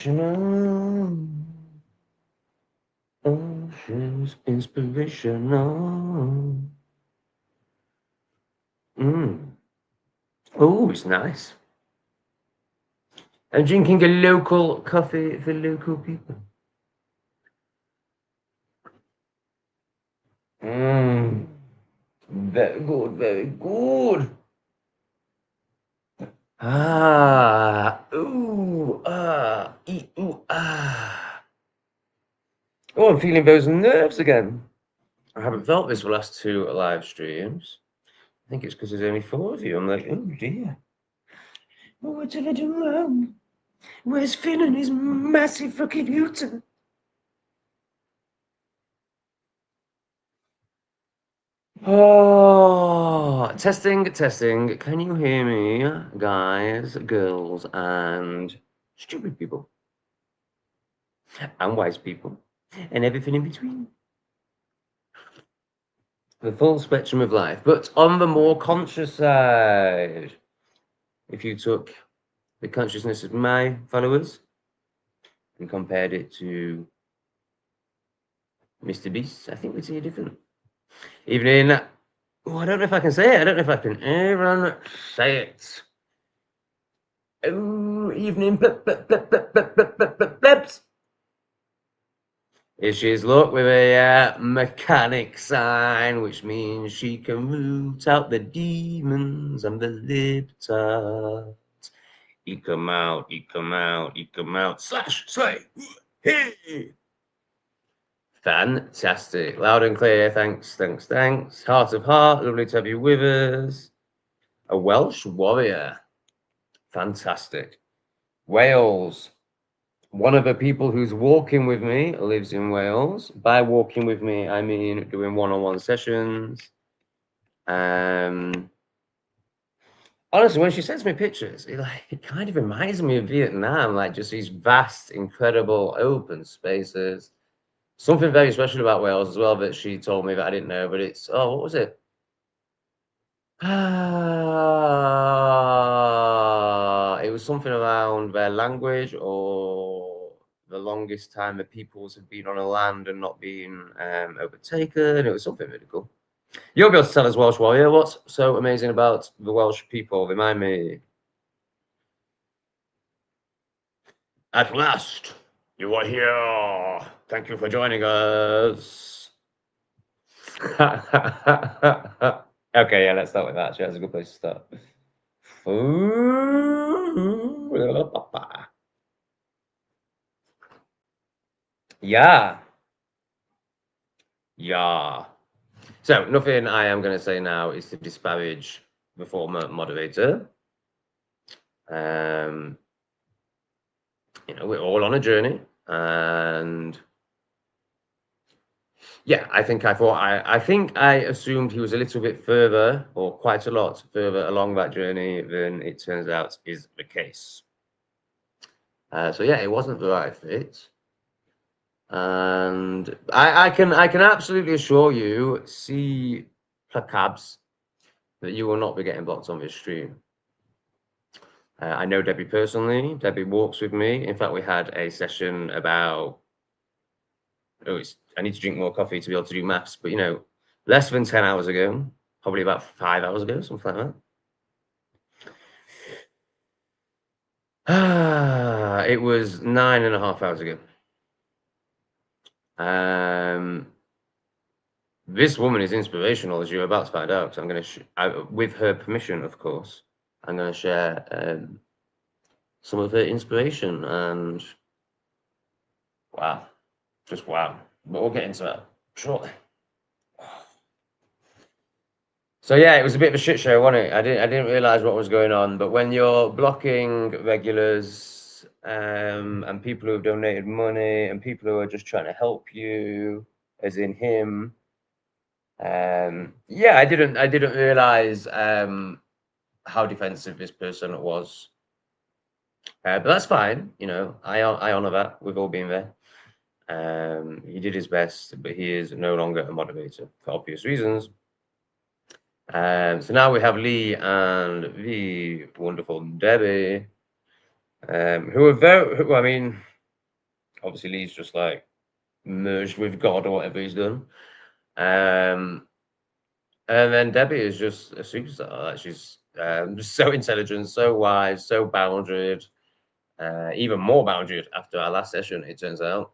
Oh, she's inspirational. Oh, it's nice. I'm drinking a local coffee for local people. Very good, very good. Ooh, ooh, ah. Oh, I'm feeling those nerves again. I haven't felt this for the last two live streams. I think it's because there's only four of you. I'm like, oh dear. What did I do wrong? Where's Finn and his massive fucking Utah? Oh, testing, testing. Can you hear me, guys, girls, and stupid people, and wise people, and everything in between? The full spectrum of life, but on the more conscious side. If you took the consciousness of my followers and compared it to Mr. Beast, I think we'd see a different evening. Oh, I don't know if I can say it. I don't know if I can even say it. Oh, evening plebs. Here she is, look, with a mechanic sign, which means she can root out the demons and the libtards. Eat them out, eat them out, eat them out. Slash, slay. Hey. Fantastic. Loud and clear. Thanks, thanks, thanks. Heart of heart. Lovely to have you with us. A Welsh warrior. Fantastic. Wales. One of the people who's walking with me lives in Wales. By walking with me, I mean doing one-on-one sessions. Honestly, when she sends me pictures, it kind of reminds me of Vietnam, like just these vast, incredible, open spaces. Something very special about Wales as well that she told me that I didn't know, but it's, oh, what was it? It was something around their language or the longest time the peoples have been on a land and not been overtaken. It was something really cool. You'll be able to tell us, Welsh warrior, what's so amazing about the Welsh people? Remind me. At last, you are here. Thank you for joining us. Okay, yeah, let's start with that. That's a good place to start. Yeah. Yeah. So, nothing I am going to say now is to disparage the former moderator. We're all on a journey, and yeah, I think I assumed he was a little bit further, or quite a lot further along that journey than it turns out is the case. So yeah, it wasn't the right fit. And I can absolutely assure you, see placabs, that you will not be getting blocked on this stream. I know Debbie personally. Debbie walks with me. In fact, we had a session about, I need to drink more coffee to be able to do maths, but less than 10 hours ago, probably about 5 hours ago, something like that. It was 9.5 hours ago. This woman is inspirational, as you're about to find out. So I'm going to, with her permission, of course, I'm going to share some of her inspiration, and wow, just wow. But we'll get into that shortly. So yeah, it was a bit of a shit show, wasn't it? I didn't realize what was going on. But when you're blocking regulars and people who have donated money and people who are just trying to help you, as in him, yeah, I didn't realize how defensive this person was. But that's fine, I honor that. We've all been there. He did his best, but he is no longer a moderator for obvious reasons. So now we have Lee and the wonderful Debbie, who are very, I mean, Obviously, Lee's just like merged with God or whatever he's done. And then Debbie is just a superstar. Like, she's just so intelligent, so wise, so boundaried, even more boundaried after our last session, it turns out.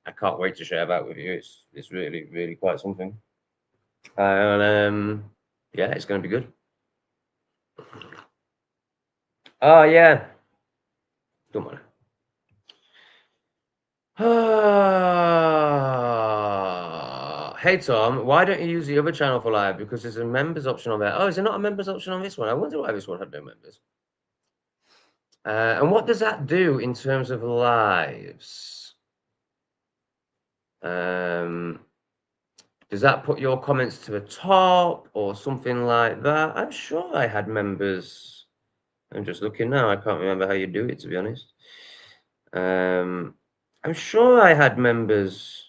I can't wait to share that with you. It's really, really quite something. And yeah, it's going to be good. Oh, yeah. Don't mind. Hey Tom, why don't you use the other channel for live? Because there's a members option on there. Oh, is there not a members option on this one? I wonder why this one had no members. And what does that do in terms of lives? Does that put your comments to the top or something like that? I'm sure I had members. I'm just looking now. I can't remember how you do it, to be honest. I'm sure I had members.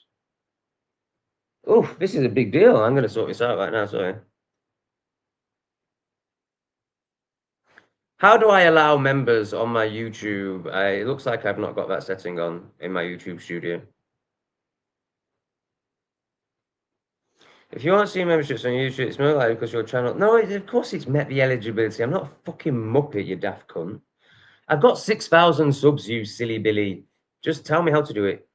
Oh, this is a big deal. I'm going to sort this out right now. Sorry. How do I allow members on my YouTube? It looks like I've not got that setting on in my YouTube studio. If you aren't seeing memberships on YouTube, it's more likely because your channel. No, of course it's met the eligibility. I'm not a fucking muppet, you daft cunt. I've got 6,000 subs, you silly Billy. Just tell me how to do it.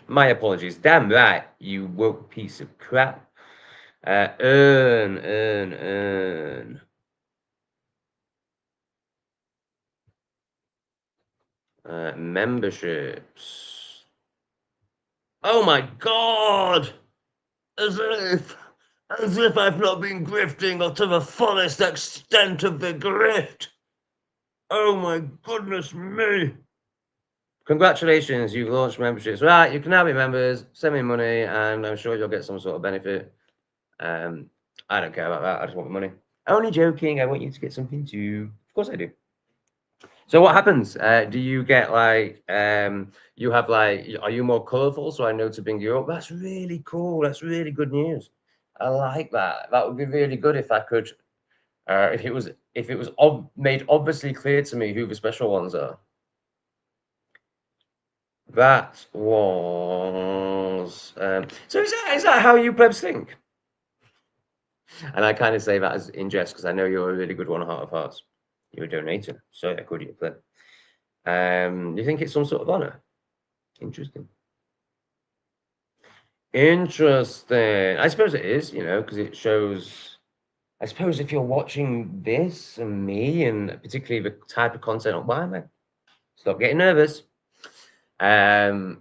My apologies. Damn right, you woke piece of crap. Earn. Memberships. Oh my god! As if I've not been grifting up to the fullest extent of the grift. Oh my goodness me. Congratulations, you've launched memberships. Right, you can now be members, send me money, and I'm sure you'll get some sort of benefit. I don't care about that, I just want the money. Only joking, I want you to get something too. Of course I do. So what happens? Do you get like you have like, are you more colorful so I know to bring you up? That's really cool. That's really good news. I like that. That would be really good if I could if it was made obviously clear to me who the special ones are. That was so is that how you plebs think? And I kind of say that as in jest because I know you're a really good one, Heart of Hearts. You're a donator, so I could you pleb. You think it's some sort of honor? Interesting. Interesting. I suppose it is, you know, because it shows. I suppose if you're watching this and me, and particularly the type of content, why am I? Stop getting nervous. The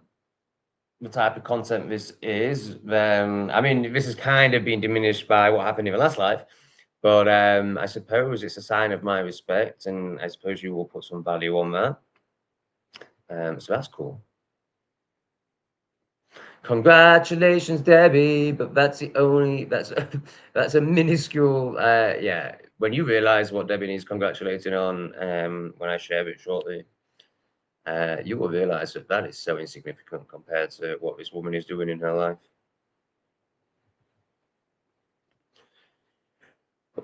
type of content this is, I mean, this has kind of been diminished by what happened in the last life, but I suppose it's a sign of my respect, and I suppose you will put some value on that. So that's cool. Congratulations, Debbie, but that's the only that's a minuscule yeah. When you realize what Debbie needs congratulating on, when I share it shortly, you will realize that that is so insignificant compared to what this woman is doing in her life.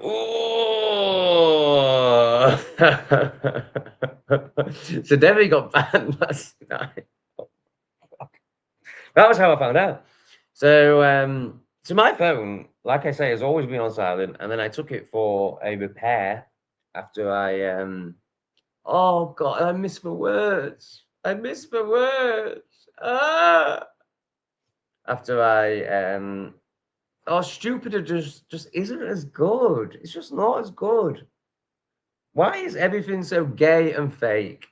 Oh, so Debbie got banned last night. That was how I found out. So, so my phone, like I say, has always been on silent, and then I took it for a repair after I oh god, I miss the words. I miss the words. Ah, after I oh, Stupider just isn't as good. It's just not as good. Why is everything so gay and fake?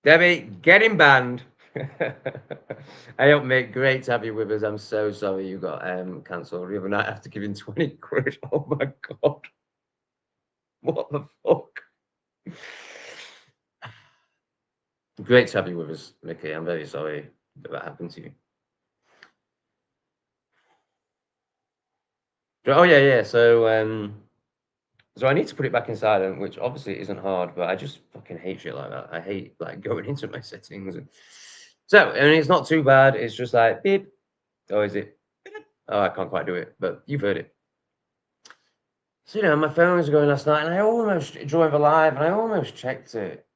Debbie, get him banned. I hope, mate. Great to have you with us. I'm so sorry you got cancelled the other night after giving 20 quid. Oh my god. What the fuck? Great to have you with us, Mickey. I'm very sorry that happened to you. Oh yeah. So I need to put it back in silent, which obviously isn't hard, but I just fucking hate shit like that. I hate like going into my settings. So, I mean, it's not too bad. It's just like beep. Oh, is it? Oh, I can't quite do it, but you've heard it. So, my phone was going last night and I almost joined the live and I almost checked it.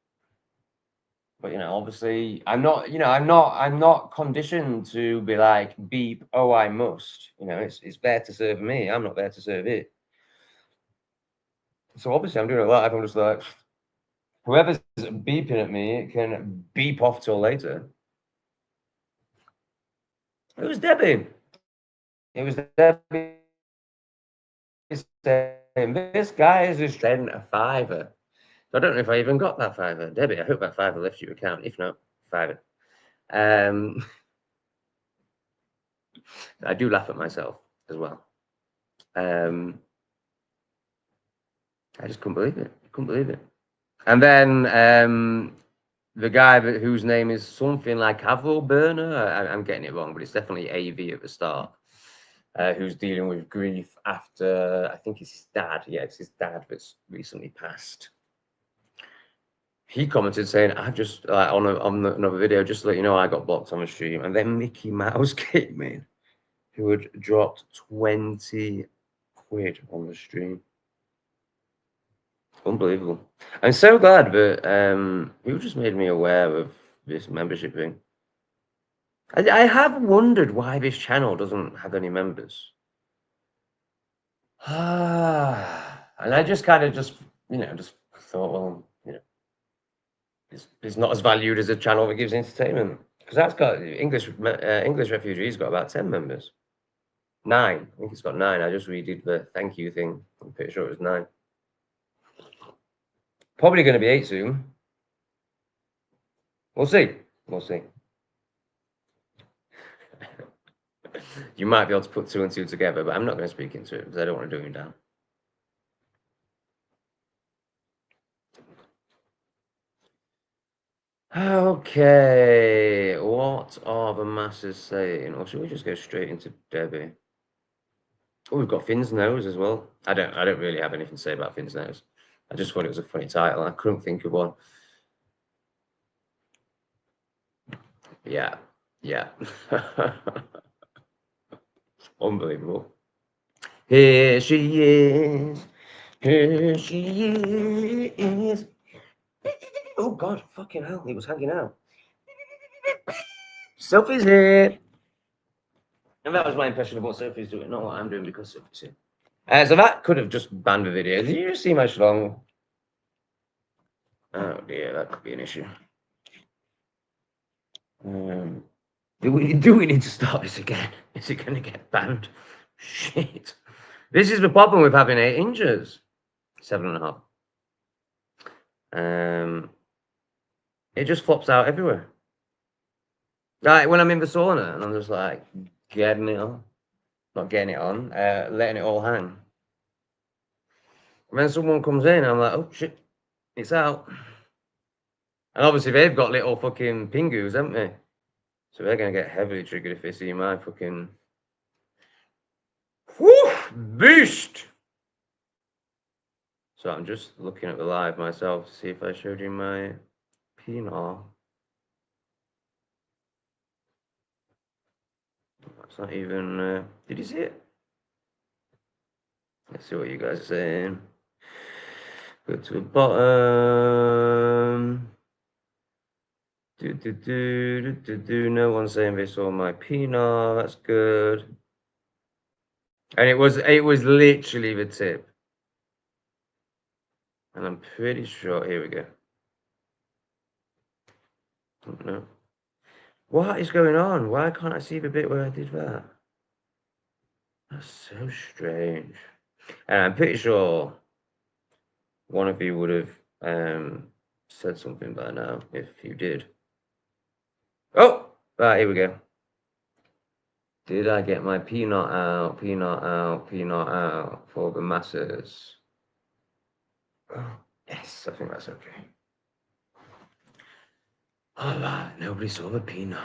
But, obviously I'm not, I'm not conditioned to be like, beep, oh, I must. It's there to serve me. I'm not there to serve it. So obviously I'm doing a live. I'm just like, whoever's beeping at me can beep off till later. It was Debbie. It was Debbie saying, this guy is just trading a fiver. I don't know if I even got that fiver. Debbie, I hope that fiver left your account. If not, fiver. I do laugh at myself as well. I just couldn't believe it. Couldn't believe it. And then the guy whose name is something like Avil Burner, I'm getting it wrong, but it's definitely AV at the start, who's dealing with grief after, I think it's his dad. Yeah, it's his dad that's recently passed. He commented saying, I just, on another video, just to let you know, I got blocked on the stream. And then Mickey Mouse came in, who had dropped 20 quid on the stream. Unbelievable. I'm so glad that you just made me aware of this membership thing. I have wondered why this channel doesn't have any members. And I just kind of just thought, well, it's not as valued as a channel that gives entertainment. Because that's got English Refugees got about 10 members. 9. I think it's got 9. I just redid the thank you thing. I'm pretty sure it was 9. Probably going to be 8 soon. We'll see. We'll see. You might be able to put 2 and 2 together, but I'm not going to speak into it because I don't want to do him down. Okay, what are the masses saying? Or should we just go straight into Debbie? Oh, we've got Finn's nose as well. I don't really have anything to say about Finn's nose. I just thought it was a funny title. I couldn't think of one. Yeah. Unbelievable. Here she is. Here she is. Oh God, fucking hell, he was hanging out. Sophie's here. And that was my impression of what Sophie's doing, not what I'm doing because Sophie's here. So that could have just banned the video. Did you see my schlong? Oh dear, that could be an issue. Do we need to start this again? Is it going to get banned? Shit. This is the problem with having 8 inches. 7.5. It just flops out everywhere. Like when I'm in the sauna and I'm just like getting it on. Not getting it on, letting it all hang. And then someone comes in, I'm like, oh shit, it's out. And obviously they've got little fucking pingoos, haven't they? So they're gonna get heavily triggered if they see my fucking beast. So I'm just looking at the live myself to see if I showed you my penile. That's not even, did you see it? Let's see what you guys are saying. Go to the bottom. No one's saying they saw my penile. That's good. And it was literally the tip. And I'm pretty sure. Here we go. No. What is going on? Why can't I see the bit where I did that? That's so strange. And I'm pretty sure one of you would have said something by now if you did. Oh, right, here we go. Did I get my peanut out for the masses? Oh, yes, I think that's okay. All right, nobody saw the peanut.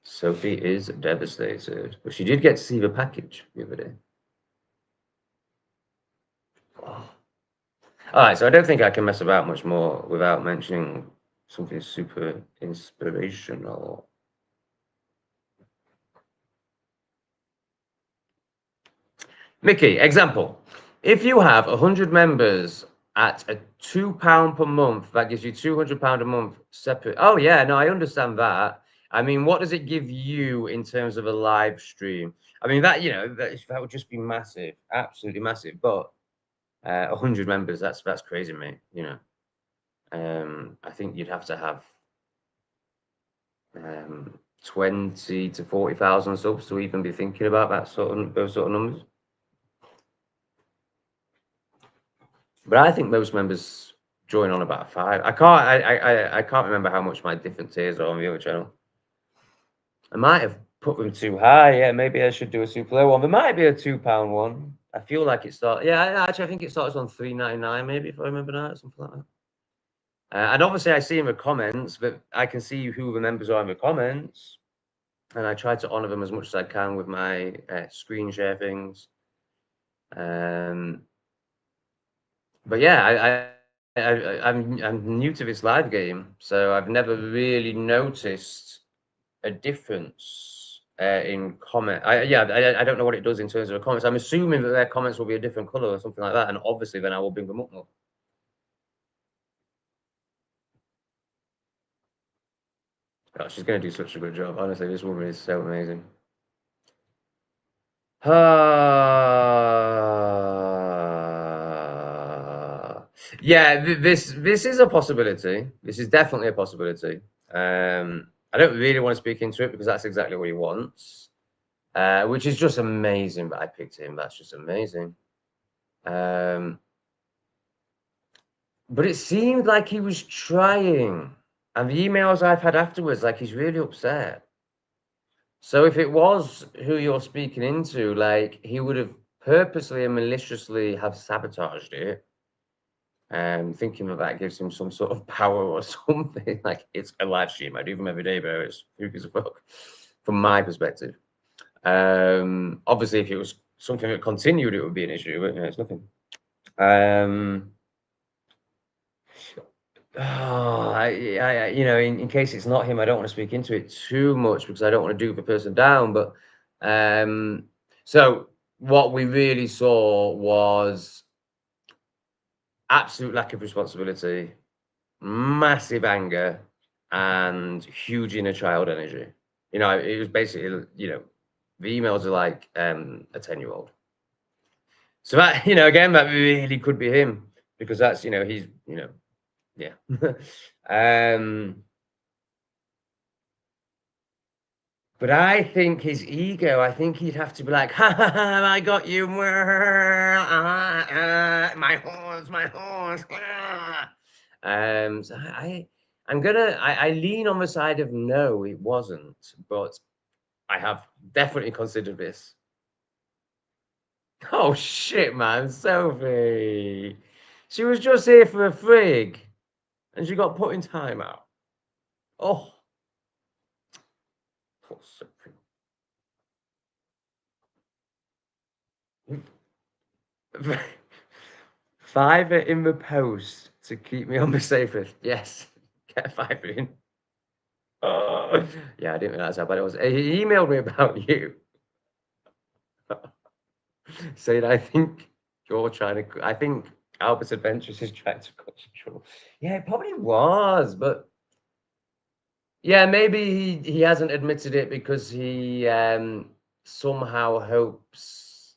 Sophie is devastated, but she did get to see the package the other day. Oh. All right, so I don't think I can mess about much more without mentioning something super inspirational. Mickey, example. If you have 100 members at a £2 per month, that gives you £200 a month separate. Oh yeah, no, I understand that. I mean, what does it give you in terms of a live stream? I mean, that, you know, that would just be massive, absolutely massive. But 100 members, that's crazy, mate. You know, I think you'd have to have 20 to 40,000 subs to even be thinking about that those sort of numbers. But I think most members join on about 5. I can't remember how much my different tiers are on the other channel. I might have put them too high. Yeah, maybe I should do a super low one. There might be a £2 one. I feel like it starts. Yeah, actually, I think it starts on £3.99, maybe, if I remember that, something like that. And obviously, I see in the comments, but I can see who the members are in the comments, and I try to honor them as much as I can with my screen share things. But yeah, I'm new to this live game, so I've never really noticed a difference in comment. I don't know what it does in terms of the comments. I'm assuming that their comments will be a different color or something like that, and obviously then I will bring them up more. Oh, she's going to do such a good job. Honestly, this woman is so amazing. Yeah, this is a possibility. This is definitely a possibility. I don't really want to speak into it because that's exactly what he wants, which is just amazing. But I picked him. That's just amazing. But it seemed like he was trying, and the emails I've had afterwards, like he's really upset. So if it was who you're speaking into, like he would have purposely and maliciously have sabotaged it. Thinking that gives him some sort of power or something. Like, it's a live stream. I do them every day, but it's creepy as fuck from my perspective. Obviously, if it was something that continued, it would be an issue, but it's nothing. You know, in case it's not him, I don't want to speak into it too much because I don't want to do the person down. But so what we really saw was absolute lack of responsibility, massive anger, and huge inner child energy. You know, it was basically, you know, the emails are like a 10-year-old. So that, you know, again, that really could be him because that's, you know, he's, you know, yeah. But I think his ego, I think he'd have to be like, ha ha ha, I got you. My horse, my horse. So I lean on the side of no, it wasn't, but I have definitely considered this. Oh shit, man, Sophie. She was just here for a frig and she got put in timeout. Oh, poor Sophie. Fiver in the post to keep me on the safest. Yes, get a fiver in. Oh, yeah, I didn't realize how bad it was. He emailed me about you, saying, I think you're trying to, I think Albert's Adventures is trying to cause you trouble. Yeah, it probably was, but yeah, maybe he hasn't admitted it because he somehow hopes,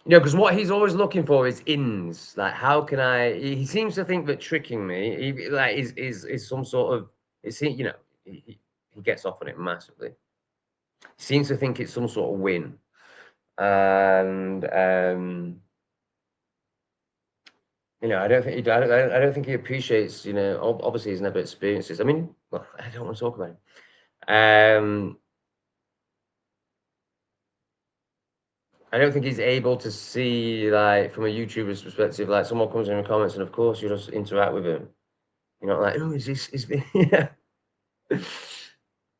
you know, because what he's always looking for is ins. Like, how can I? He seems to think that tricking me, like, is some sort of. It's, you know, he gets off on it massively. He seems to think it's some sort of win, and you know, I don't think I don't think he appreciates. You know, obviously he's never experienced this. I mean, well, I don't want to talk about it. I don't think he's able to see, like, from a YouTuber's perspective, like, someone comes in the comments and of course you just interact with him. You're not like, oh, is this, yeah.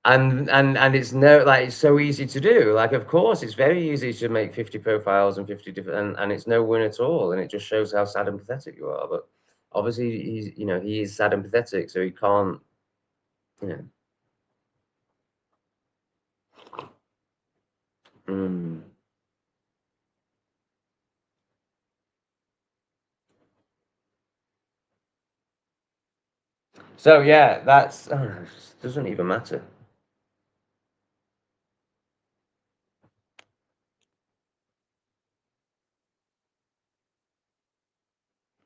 And it's no, like, it's so easy to do. Like, of course, it's very easy to make 50 profiles and 50 different, and it's no win at all. And it just shows how sad and pathetic you are. But obviously he's, you know, he is sad and pathetic, so he can't, you know. Mm. So yeah, that's doesn't even matter.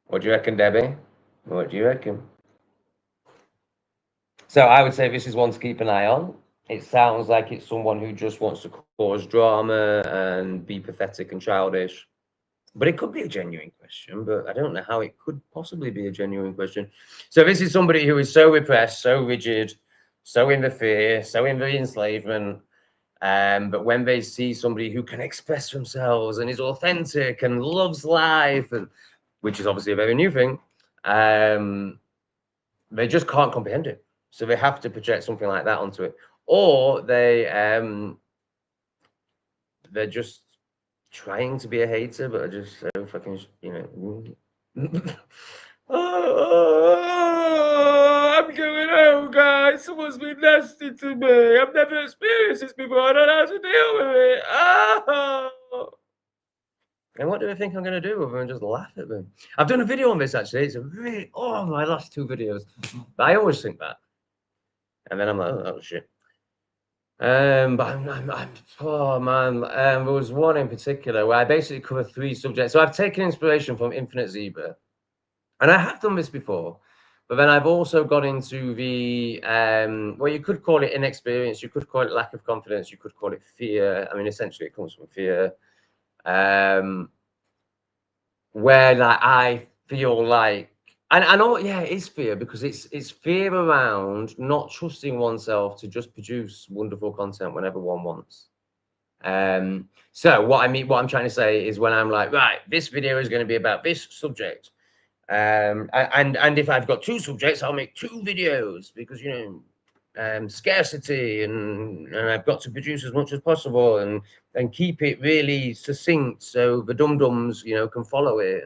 What do you reckon, Debbie? What do you reckon? So I would say this is one to keep an eye on. It sounds like it's someone who just wants to cause drama and be pathetic and childish. But it could be a genuine question, but I don't know how it could possibly be a genuine question. So this is somebody who is so repressed, so rigid, so in the fear, so in the enslavement. But when they see somebody who can express themselves and is authentic and loves life, and which is obviously a very new thing, they just can't comprehend it. So they have to project something like that onto it, or they're just trying to be a hater, but are just so fucking, oh, I'm going home, guys. Someone's been nasty to me. I've never experienced this before. I don't know how to deal with it. Oh. And what do they think I'm going to do with them and just laugh at them? I've done a video on this actually. It's a really, my last 2 videos. But I always think that. And then I'm like, oh shit. But oh man, there was one in particular where I basically cover 3 subjects. So I've taken inspiration from Infinite Zebra, and I have done this before, but then I've also got into the well, you could call it inexperience, you could call it lack of confidence, you could call it fear. I mean, essentially, it comes from fear, where like I feel like. And I know, yeah, it is fear because it's fear around not trusting oneself to just produce wonderful content whenever one wants. So what I'm trying to say is when I'm like, right, this video is going to be about this subject, and if I've got 2 subjects, I'll make 2 videos because scarcity and I've got to produce as much as possible and keep it really succinct so the dum-dums can follow it.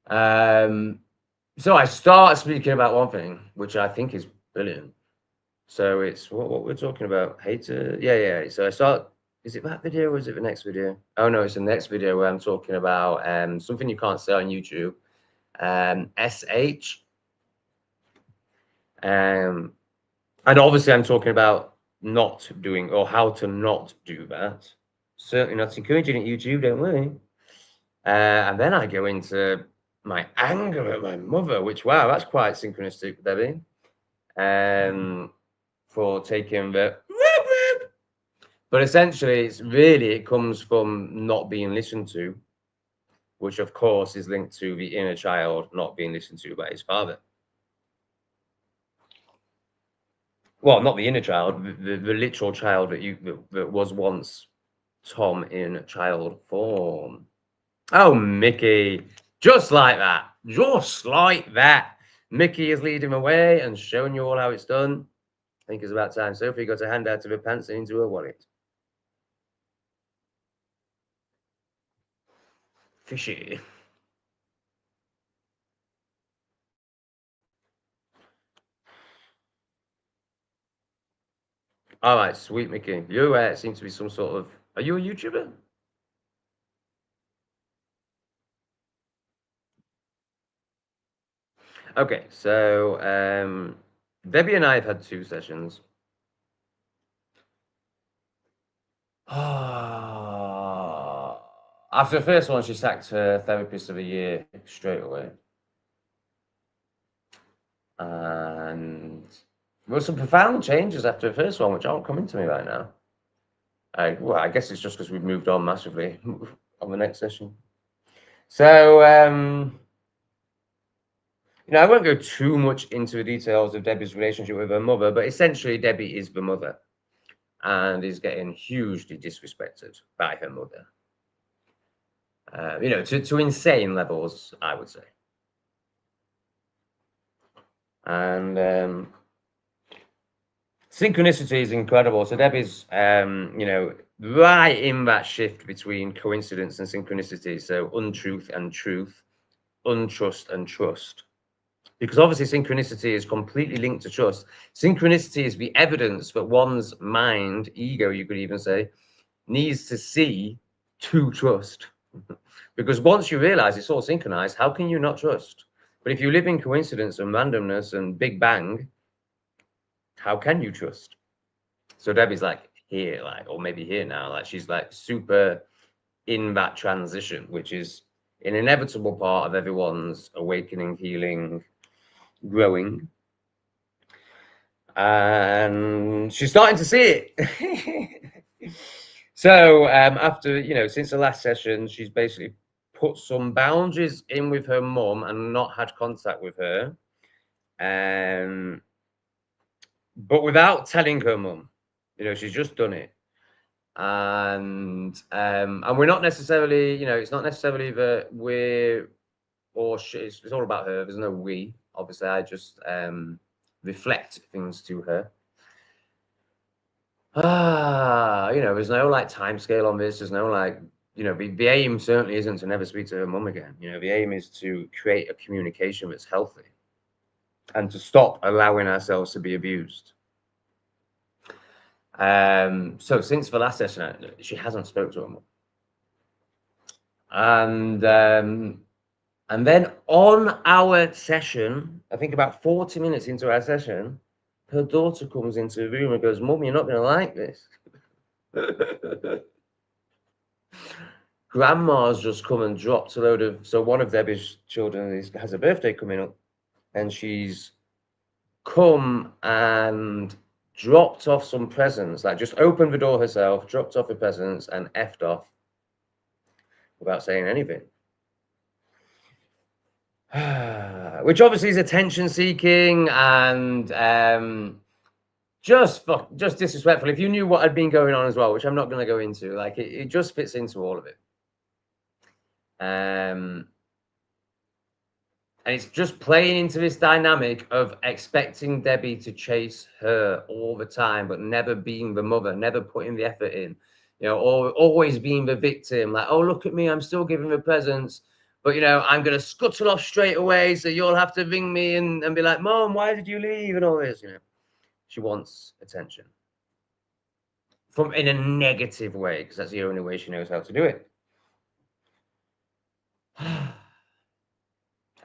And so I start speaking about one thing which I think is brilliant. So it's what we're talking about, hater. Yeah. So I start. Is it that video or is it the next video? Oh no, it's the next video where I'm talking about something you can't say on YouTube. SH. And obviously I'm talking about not doing or how to not do that. Certainly not encouraging it, YouTube, don't worry. And then I go into my anger at my mother, which wow, that's quite synchronistic, Debbie. For taking the but essentially it comes from not being listened to, which of course is linked to the inner child not being listened to by his father. Well, not the inner child, the literal child that was once Tom in child form. Oh, Mickey, just like that, Mickey is leading the way and showing you all how it's done. I think it's about time Sophie got her hand out of her pants and into her wallet. Fishy. All right, sweet Mickey. You seem to be some sort of. Are you a YouTuber? Okay, so Debbie and I have had 2 sessions. After the first one, she sacked her therapist of the year straight away. And there were some profound changes after the first one, which aren't coming to me right now. I guess it's just because we've moved on massively on the next session. So, I won't go too much into the details of Debbie's relationship with her mother, but essentially Debbie is the mother and is getting hugely disrespected by her mother. To insane levels, I would say. And synchronicity is incredible. So Debbie's, right in that shift between coincidence and synchronicity. So untruth and truth, untrust and trust. Because obviously synchronicity is completely linked to trust. Synchronicity is the evidence that one's mind, ego, you could even say, needs to see to trust. Because once you realize it's all synchronized, how can you not trust? But if you live in coincidence and randomness and Big Bang, how can you trust? So Debbie's like here, like, or maybe here now, like she's like super in that transition, which is an inevitable part of everyone's awakening, healing, growing. And she's starting to see it. So after, you know, since the last session, she's basically put some boundaries in with her mum and not had contact with her. But without telling her mum, you know, she's just done it. And we're not necessarily, you know, it's not necessarily that we're, or she, it's all about her. There's no we. Obviously, I just reflect things to her. You know, there's no like time scale on this. There's no like, you know, the aim certainly isn't to never speak to her mum again. You know, the aim is to create a communication that's healthy and to stop allowing ourselves to be abused. So since the last session, she hasn't spoke to her mum. And then on our session, I think about 40 minutes into our session, her daughter comes into the room and goes, "Mum, you're not going to like this." Grandma's just come and dropped a load of, so one of Debbie's children has a birthday coming up, and she's come and dropped off some presents, like just opened the door herself, dropped off the presents, and effed off without saying anything. Which obviously is attention seeking and just disrespectful. If you knew what had been going on as well, which I'm not going to go into, like it just fits into all of it. And it's just playing into this dynamic of expecting Debbie to chase her all the time, but never being the mother, never putting the effort in, you know, or always being the victim. Like, oh, look at me, I'm still giving her presents, but, you know, I'm going to scuttle off straight away, so you'll have to ring me and be like, Mom, why did you leave? And all this, you know. She wants attention. In a negative way, because that's the only way she knows how to do it.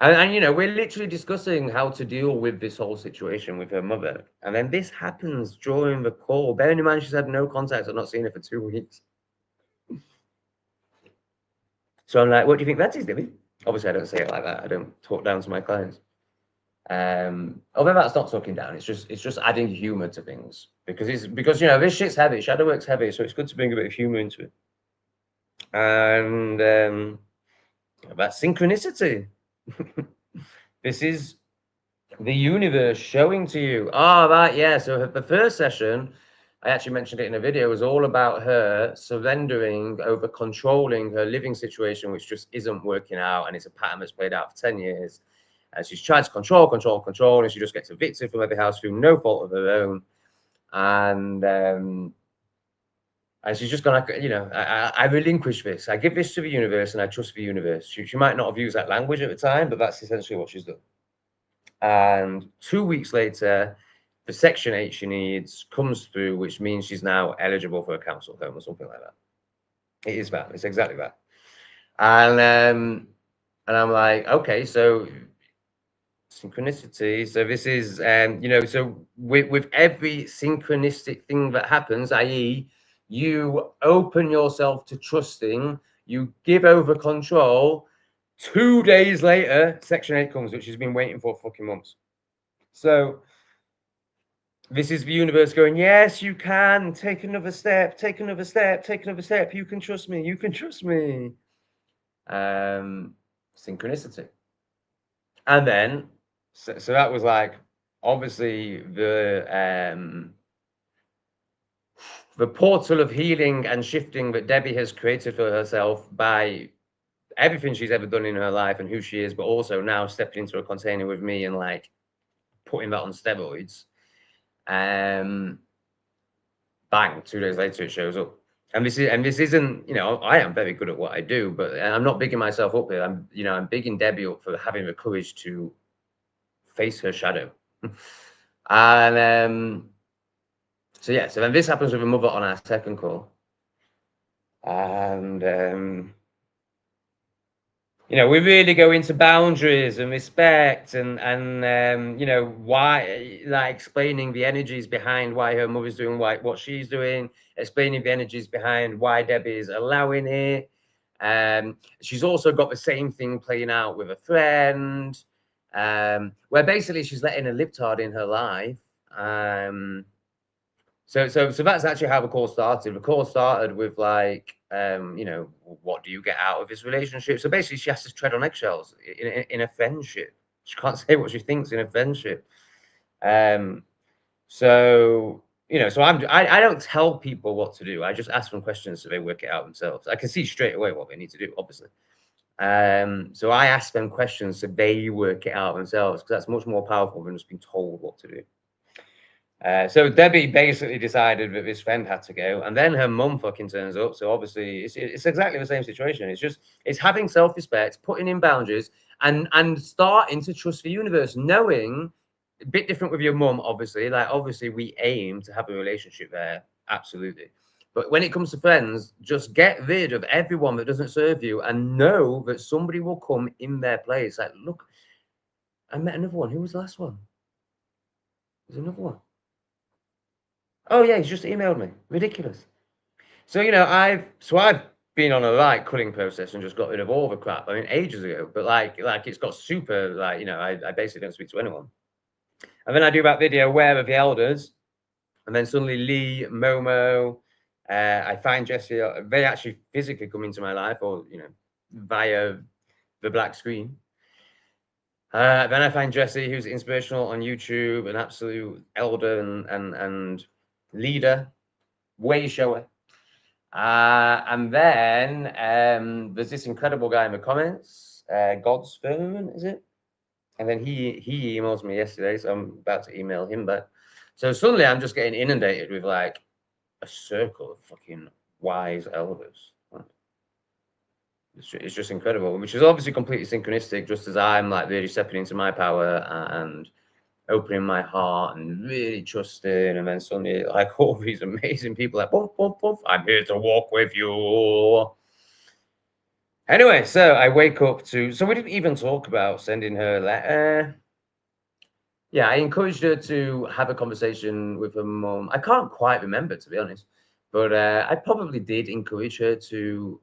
And you know, we're literally discussing how to deal with this whole situation with her mother. And then this happens during the call. Bearing in mind, she's had no contact. I've not seen her for 2 weeks. So I'm like, what do you think that is, Debbie? Obviously, I don't say it like that. I don't talk down to my clients. Although that's not talking down. It's just adding humor to things. Because you know, this shit's heavy. Shadow work's heavy. So it's good to bring a bit of humor into it. And about synchronicity. This is the universe showing to you. Right, yeah. So the first session, I actually mentioned it in a video, was all about her surrendering over controlling her living situation, which just isn't working out, and it's a pattern that's played out for 10 years. And she's tried to control, and she just gets evicted from every house through no fault of her own. And she's just gonna, you know, I relinquish this. I give this to the universe, and I trust the universe. She might not have used that language at the time, but that's essentially what she's done. And 2 weeks later, the Section 8 she needs comes through, which means she's now eligible for a council home or something like that. It is that. It's exactly that. And I'm like, okay, so synchronicity. So this is, you know, so with every synchronistic thing that happens, i.e., you open yourself to trusting, you give over control. 2 days later, Section 8 comes, which she's been waiting for fucking months. So this is the universe going, yes, you can. Take another step, take another step, take another step. You can trust me. You can trust me. Synchronicity. And then, so that was like, obviously, the portal of healing and shifting that Debbie has created for herself by everything she's ever done in her life and who she is, but also now stepping into a container with me and like putting that on steroids. Bang, 2 days later it shows up. And this isn't, you know, I am very good at what I do, but I'm not bigging myself up here. I'm bigging Debbie up for having the courage to face her shadow. And so yeah, so then this happens with a mother on our second call. And you know, we really go into boundaries and respect and you know, why, like explaining the energies behind why her mother's doing what she's doing, explaining the energies behind why Debbie is allowing it. She's also got the same thing playing out with a friend, where basically she's letting a libtard in her life. So that's actually how the call started. The call started with like, you know, what do you get out of this relationship? So basically, she has to tread on eggshells in a friendship. She can't say what she thinks in a friendship. So you know, so I don't tell people what to do. I just ask them questions so they work it out themselves. I can see straight away what they need to do, obviously. So I ask them questions so they work it out themselves, because that's much more powerful than just being told what to do. So Debbie basically decided that this friend had to go, and then her mum fucking turns up. So obviously, it's exactly the same situation. It's having self-respect, putting in boundaries, and starting to trust the universe, knowing a bit different with your mum. Obviously, like obviously we aim to have a relationship there, absolutely. But when it comes to friends, just get rid of everyone that doesn't serve you, and know that somebody will come in their place. Like, look, I met another one. Who was the last one? There's another one. Oh yeah, he's just emailed me. Ridiculous. So you know, I've been on a like culling process and just got rid of all the crap. I mean, ages ago. But like it's got super like, you know, I basically don't speak to anyone. And then I do that video, Where Are the Elders? And then suddenly Lee, Momo, I find Jesse. They actually physically come into my life, or you know, via the black screen. Then I find Jesse, who's inspirational on YouTube, an absolute elder and leader, way shower. And then there's this incredible guy in the comments, God's Phone, is it? And then he emails me yesterday, so I'm about to email him back. So suddenly I'm just getting inundated with like a circle of fucking wise elders. It's just incredible, which is obviously completely synchronistic, just as I'm like really stepping into my power and opening my heart and really trusting, and then suddenly like all these amazing people like, poof, poof, poof, I'm here to walk with you. Anyway, so I wake up to, so we didn't even talk about sending her a letter. Yeah, I encouraged her to have a conversation with her mum. I can't quite remember, to be honest, but I probably did encourage her to.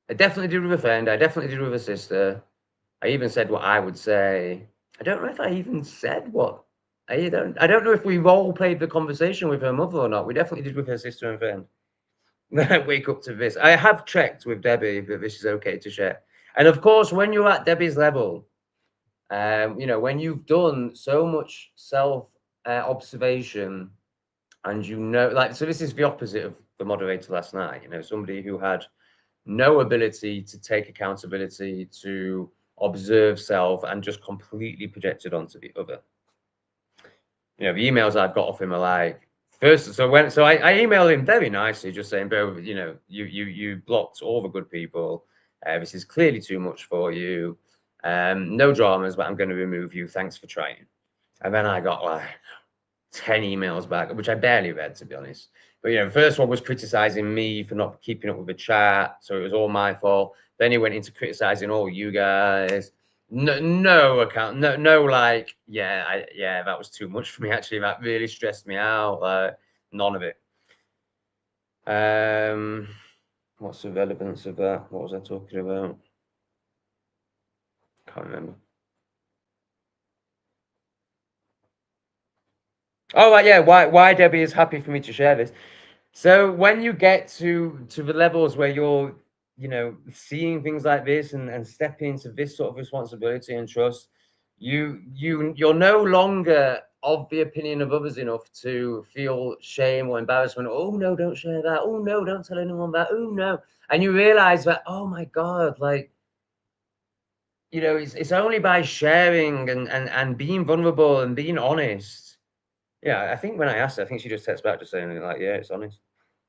I definitely did with a friend. I definitely did with a sister. I even said what I would say. I don't know if I even said what. I don't know if we role played the conversation with her mother or not. We definitely did with her sister and friend. Then I wake up to this. I have checked with Debbie that this is okay to share. And of course, when you're at Debbie's level, you know, when you've done so much self observation, and you know, like, so this is the opposite of the moderator last night. You know, somebody who had no ability to take accountability, to observe self, and just completely projected onto the other. You know, the emails I've got off him are like, first, so I emailed him very nicely, just saying, bro, you know, you blocked all the good people. This is clearly too much for you. No dramas, but I'm going to remove you. Thanks for trying. And then I got like 10 emails back, which I barely read, to be honest. But you know, the first one was criticizing me for not keeping up with the chat, so it was all my fault. Then he went into criticizing all you guys. No account, no, like, yeah, that was too much for me. Actually, that really stressed me out. Like, none of it. What's the relevance of that? What was I talking about? Can't remember. Oh, right, yeah. Why Debbie is happy for me to share this. So when you get to the levels where you're, you know, seeing things like this and stepping into this sort of responsibility and trust, you're no longer of the opinion of others enough to feel shame or embarrassment. Oh no, don't share that. Oh no, don't tell anyone that. Oh no. And you realize that, oh my God, like, you know, it's only by sharing and being vulnerable and being honest. Yeah, I think when I asked her, I think she just texts back just saying like, yeah, it's honest.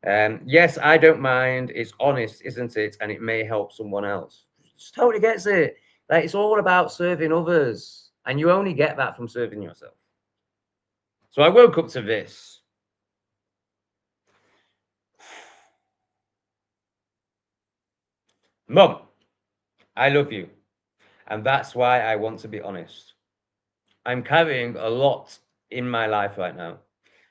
Yes, I don't mind. It's honest, isn't it? And it may help someone else. Just totally gets it. Like, it's all about serving others, and you only get that from serving yourself. So I woke up to this. Mum, I love you, and that's why I want to be honest. I'm carrying a lot in my life right now.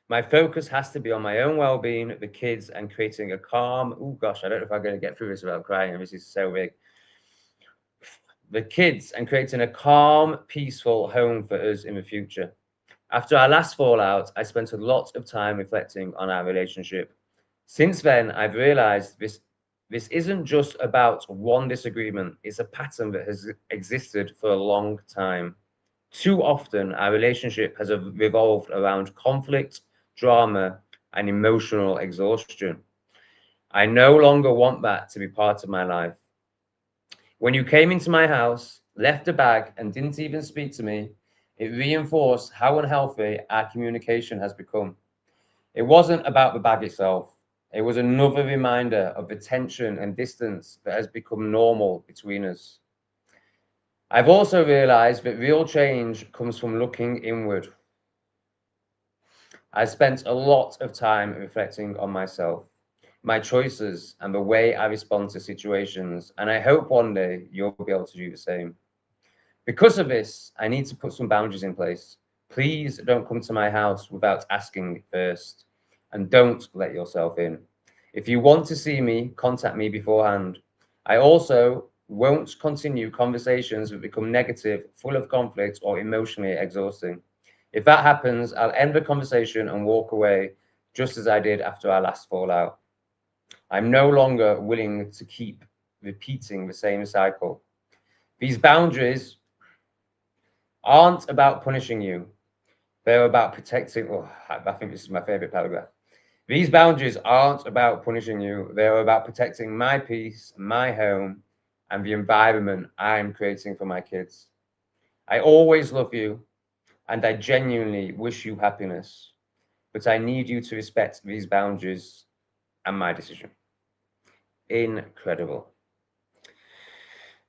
My focus has to be on my own well-being, the kids, and creating a calm. Oh gosh, I don't know if I'm going to get through this without crying. This is so big. The kids and creating a calm, peaceful home for us in the future. After our last fallout, I spent a lot of time reflecting on our relationship. Since then, I've realized this isn't just about one disagreement, it's a pattern that has existed for a long time. Too often, our relationship has revolved around conflict, drama, and emotional exhaustion. I no longer want that to be part of my life. When you came into my house, left a bag, and didn't even speak to me, it reinforced how unhealthy our communication has become. It wasn't about the bag itself. It was another reminder of the tension and distance that has become normal between us. I've also realized that real change comes from looking inward. I spent a lot of time reflecting on myself, my choices, and the way I respond to situations, and I hope one day you'll be able to do the same. Because of this, I need to put some boundaries in place. Please don't come to my house without asking first, and don't let yourself in. If you want to see me, contact me beforehand. I also won't continue conversations that become negative, full of conflict, or emotionally exhausting. If that happens, I'll end the conversation and walk away, just as I did after our last fallout. I'm no longer willing to keep repeating the same cycle. These boundaries aren't about punishing you. They're about protecting. Oh, I think this is my favorite paragraph. These boundaries aren't about punishing you. They're about protecting my peace, my home, and the environment I'm creating for my kids. I always love you, and I genuinely wish you happiness, but I need you to respect these boundaries and my decision. Incredible.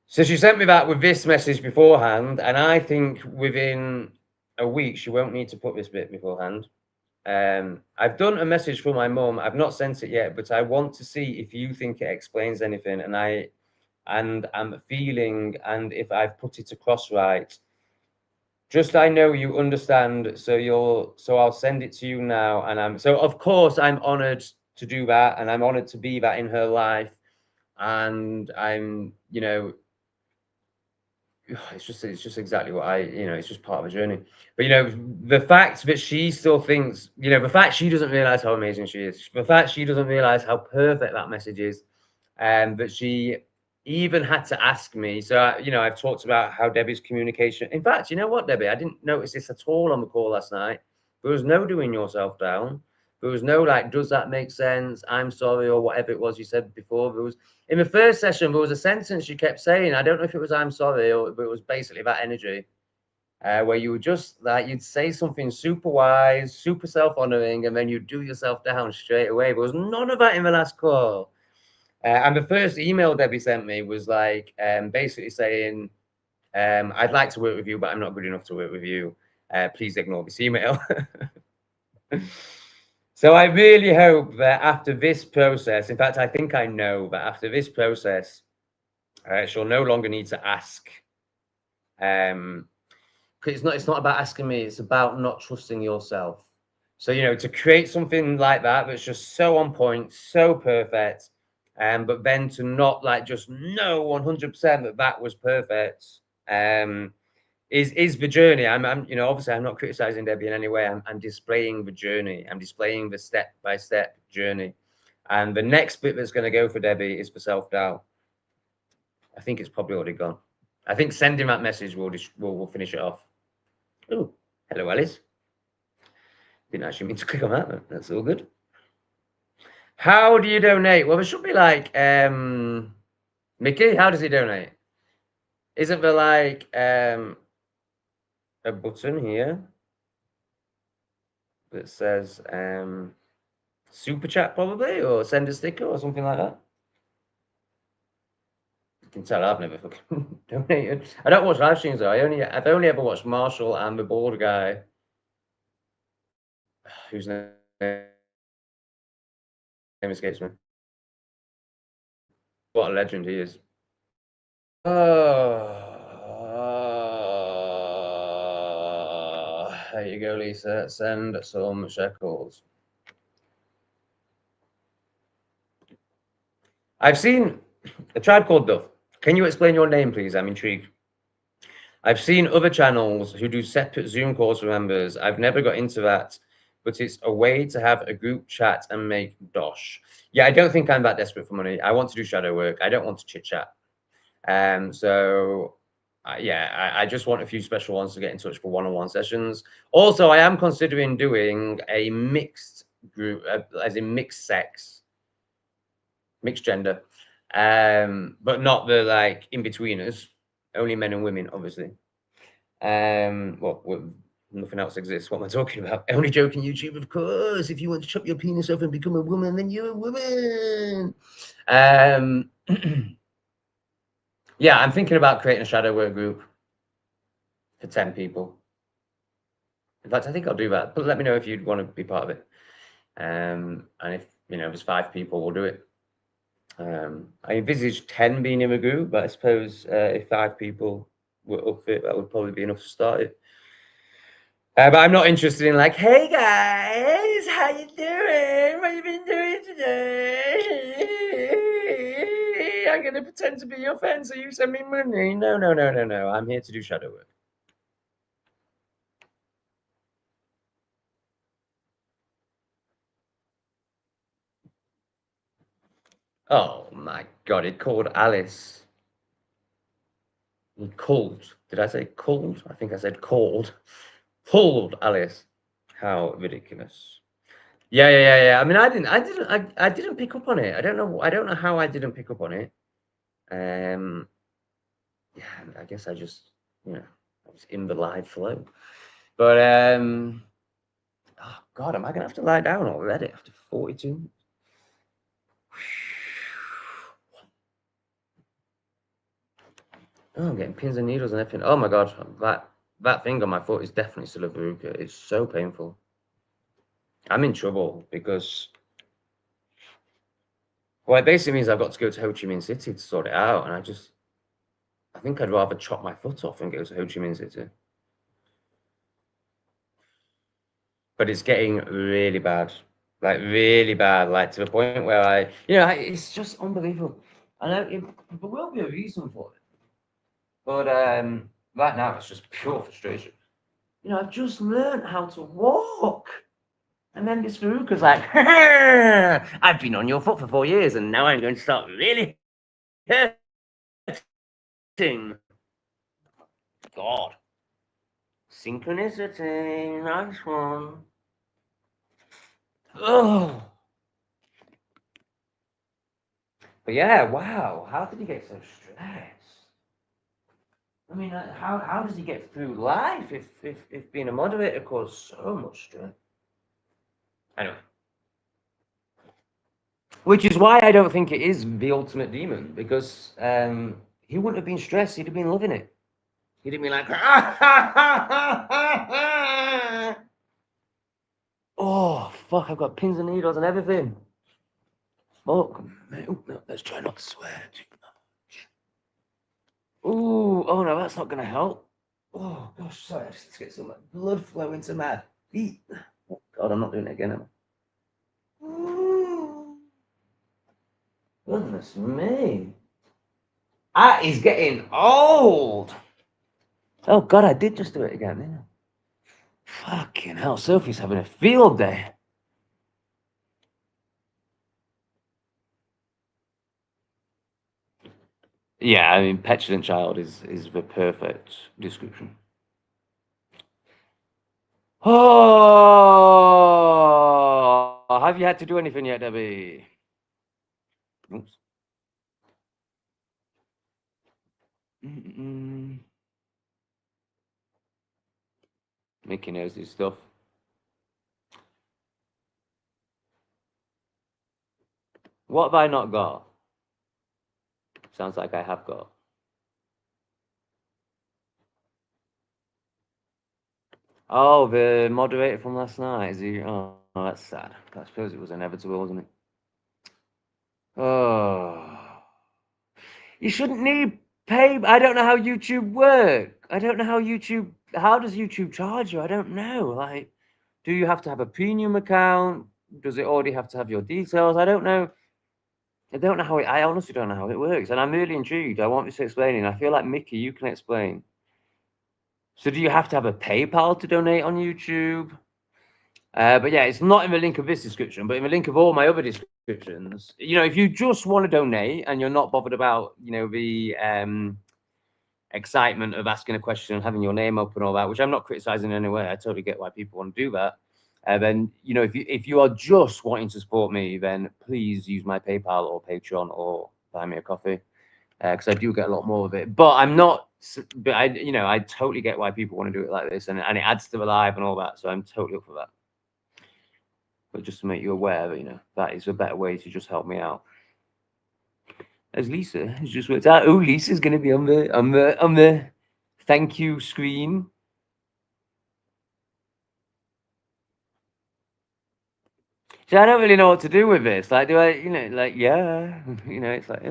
So she sent me that with this message beforehand, and I think within a week she won't need to put this bit beforehand. I've done a message for my mum. I've not sent it yet, but I want to see if you think it explains anything, and I'm feeling, and if I've put it across right. Just I know you understand, so I'll send it to you now, and of course I'm honored to do that, and I'm honored to be that in her life, and it's just exactly what it's just part of the journey. But the fact that she still thinks, the fact she doesn't realize how amazing she is, the fact she doesn't realize how perfect that message is, and that she even had to ask me. So I've talked about how Debbie's communication. In fact, you know what, Debbie, I didn't notice this at all on the call last night. There was no doing yourself down. There was no like, does that make sense? I'm sorry, or whatever it was you said before. There was in the first session, there was a sentence you kept saying. I don't know if it was "I'm sorry" or but it was basically that energy, where you would just like you'd say something super wise, super self-honoring, and then you'd do yourself down straight away. There was none of that in the last call. And the first email Debbie sent me was like basically saying, "I'd like to work with you, but I'm not good enough to work with you. Please ignore this email." So I really hope that after this process, in fact, I think I know that after this process, she'll no longer need to ask. 'Cause it's not about asking me, it's about not trusting yourself. So, to create something like that that's just so on point, so perfect, but then to not like just know 100% that that was perfect, um, is the journey. I'm obviously I'm not criticizing Debbie in any way. I'm displaying the journey. I'm displaying the step by step journey. And the next bit that's going to go for Debbie is for self doubt. I think it's probably already gone. I think sending that message will finish it off. Oh, hello, Alice. Didn't actually mean to click on that, but that's all good. How do you donate? Well, there should be like Mickey, how does he donate? Isn't there like a button here that says super chat probably, or send a sticker or something like that? You can tell I've never fucking donated. I don't watch live streams though. I've only ever watched Marshall and the bald guy whose name escapes me. What a legend he is. There you go, Lisa. Send some shekels. I've seen A Tribe Called Duff. Can you explain your name, please? I'm intrigued. I've seen other channels who do separate Zoom calls for members. I've never got into that, but it's a way to have a group chat and make dosh. Yeah, I don't think I'm that desperate for money. I want to do shadow work. I don't want to chit chat. So yeah, I just want a few special ones to get in touch for one-on-one sessions. Also, I am considering doing a mixed group, as in mixed sex, mixed gender, but not the like in-betweeners, only men and women, obviously. Well, nothing else exists. What am I talking about? Only joking, YouTube, of course. If you want to chop your penis off and become a woman, then you're a woman. Yeah, I'm thinking about creating a shadow work group for 10 people. In fact, I think I'll do that. But let me know if you'd want to be part of it. And if if there's 5 people, we'll do it. I envisage 10 being in a group, but I suppose if 5 people were up for it, that would probably be enough to start it. But I'm not interested in like, hey guys, how you doing? What you been doing today? I'm gonna pretend to be your friend so you send me money. No, no, no, no, no. I'm here to do shadow work. Oh my god, it called Alice. He called. Did I say called? I think I said called. Pulled Alice. How ridiculous. Yeah, yeah, yeah, yeah. I mean, I didn't pick up on it. I don't know how I didn't pick up on it. Yeah, I guess I just, I was in the live flow. But oh God, am I gonna have to lie down already after 42? Oh, I'm getting pins and needles and everything. Oh my God, that thing on my foot is definitely still a verruca. It's so painful. I'm in trouble because, well, it basically means I've got to go to Ho Chi Minh City to sort it out, and I think I'd rather chop my foot off and go to Ho Chi Minh City. But it's getting really bad, like really bad, like to the point where it's just unbelievable. I know there will be a reason for it, but right now it's just pure frustration. I've just learned how to walk. And then this Faruka's like, I've been on your foot for 4 years, and now I'm going to start really hurting. God. Synchronicity, nice one. Oh. But yeah, wow. How did he get so stressed? I mean, how does he get through life if being a moderator causes so much stress? Anyway. Which is why I don't think it is the ultimate demon, because he wouldn't have been stressed, he'd have been loving it. He'd have been like, oh, fuck, I've got pins and needles and everything. Fuck, no, let's try not to swear too much. Ooh, oh no, that's not going to help. Oh, gosh, sorry, I just get some blood flow into my feet. Oh, God, I'm not doing it again, am I? Ooh. Goodness me. That is getting old. Oh, God, I did just do it again, didn't I? Fucking hell, Sophie's having a field day. Yeah, I mean, petulant child is the perfect description. Oh, have you had to do anything yet, Debbie? Oops. Mickey knows his stuff. What have I not got? Sounds like I have got. Oh, the moderator from last night. Is he? Oh, that's sad. I suppose it was inevitable, wasn't it? Oh, you shouldn't need Pay. I don't know how YouTube works. I don't know how YouTube. How does YouTube charge you? I don't know. Like, do you have to have a premium account? Does it already have to have your details? I don't know. I don't know how it. I honestly don't know how it works, and I'm really intrigued. I want this explaining. I feel like Mickey, you can explain. So, do you have to have a PayPal to donate on YouTube? But yeah, it's not in the link of this description, but in the link of all my other descriptions. You know, if you just want to donate and you're not bothered about, you know, the excitement of asking a question and having your name up and all that, which I'm not criticizing in any way. I totally get why people want to do that. Then, you know, if you are just wanting to support me, then please use my PayPal or Patreon or buy me a coffee, because I do get a lot more of it. But I'm not. But I, you know, I totally get why people want to do it like this, and it adds to the live and all that. So I'm totally up for that. But just to make you aware that, you know, that is a better way to just help me out. As Lisa has just worked out. Oh, Lisa's going to be on the thank you screen. So I don't really know what to do with this. Like, do I, you know, like, yeah, you know, it's like,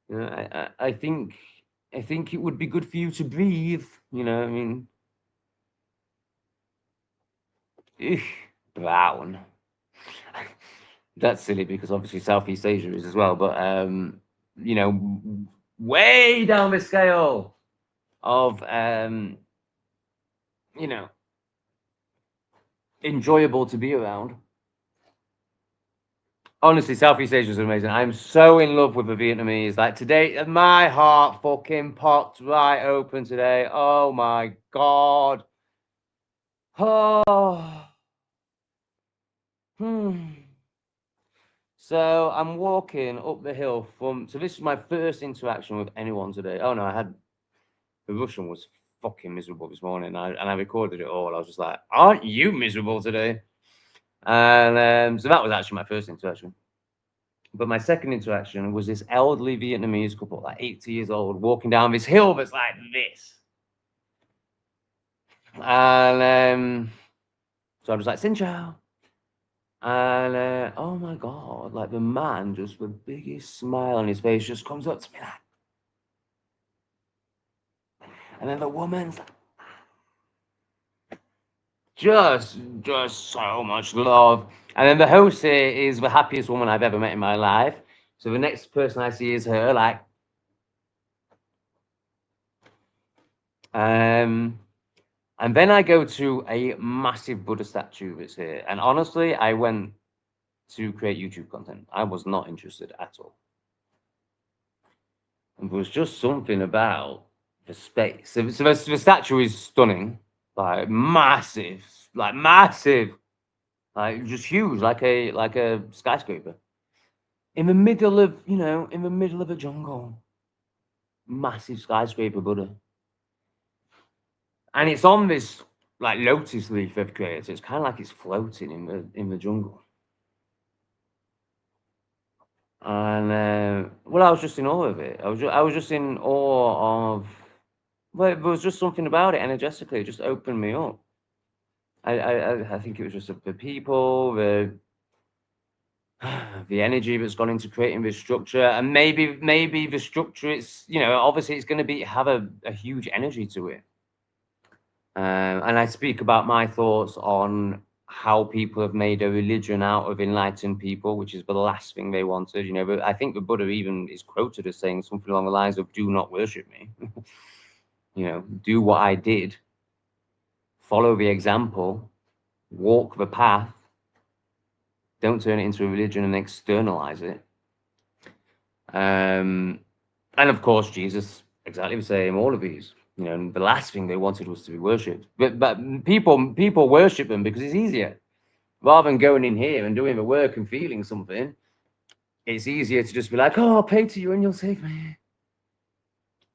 you know, I think it would be good for you to breathe. You know, I mean, brown. That's silly because obviously Southeast Asia is as well. But you know, way down the scale of you know, enjoyable to be around. Honestly, Southeast Asia is amazing. I'm so in love with the Vietnamese. Like today, my heart fucking popped right open today. Oh my god. Oh. So I'm walking up the hill from. So this is my first interaction with anyone today. Oh no, the Russian was fucking miserable this morning, and I recorded it all. I was just like, "Aren't you miserable today?" And so that was actually my first interaction. But my second interaction was this elderly Vietnamese couple, like 80 years old, walking down this hill that's like this. And so I was like, Xin chào. And oh my God, like the man, just the biggest smile on his face, just comes up to me like. And then the woman's like, just so much love. And then the host here is the happiest woman I've ever met in my life. So the next person I see is her, like. And then I go to a massive Buddha statue that's here. And honestly, I went to create YouTube content. I was not interested at all. And there was just something about the space. So the statue is stunning, like massive, like just huge, like a skyscraper. In the middle of, you know, in the middle of a jungle. Massive skyscraper Buddha. And it's on this like lotus leaf they've created. So it's kind of like it's floating in the jungle. And well, I was just in awe of it. I was just in awe of. Well, there was just something about it energetically. It just opened me up. I think it was just the people, the energy that's gone into creating this structure, and maybe the structure. It's, you know, obviously it's going to have a huge energy to it. And I speak about my thoughts on how people have made a religion out of enlightened people, which is the last thing they wanted. You know, but I think the Buddha even is quoted as saying something along the lines of, "Do not worship me." You know, do what I did, follow the example, walk the path. Don't turn it into a religion and externalize it. And of course, Jesus, exactly the same. All of these. You know, the last thing they wanted was to be worshipped. But people worship them because it's easier. Rather than going in here and doing the work and feeling something, it's easier to just be like, "Oh, I'll pay to you and you'll save me."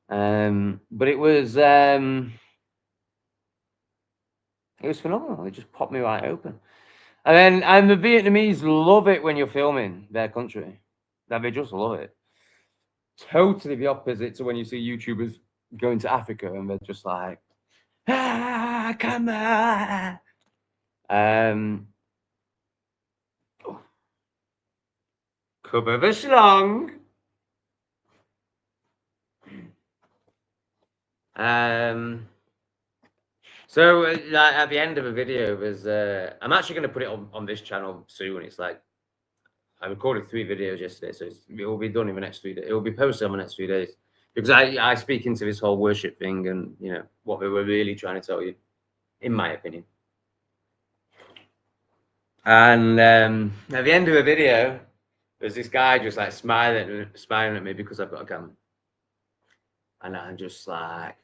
But it was phenomenal. It just popped me right open. And the Vietnamese love it when you're filming their country. That they just love it. Totally the opposite to when you see YouTubers going to Africa and they're just like, come on. Cover the schlong. So like, at the end of a video, there's I'm actually going to put it on this channel soon. It's like I recorded 3 videos yesterday, so it will be done in the next 3 days. It will be posted in the next 3 days because I speak into this whole worship thing and you know what they were really trying to tell you, in my opinion. And at the end of the video, there's this guy just like smiling at me because I've got a camera, and I'm just like,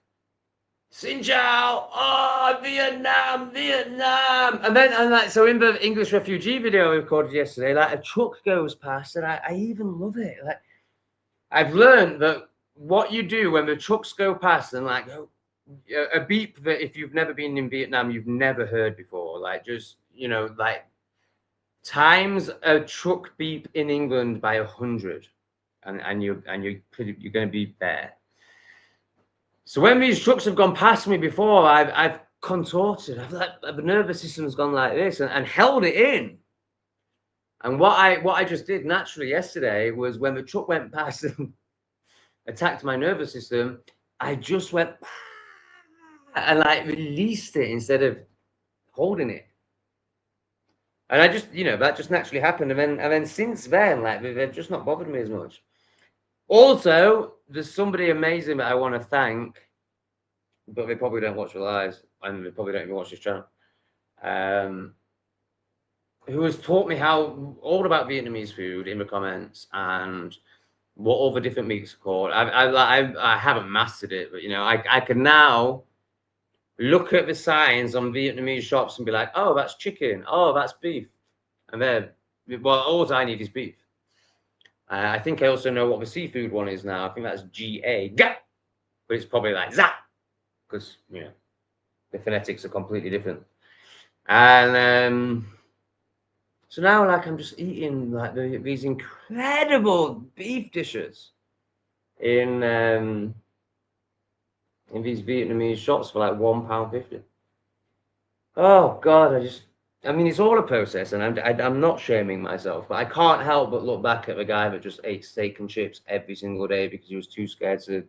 Xin Chao, oh, Vietnam, Vietnam. And then, and like, so in the English refugee video I recorded yesterday, like a truck goes past, and I even love it. Like, I've learned that what you do when the trucks go past and like a beep that if you've never been in Vietnam, you've never heard before, like just, you know, like times a truck beep in England by 100, and you're going to be there. So when these trucks have gone past me before, I've contorted. The nervous system's gone like this and held it in. And what I just did naturally yesterday was when the truck went past and attacked my nervous system, I just went and like released it instead of holding it. And I just, you know, that just naturally happened. And then since then, like they've just not bothered me as much. Also, there's somebody amazing that I want to thank, but they probably don't watch the lives, and they probably don't even watch this channel. Who has taught me how all about Vietnamese food in the comments and what all the different meats are called. I haven't mastered it, but you know, I can now look at the signs on Vietnamese shops and be like, oh, that's chicken, oh, that's beef, and then, well, all I need is beef. I think I also know what the seafood one is now. I think that's GA, but it's probably like ZA, because you know the phonetics are completely different. And so now, like, I'm just eating like these incredible beef dishes in these Vietnamese shops for like £1.50. Oh God, I mean, it's all a process, and I'm not shaming myself, but I can't help but look back at the guy that just ate steak and chips every single day because he was too scared to,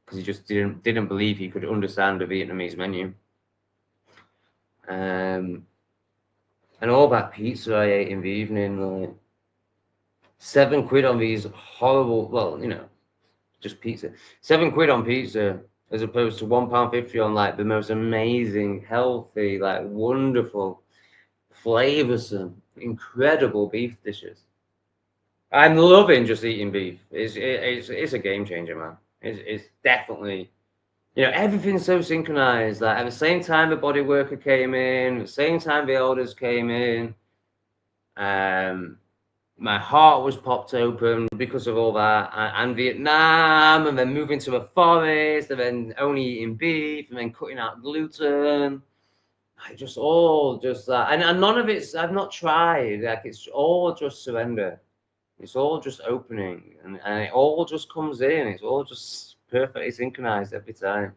because he just didn't believe he could understand the Vietnamese menu. And all that pizza I ate in the evening, like £7 on these horrible, well, you know, just pizza. £7 on pizza as opposed to £1.50 on like the most amazing, healthy, like wonderful, flavoursome, incredible beef dishes. I'm loving just eating beef. It's a game changer, man. It's definitely, you know, everything's so synchronized. Like at the same time the body worker came in, at the same time the elders came in. My heart was popped open because of all that, and Vietnam, and then moving to a forest, and then only eating beef, and then cutting out gluten. I just all just that, and none of it's, I've not tried. Like it's all just surrender. It's all just opening, and it all just comes in. It's all just perfectly synchronized every time.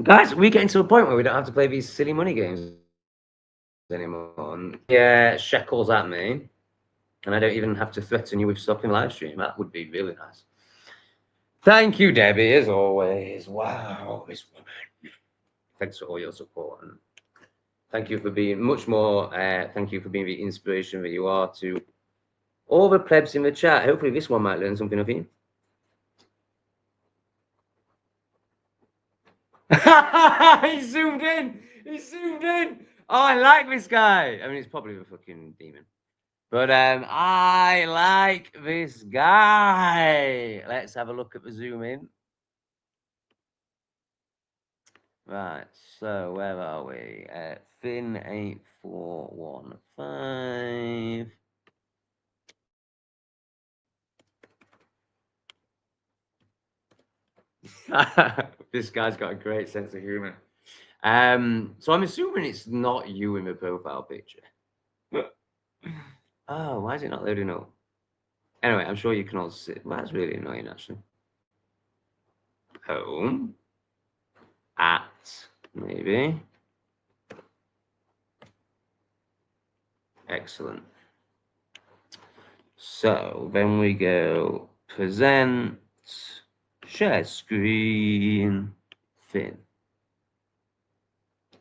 Guys, we're getting to a point where we don't have to play these silly money games anymore. And yeah, shekels at me, and I don't even have to threaten you with stopping live stream. That would be really nice. Thank you, Debbie, as always. Wow, this woman. Thanks for all your support, and thank you for being much more. Thank you for being the inspiration that you are to all the plebs in the chat. Hopefully, this one might learn something of you. He zoomed in. He zoomed in. Oh, I like this guy. I mean, it's probably the fucking demon. But I like this guy. Let's have a look at the zoom in. Right, so where are we? Finn8415. This guy's got a great sense of humor. So I'm assuming it's not you in the profile picture. Oh, why is it not loading up? Anyway, I'm sure you can all see. Well, that's really annoying, actually. Home. At, maybe. Excellent. So then we go present, share screen, Finn,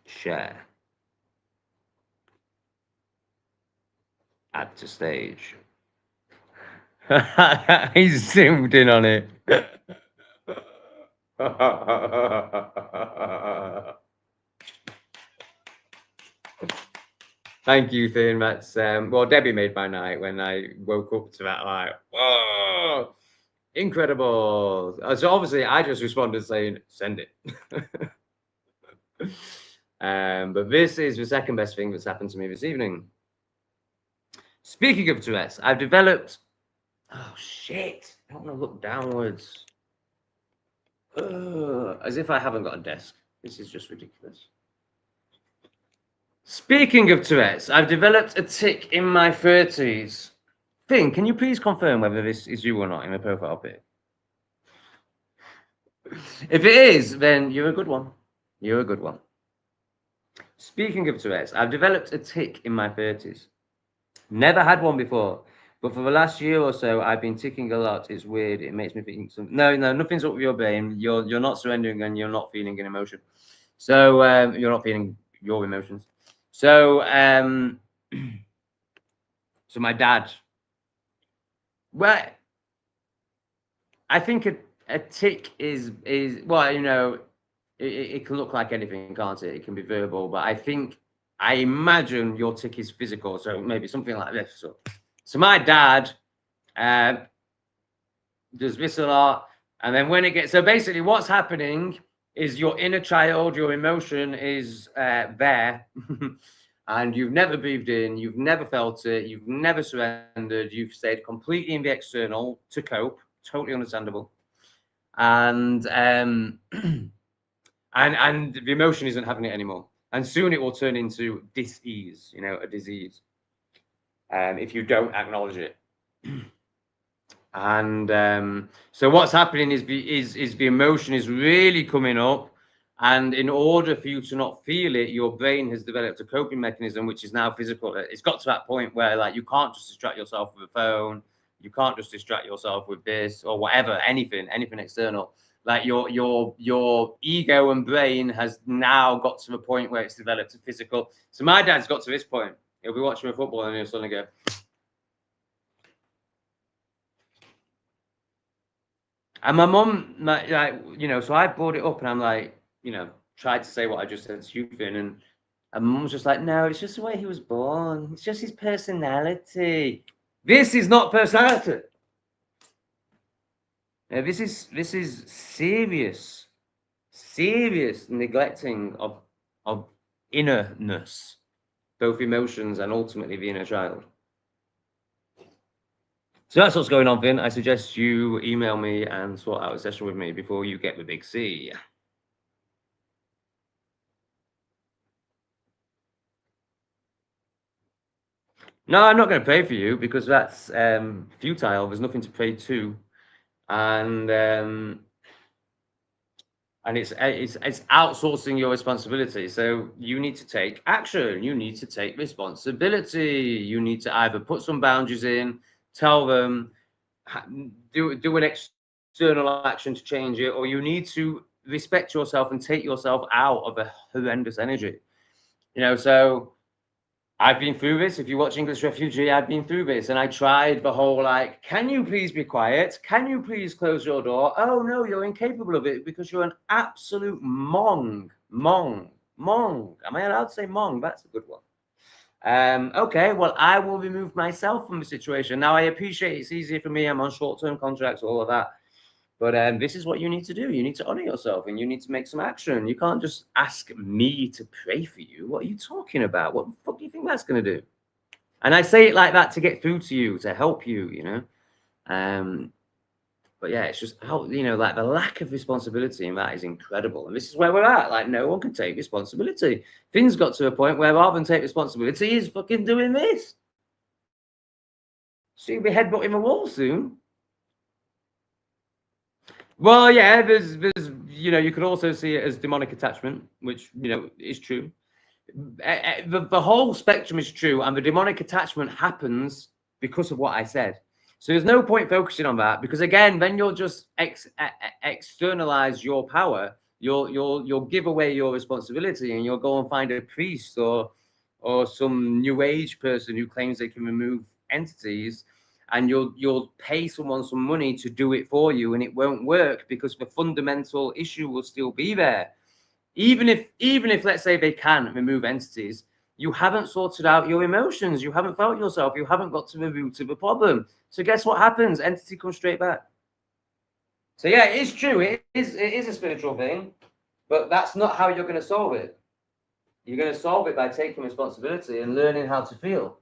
share, add to stage. He's zoomed in on it. Thank you, Finn. That's well, Debbie made my night when I woke up to that. Like, whoa, incredible! So obviously, I just responded saying, "Send it." But this is the second best thing that's happened to me this evening. Speaking of Tourette's, I've developed. Oh shit! I don't want to look downwards. As if I haven't got a desk. This is just ridiculous. Speaking of Tourette's, I've developed a tic in my 30s. Finn, can you please confirm whether this is you or not in the profile pic? If it is, then you're a good one. You're a good one. Speaking of Tourette's, I've developed a tic in my 30s. Never had one before, but for the last year or so, I've been ticking a lot. It's weird. It makes me think no, nothing's up with your brain. You're not surrendering and you're not feeling an emotion. So you're not feeling your emotions. So so my dad. Well, I think a tic is well, you know, it can look like anything, can't it? It can be verbal, but I imagine your tic is physical, so maybe something like this. So my dad does this a lot, and then when it gets so basically, what's happening is your inner child, your emotion is there. And you've never breathed in, you've never felt it, you've never surrendered, you've stayed completely in the external to cope. Totally understandable. And and the emotion isn't having it anymore. And soon it will turn into dis-ease, you know, a disease. If you don't acknowledge it. And so what's happening is the emotion is really coming up. And in order for you to not feel it, your brain has developed a coping mechanism, which is now physical. It's got to that point where, like, you can't just distract yourself with a phone. You can't just distract yourself with this or whatever, anything external. Like your ego and brain has now got to the point where it's developed a physical. So my dad's got to this point. He'll be watching football and he'll suddenly go. And my mum, like, you know, so I brought it up and I'm like, you know, tried to say what I just said to you, Finn, and mum's just like, no, it's just the way he was born. It's just his personality. This is not personality. This is serious neglecting of innerness, both emotions and ultimately the inner child. So that's what's going on, Finn. I suggest you email me and sort out a session with me before you get the big C. No, I'm not going to pay for you because that's futile. There's nothing to pay to, and it's outsourcing your responsibility. So you need to take action. You need to take responsibility. You need to either put some boundaries in, tell them, do an external action to change it, or you need to respect yourself and take yourself out of a horrendous energy. You know, so I've been through this. If you watch English Refugee, I've been through this, and I tried the whole, like, can you please be quiet? Can you please close your door? Oh no, you're incapable of it because you're an absolute mong. Am I allowed to say mong? That's a good one. Okay, well, I will remove myself from the situation. Now, I appreciate it's easier for me. I'm on short-term contracts, all of that. But this is what you need to do. You need to honor yourself and you need to make some action. You can't just ask me to pray for you. What are you talking about? What the fuck do you think that's going to do? And I say it like that to get through to you, to help you, you know. But yeah, it's just how, you know, like the lack of responsibility in that is incredible. And this is where we're at. Like, no one can take responsibility. Things got to a point where rather than take responsibility, he's fucking doing this. So you'll be headbutting the wall soon. Well, yeah, there's, you know, you could also see it as demonic attachment, which, you know, is true. The whole spectrum is true, and the demonic attachment happens because of what I said. So there's no point focusing on that, because again, then you'll just externalize your power. You'll give away your responsibility, and you'll go and find a priest or some new age person who claims they can remove entities, and you'll pay someone some money to do it for you, and it won't work because the fundamental issue will still be there. Even if let's say they can remove entities, you haven't sorted out your emotions, you haven't felt yourself, you haven't got to the root of the problem. So guess what happens? Entity comes straight back. So yeah, it is true, it is a spiritual thing, but that's not how you're going to solve it. You're going to solve it by taking responsibility and learning how to feel,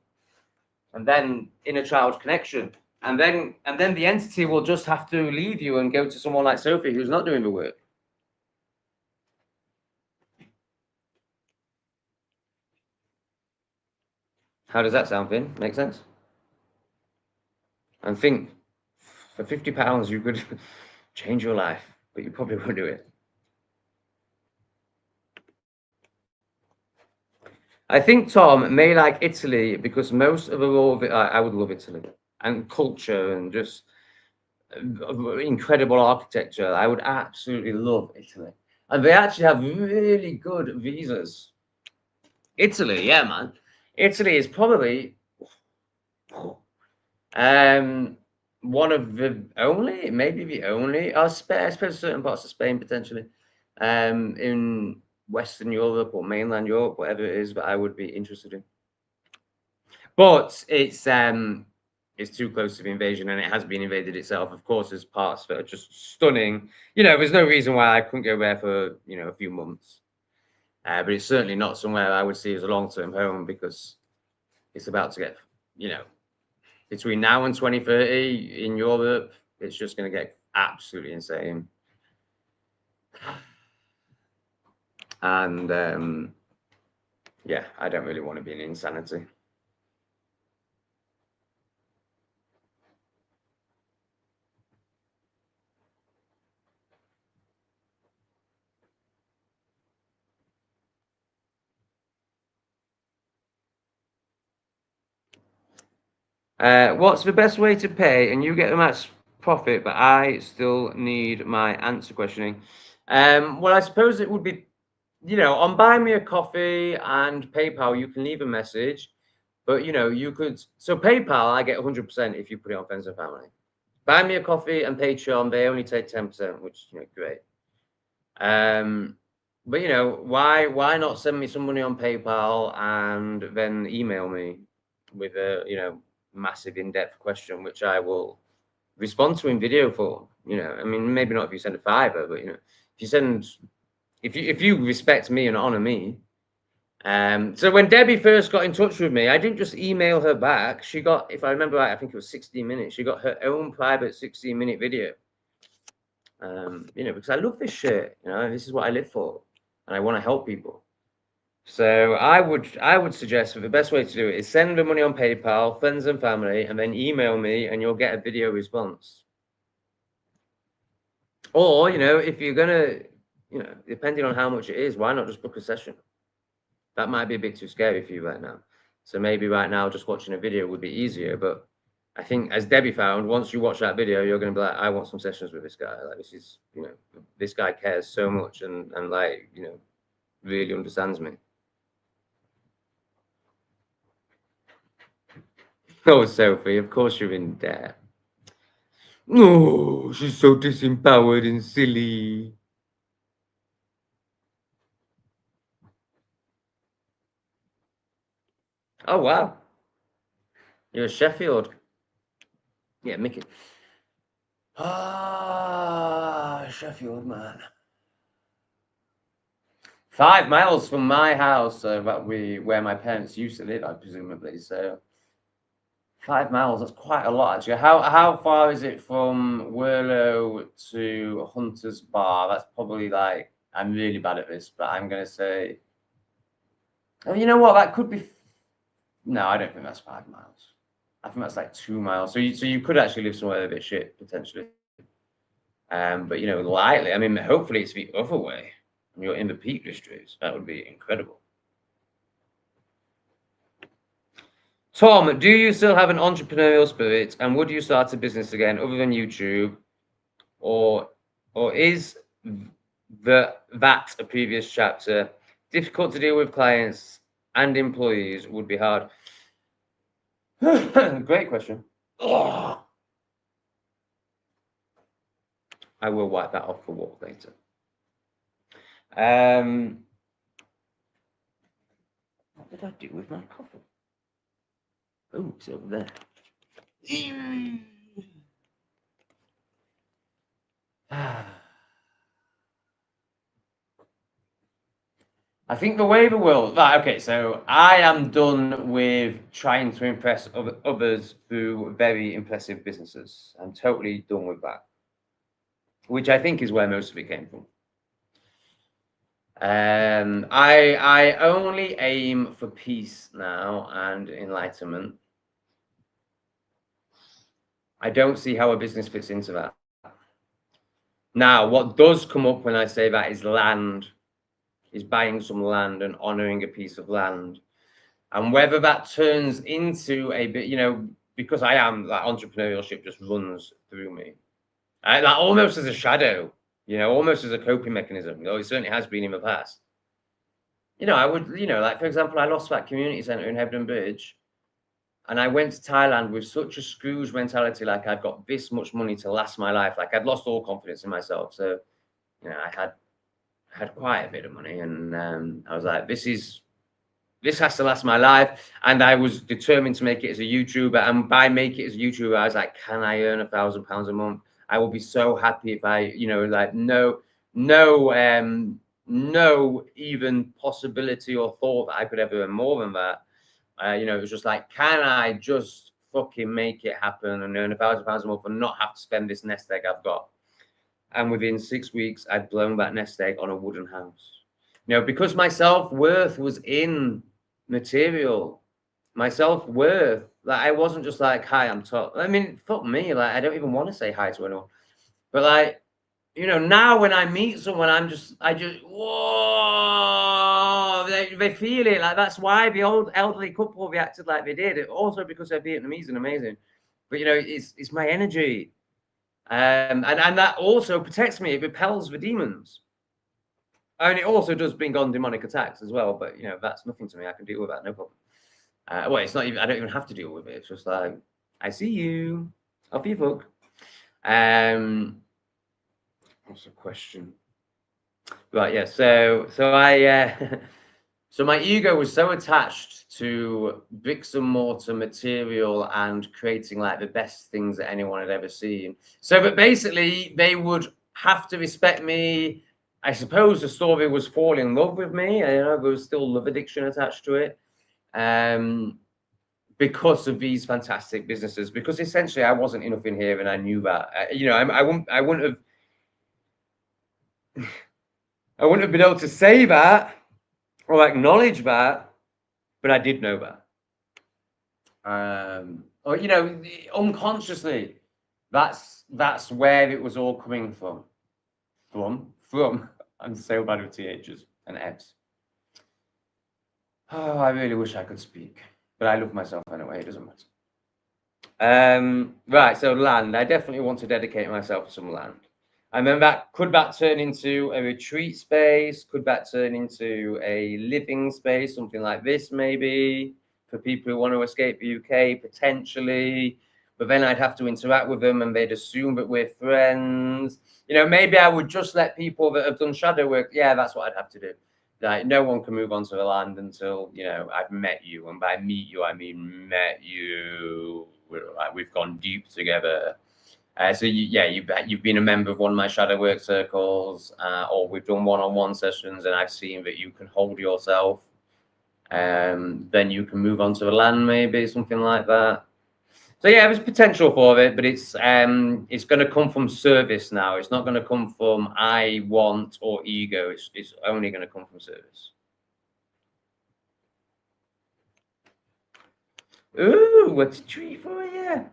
and then inner child connection, and then the entity will just have to leave you and go to someone like Sophie, who's not doing the work. How does that sound, Finn? Make sense? And think, for £50 you could change your life, but you probably won't do it. I think Tom may like Italy because most of the law of it, I would love Italy, and culture and just incredible architecture. I would absolutely love Italy, and they actually have really good visas. Italy, yeah, man. Italy is probably one of the only, maybe the only, I suppose certain parts of Spain potentially, in Western Europe or mainland Europe, whatever it is, that I would be interested in. But it's too close to the invasion, and it has been invaded itself. Of course, there's parts that are just stunning. You know, there's no reason why I couldn't go there for, you know, a few months. But it's certainly not somewhere I would see as a long-term home, because it's about to get, you know, between now and 2030 in Europe, it's just going to get absolutely insane. And yeah, I don't really want to be in insanity. What's the best way to pay and you get the max profit, but I still need my answer questioning? Well, I suppose it would be, you know, on Buy Me a Coffee and PayPal, you can leave a message, but you know, you could, so PayPal, I get 100% if you put it on Friends and Family. Buy Me a Coffee and Patreon, they only take 10%, which, you know, great. But you know, why not send me some money on PayPal and then email me with a, you know, massive in-depth question, which I will respond to in video form. You know, I mean, maybe not if you send a $5, but you know, if you respect me and honor me. So when Debbie first got in touch with me, I didn't just email her back. She got, if I remember right, I think it was 16 minutes. She got her own private 16-minute video. You know, because I love this shit. You know, this is what I live for, and I want to help people. So I would suggest that the best way to do it is send the money on PayPal, Friends and Family, and then email me, and you'll get a video response. Or, you know, if you're gonna, you know, depending on how much it is, why not just book a session? That might be a bit too scary for you right now. So maybe right now just watching a video would be easier. But I think, as Debbie found, once you watch that video, you're going to be like, I want some sessions with this guy. Like, this is, you know, this guy cares so much and like, you know, really understands me. Oh, Sophie, of course you're in debt. Oh, she's so disempowered and silly. Oh, wow. You're a Sheffield. Yeah, Mickey. Ah, Sheffield, man. 5 miles from my house, where my parents used to live, I presumably. So 5 miles, that's quite a lot, actually. How far is it from Worlow to Hunter's Bar? That's probably like, I'm really bad at this, but I'm gonna say, oh, you know what? That could be. No, I don't think that's 5 miles. I think that's like 2 miles. So you could actually live somewhere a bit shit potentially. But you know, lightly. I mean, hopefully it's the other way. You're in the Peak District. That would be incredible. Tom, do you still have an entrepreneurial spirit, and would you start a business again other than YouTube, or is that a previous chapter? Difficult to deal with clients and employees would be hard. Great question. Oh. I will wipe that off for walk later. What did I do with my coffee? Oh, it's over there. I think the way the world... Right, okay, so I am done with trying to impress others through very impressive businesses. I'm totally done with that, which I think is where most of it came from. I only aim for peace now and enlightenment. I don't see how a business fits into that. Now, what does come up when I say that is land, is buying some land and honoring a piece of land. And whether that turns into a bit, you know, because I am, that entrepreneurship just runs through me. That almost as a shadow, you know, almost as a coping mechanism. Though it certainly has been in the past. You know, I would, you know, like, for example, I lost that community centre in Hebden Bridge. And I went to Thailand with such a Scrooge mentality, like I'd got this much money to last my life. Like I'd lost all confidence in myself. So, you know, I had quite a bit of money, and I was like, this has to last my life. And I was determined to make it as a YouTuber. And by make it as a YouTuber, I was like, can I earn £1,000 a month? I will be so happy if I, you know, like no even possibility or thought that I could ever earn more than that. You know, it was just like, can I just fucking make it happen and earn £1,000 a month and not have to spend this nest egg I've got? And within 6 weeks, I'd blown that nest egg on a wooden house. You know, because my self-worth was in material. My self-worth, like I wasn't just like, hi, I'm top. I mean, fuck me, like I don't even want to say hi to anyone. But like, you know, now when I meet someone, I just, whoa, they feel it. Like that's why the old elderly couple reacted like they did. Also because they're Vietnamese and amazing. But you know, it's my energy. And that also protects me. It repels the demons. And it also does bring on demonic attacks as well. But you know, that's nothing to me. I can deal with that, no problem. Well, it's not even, I don't even have to deal with it. It's just like, I see you. Off you fuck. What's the question? Right, yeah. So I so my ego was so attached to bricks and mortar material and creating like the best things that anyone had ever seen. So but basically they would have to respect me. I suppose the story was fall in love with me. You know, there was still love addiction attached to it. Because of these fantastic businesses, because essentially I wasn't enough in here and I knew that. You know, I wouldn't have I wouldn't have been able to say that or acknowledge that, but I did know that. Or you know, unconsciously, that's where it was all coming from. From. I'm so bad with THs and Fs. Oh, I really wish I could speak, but I love myself anyway. It doesn't matter. Right. So land. I definitely want to dedicate myself to some land. And then could that turn into a retreat space? Could that turn into a living space, something like this maybe, for people who want to escape the UK, potentially? But then I'd have to interact with them and they'd assume that we're friends. You know, maybe I would just let people that have done shadow work, yeah, that's what I'd have to do. Like, no one can move onto the land until, you know, I've met you. And by meet you, I mean met you. We've gone deep together. So you've been a member of one of my shadow work circles, or we've done one-on-one sessions, and I've seen that you can hold yourself. Then you can move on to the land, maybe something like that. So yeah, there's potential for it, but it's going to come from service now. It's not going to come from I want or ego. It's only going to come from service. Ooh, what's a treat for you?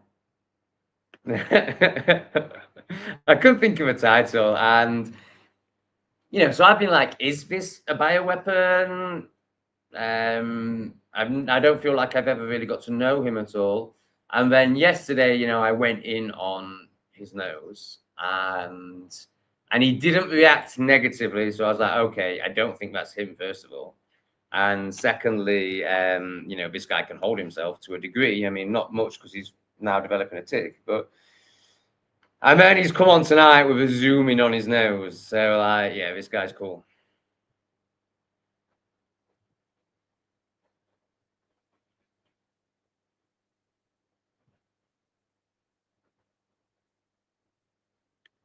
I couldn't think of a title, and you know, so I've been like, is this a bioweapon? I don't feel like I've ever really got to know him at all. And then yesterday, you know, I went in on his nose and he didn't react negatively. So I was like, okay, I don't think that's him, first of all. And secondly, you know, this guy can hold himself to a degree. I mean, not much because he's now developing a tick, but and then he's come on tonight with a zoom in on his nose. So like, yeah, this guy's cool.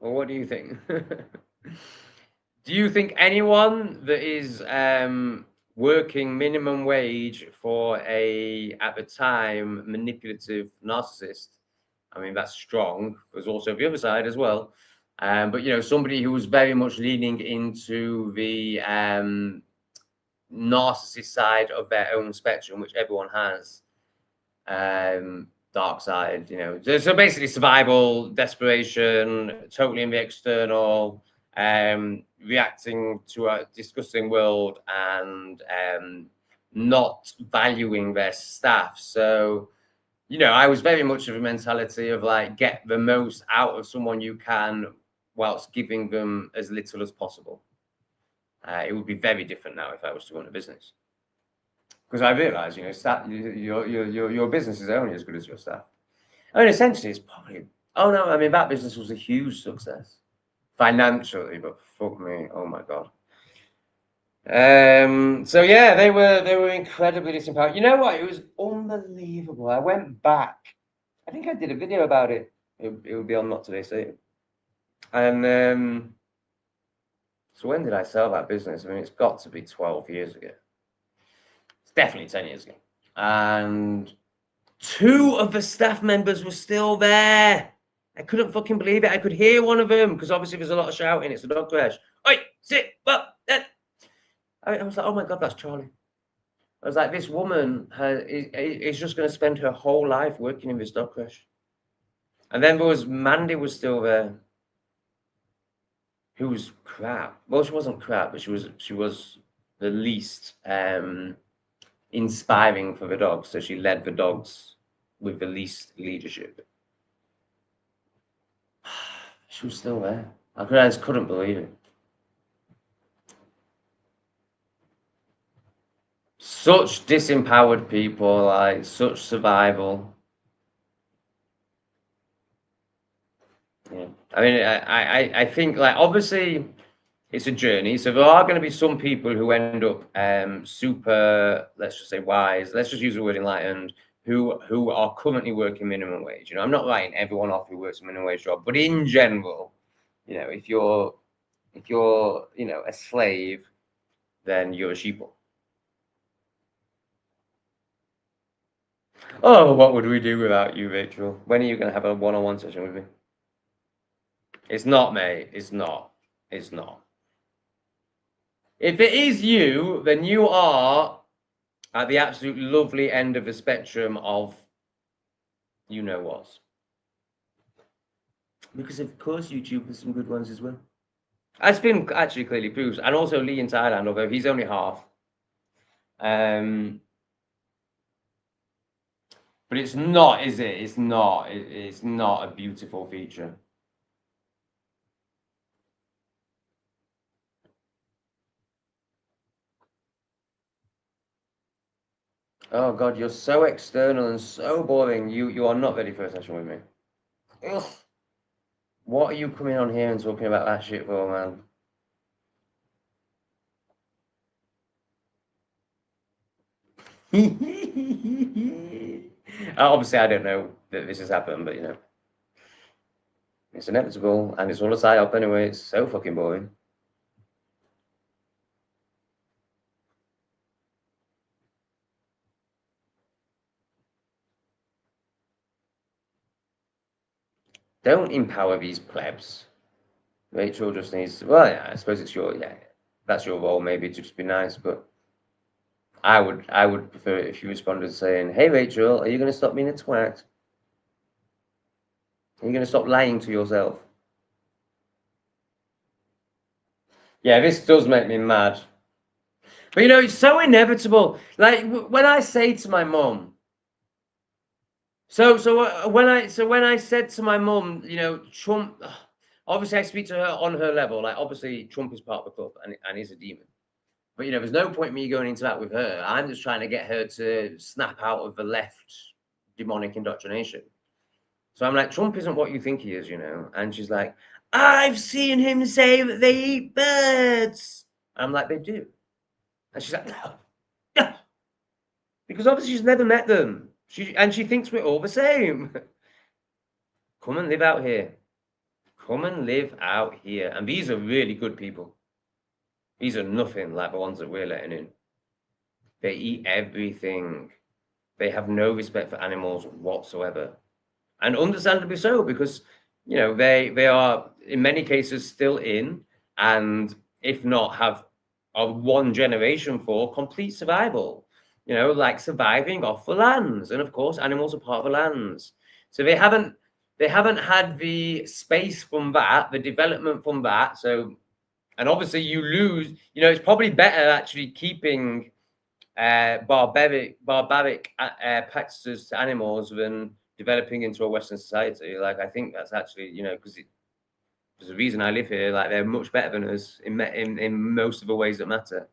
Well, what do you think? Do you think anyone that is working minimum wage for at the time, manipulative narcissist? I mean, that's strong. There's also the other side as well. But you know, somebody who was very much leaning into the narcissist side of their own spectrum, which everyone has. Dark side, you know. So basically survival, desperation, totally in the external, reacting to a disgusting world and not valuing their staff. So, you know, I was very much of a mentality of like get the most out of someone you can whilst giving them as little as possible. It would be very different now if I was to run a business. Because I realise, you know, staff, your business is only as good as your staff. I mean, essentially, it's probably. Oh no, I mean that business was a huge success financially, but fuck me, oh my god. So yeah, they were incredibly disempowered. You know what? It was unbelievable. I went back. I think I did a video about it. It would be on Not Today Satan. And so when did I sell that business? I mean, it's got to be 12 years ago. It's definitely 10 years ago. And two of the staff members were still there. I couldn't fucking believe it. I could hear one of them because obviously there's a lot of shouting. It's a dog crash. Oi, sit, up. I was like, oh my god, that's Charlie. I was like, this woman is just going to spend her whole life working in this dog crash. And then there was Mandy was still there, who was crap. Well, she wasn't crap, but she was the least inspiring for the dogs. So she led the dogs with the least leadership. She was still there. I just couldn't believe it. Such disempowered people, like such survival. Yeah. I mean, I think like obviously it's a journey. So there are going to be some people who end up super, let's just say wise. Let's just use the word enlightened, who are currently working minimum wage. You know, I'm not writing everyone off who works a minimum wage job, but in general, you know, if you're you know a slave, then you're a sheeple. Oh, what would we do without you, Rachel? When are you going to have a one-on-one session with me? It's not, mate. It's not. It's not. If it is you, then you are at the absolute lovely end of the spectrum of you know what. Because of course YouTube has some good ones as well. That's been actually clearly proved. And also Lee in Thailand, although he's only half. But it's not, is it? It's not. It's not a beautiful feature. Oh god, you're so external and so boring. You are not ready for a session with me. Ugh. What are you coming on here and talking about that shit for, man? Obviously, I don't know that this has happened, but you know, it's inevitable, and it's all a psyop anyway. It's so fucking boring. Don't empower these plebs. Rachel just needs to, well, yeah, I suppose it's your, yeah, that's your role maybe to just be nice, but I would prefer it if you responded saying, hey Rachel, are you going to stop being a twat? Are you going to stop lying to yourself? Yeah, this does make me mad. But you know, it's so inevitable. Like when I say to my mum, when I said to my mum, you know, Trump. Obviously, I speak to her on her level. Like, obviously, Trump is part of the club and he's a demon. But you know, there's no point me going into that with her. I'm just trying to get her to snap out of the left demonic indoctrination. So I'm like, Trump isn't what you think he is, you know. And she's like, I've seen him say that they eat birds. I'm like, they do. And she's like, no, no. Because obviously she's never met them. She thinks we're all the same. Come and live out here. Come and live out here. And these are really good people. These are nothing like the ones that we're letting in. They eat everything. They have no respect for animals whatsoever. And understandably so, because you know they are in many cases still in, and if not have a one generation for complete survival. You know, like surviving off the lands, and of course animals are part of the lands. So they haven't had the space from that, the development from that. So, and obviously you lose. You know, it's probably better actually keeping barbaric practices to animals than developing into a Western society. Like, I think that's actually, you know, because there's a reason I live here. Like, they're much better than us in most of the ways that matter.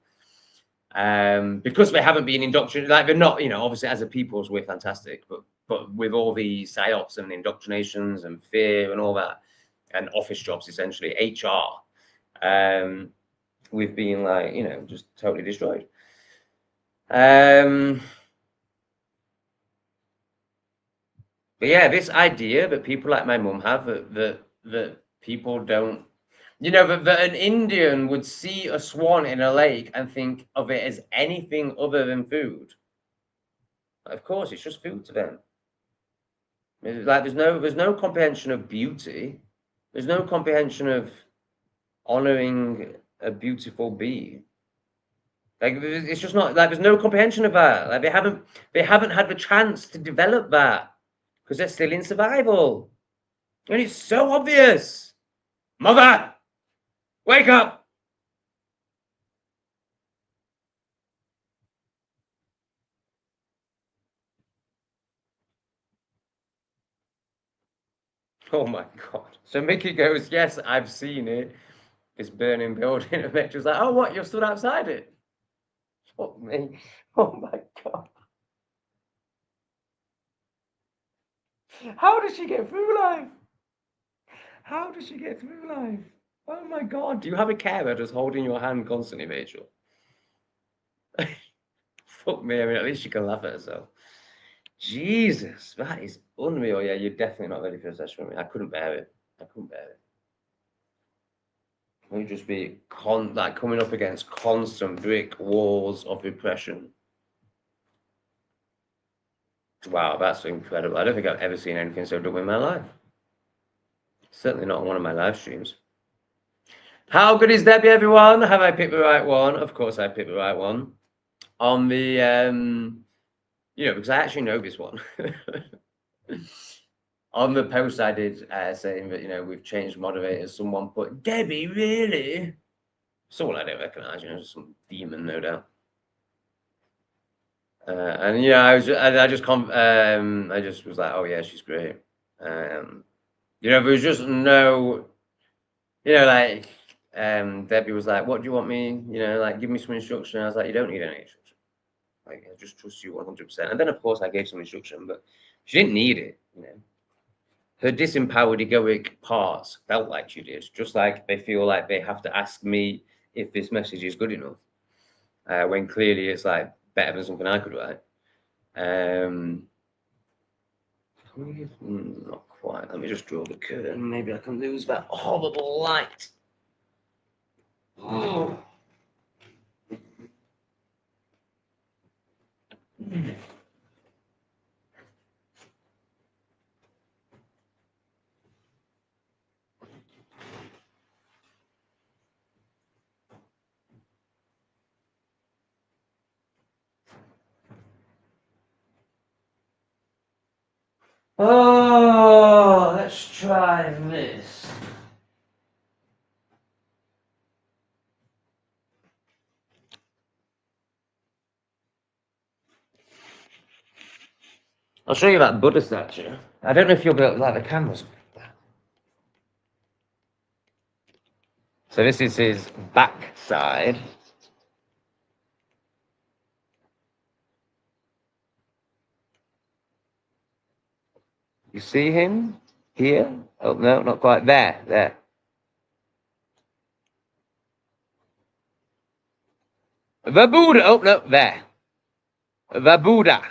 Because they haven't been indoctrinated. Like, they're not, you know, obviously as a peoples we're fantastic, but with all the psyops and indoctrinations and fear and all that, and office jobs essentially, HR, we've been like, you know, just totally destroyed. But yeah, this idea that people like my mum have that people don't, you know, that an Indian would see a swan in a lake and think of it as anything other than food. Of course, it's just food to them. It's like there's no comprehension of beauty. There's no comprehension of honoring a beautiful bee. Like, it's just not like there's no comprehension of that. Like, they haven't had the chance to develop that because they're still in survival. And it's so obvious. Mother, wake up. Oh my God. So Mickey goes, yes, I've seen it. This burning building. And Mitchell's like, oh, what? You're stood outside it? Fuck me. Oh my God. How does she get through life? How does she get through life? Oh my God. Do you have a carer just holding your hand constantly, Rachel? Fuck me. I mean, at least she can laugh at herself. Jesus, that is unreal. Yeah, you're definitely not ready for a session with me. I couldn't bear it. I couldn't bear it. We'd just be like coming up against constant brick walls of repression. Wow, that's incredible. I don't think I've ever seen anything so dumb in my life. Certainly not on one of my live streams. How good is Debbie, everyone? Have I picked the right one? Of course I picked the right one. On the, you know, because I actually know this one. On the post I did saying that, you know, we've changed moderators, someone put, Debbie, really? Someone I don't recognize, you know, some demon, no doubt. And yeah, I just was like, oh yeah, she's great. You know, there was just no, you know, like, Debbie was like, what do you want me, you know, like, give me some instruction. I was like, you don't need any instruction. Like, I just trust you 100%. And then, of course, I gave some instruction, but she didn't need it, you know. Her disempowered egoic parts felt like she did, just like they feel like they have to ask me if this message is good enough, when clearly it's like better than something I could write. Not quite. Let me just draw the curtain. Maybe I can lose that horrible light. Oh. Oh, let's try this. I'll show you that Buddha statue. I don't know if you'll be able to like the cameras. So this is his back side. You see him here? Oh, no, not quite. There. The Buddha. Oh, no, there. The Buddha.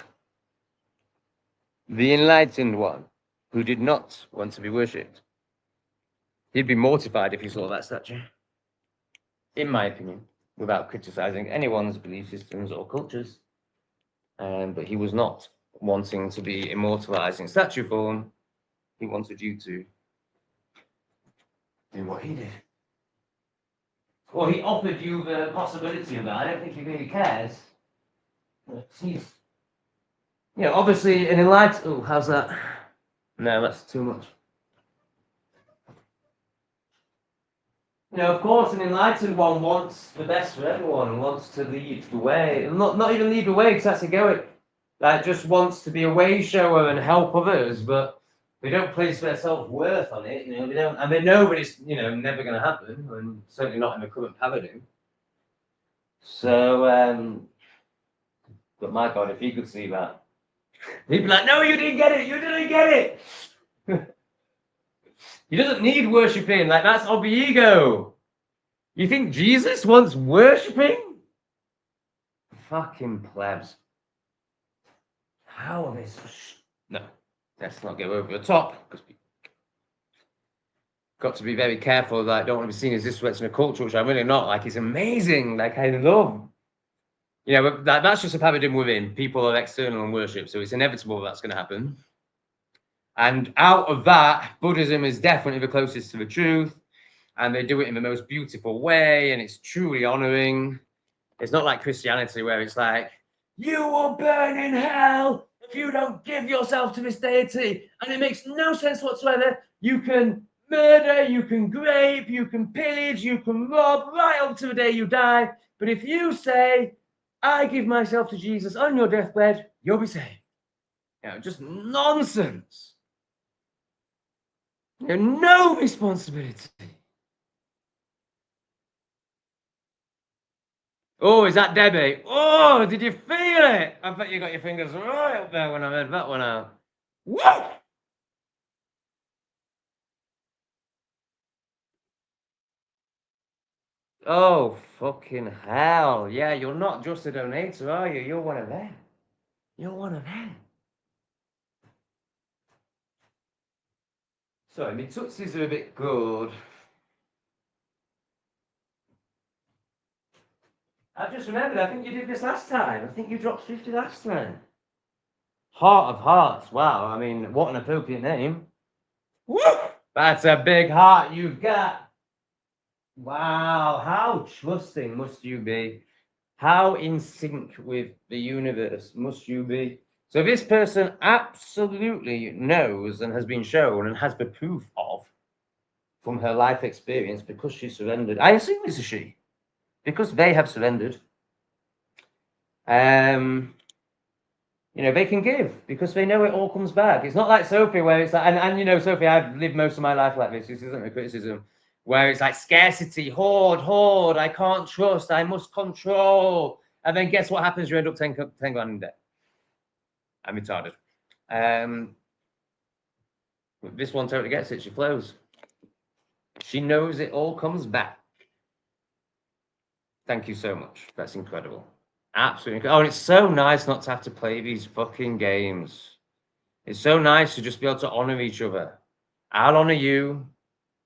The enlightened one who did not want to be worshipped. He'd be mortified if he saw that statue, in my opinion, without criticizing anyone's belief systems or cultures. But he was not wanting to be immortalized in statue form. He wanted you to do what he did. Well, he offered you the possibility of that. I don't think he really cares. He's, you know, obviously an enlightened. Oh, how's that? No, that's too much. You know, of course, an enlightened one wants the best for everyone, wants to lead the way. Not even lead the way, because that's a go. Like, just wants to be a way shower and help others, but they don't place their self-worth on it. You know, they don't, and they know that it's, you know, never going to happen, and certainly not in the current paradigm. So, but my God, if he could see that, he'd be like, "No, you didn't get it. You didn't get it." He doesn't need worshipping. Like, that's of the ego. You think Jesus wants worshipping? Fucking plebs. How are they so No, let's not go over the top, because we got to be very careful that I don't want to be seen as disrespecting a culture, which I'm really not. Like, it's amazing. Like, I love. You know, that's just a paradigm within. People are external and worship, so it's inevitable that's going to happen. And out of that, Buddhism is definitely the closest to the truth, and they do it in the most beautiful way, and it's truly honoring. It's not like Christianity, where it's like, you will burn in hell if you don't give yourself to this deity, and it makes no sense whatsoever. You can murder, you can grape, you can pillage, you can rob right up to the day you die, but if you say, I give myself to Jesus on your deathbed, you'll be saved. You know, just nonsense. You know, no responsibility. Oh, is that Debbie? Oh, did you feel it? I bet you got your fingers right up there when I read that one out. Woo! Oh, fucking hell. Yeah, you're not just a donator, are you? You're one of them. You're one of them. Sorry, my tootsies are a bit good. I just remembered, I think you did this last time. I think you dropped 50 last time. Heart of Hearts. Wow, I mean, what an appropriate name. Woo! That's a big heart you've got. Wow, how trusting must you be? How in sync with the universe must you be? So this person absolutely knows and has been shown and has the proof of from her life experience, because she surrendered. I assume it's a she, because they have surrendered. You know, they can give because they know it all comes back. It's not like Sophie, where it's like, and you know, Sophie, I've lived most of my life like this. This isn't a criticism, where it's like scarcity, hoard, I can't trust, I must control. And then guess what happens? You end up 10 grand in debt. I'm retarded. This one totally gets it. She flows. She knows it all comes back. Thank you so much. That's incredible. Absolutely. Oh, and it's so nice not to have to play these fucking games. It's so nice to just be able to honor each other. I'll honor you